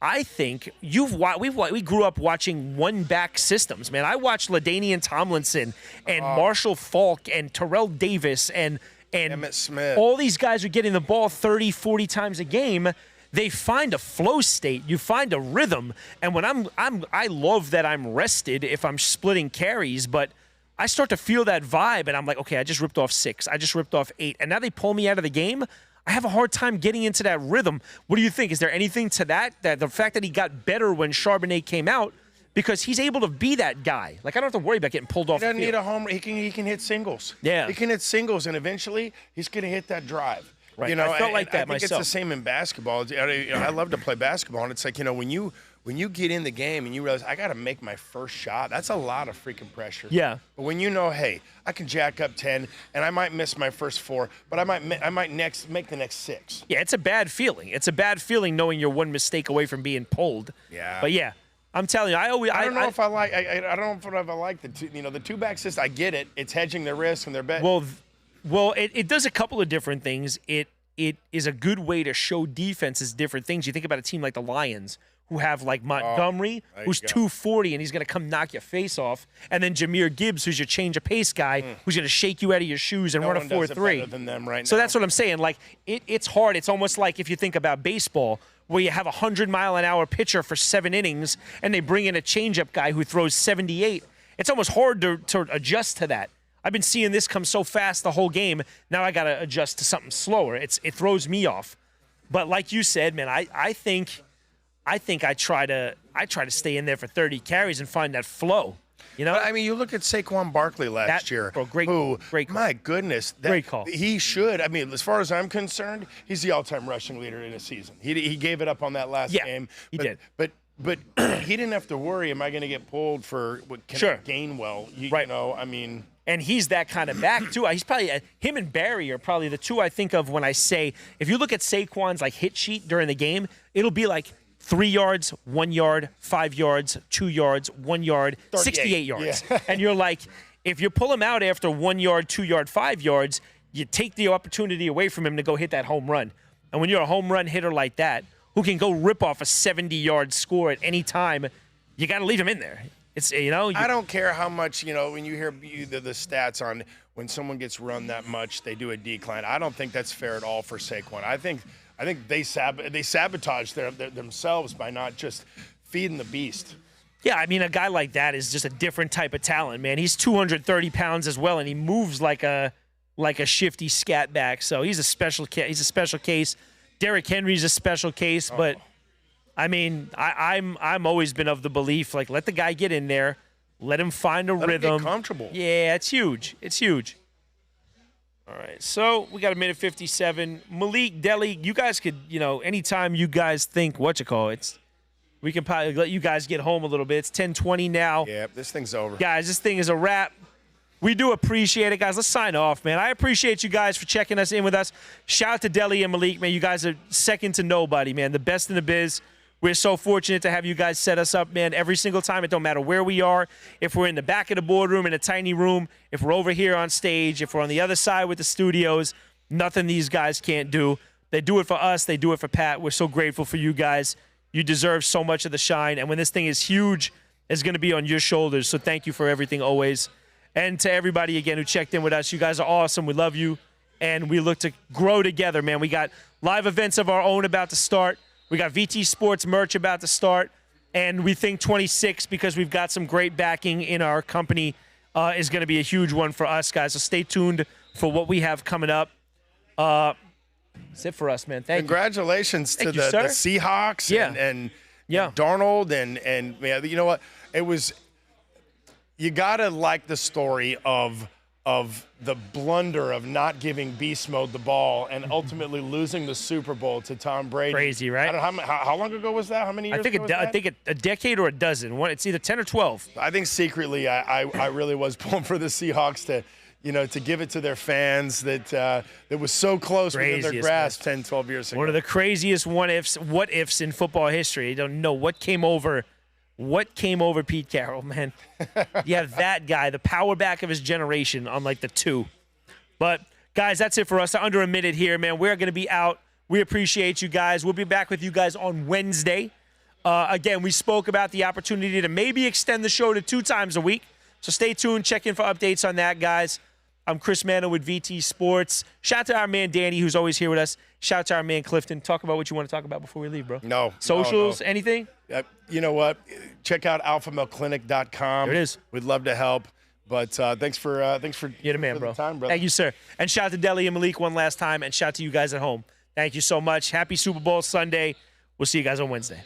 I think we grew up watching one-back systems, man. I watched LaDainian Tomlinson and Marshall Faulk and Terrell Davis and Emmitt Smith. All these guys are getting the ball 30, 40 times a game, they find a flow state. You find a rhythm. And when I love that I'm rested if I'm splitting carries, but I start to feel that vibe, and I'm like, okay, I just ripped off 6. I just ripped off 8. And now they pull me out of the game. I have a hard time getting into that rhythm. What do you think? Is there anything to that the fact that he got better when Charbonnet came out, because he's able to be that guy? Like, I don't have to worry about getting pulled off the He doesn't field. need a home. He can hit singles. Yeah. He can hit singles, and eventually he's going to hit that drive. Right. You know, I felt like that I think myself. it's the same in basketball. I love to play basketball, and it's like, when you get in the game and you realize I got to make my first shot, that's a lot of freaking pressure. Yeah. But when you know, hey, I can jack up 10, and I might miss my first 4, but I might make the next 6. Yeah, it's a bad feeling. It's a bad feeling knowing you're one mistake away from being pulled. Yeah. But yeah, I'm telling you, I don't know if I like the two, the 2-back system. I get it. It's hedging their risk and their bet. Well, it does a couple of different things. It is a good way to show defenses different things. You think about a team like the Lions, who have like Montgomery, who's 240, and he's going to come knock your face off, and then Jahmyr Gibbs, who's your change of pace guy, who's going to shake you out of your shoes and run a 4.3. Better than them right So now. that's what I'm saying. Like, it's hard. It's almost like if you think about baseball, where you have a 100-mile-an-hour pitcher for 7 innings, and they bring in a changeup guy who throws 78. It's almost hard to adjust to that. I've been seeing this come so fast the whole game. Now I got to adjust to something slower. It throws me off. But like you said, man, I think I try to stay in there for 30 carries and find that flow. You know, But, I mean, you look at Saquon Barkley last year. Bro, great call. My goodness, Great call. He should. I mean, as far as I'm concerned, he's the all-time rushing leader in a season. He gave it up on that last game. He did. But he didn't have to worry. Am I going to get pulled for Gainwell? You know, I mean. And he's that kind of back, too. He's probably him and Barry are probably the two I think of when I say, if you look at Saquon's like hit sheet during the game, it'll be like 3 yards, 1 yard, 5 yards, 2 yards, 1 yard, 68 yards. Yeah. And you're like, if you pull him out after 1 yard, 2 yard, 5 yards, you take the opportunity away from him to go hit that home run. And when you're a home run hitter like that, who can go rip off a 70-yard score at any time, you got to leave him in there. It's, I don't care how much, when you hear the stats on when someone gets run that much, they do a decline. I don't think that's fair at all for Saquon. I think they sabotage themselves by not just feeding the beast. Yeah, I mean, a guy like that is just a different type of talent, man. He's 230 pounds as well, and he moves like a shifty scat back. So he's a special case. Derrick Henry's a special case, but I mean, I'm always been of the belief, like, let the guy get in there, let him find a rhythm. Him get comfortable. Yeah, it's huge. It's huge. All right, so we got a minute 57. Malik, Deli, you guys could, anytime you guys think, we can probably let you guys get home a little bit. It's 10:20 now. Yeah, this thing's over. Guys, this thing is a wrap. We do appreciate it, guys. Let's sign off, man. I appreciate you guys for checking us in with us. Shout out to Deli and Malik, man. You guys are second to nobody, man. The best in the biz. We're so fortunate to have you guys set us up, man, every single time. It don't matter where we are. If we're in the back of the boardroom in a tiny room, if we're over here on stage, if we're on the other side with the studios, nothing these guys can't do. They do it for us. They do it for Pat. We're so grateful for you guys. You deserve so much of the shine. And when this thing is huge, it's going to be on your shoulders. So thank you for everything always. And to everybody, again, who checked in with us, you guys are awesome. We love you. And we look to grow together, man. We got live events of our own about to start. We got VT Sports merch about to start, and we think 26, because we've got some great backing in our company, is going to be a huge one for us, guys. So stay tuned for what we have coming up. That's it for us, man. Congratulations to the Seahawks and Darnold and man, you know what? You gotta like the story of the blunder of not giving Beast Mode the ball and ultimately losing the Super Bowl to Tom Brady. Crazy, right? I don't know how long ago was that? How many years ago was that? I think a decade or a dozen. It's either 10 or 12. I think secretly I really was pulling for the Seahawks to give it to their fans that was so close within their grasp 10, 12 years ago. One of the craziest what ifs in football history. You don't know what came over Pete Carroll, man. You have that guy, the power back of his generation, on like the 2. But, guys, that's it for us. Under a minute here, man. We're going to be out. We appreciate you guys. We'll be back with you guys on Wednesday. Again, we spoke about the opportunity to maybe extend the show to 2 times a week. So stay tuned. Check in for updates on that, guys. I'm Chris Mano with VT Sports. Shout out to our man Danny, who's always here with us. Shout out to our man Clifton. Talk about what you want to talk about before we leave, bro. No. Socials, no. anything? You know what? Check out alphamilclinic.com. There it is. We'd love to help. But thanks for You're the man, bro. the time, brother. Thank you, sir. And shout out to Deli and Malik one last time, and shout out to you guys at home. Thank you so much. Happy Super Bowl Sunday. We'll see you guys on Wednesday.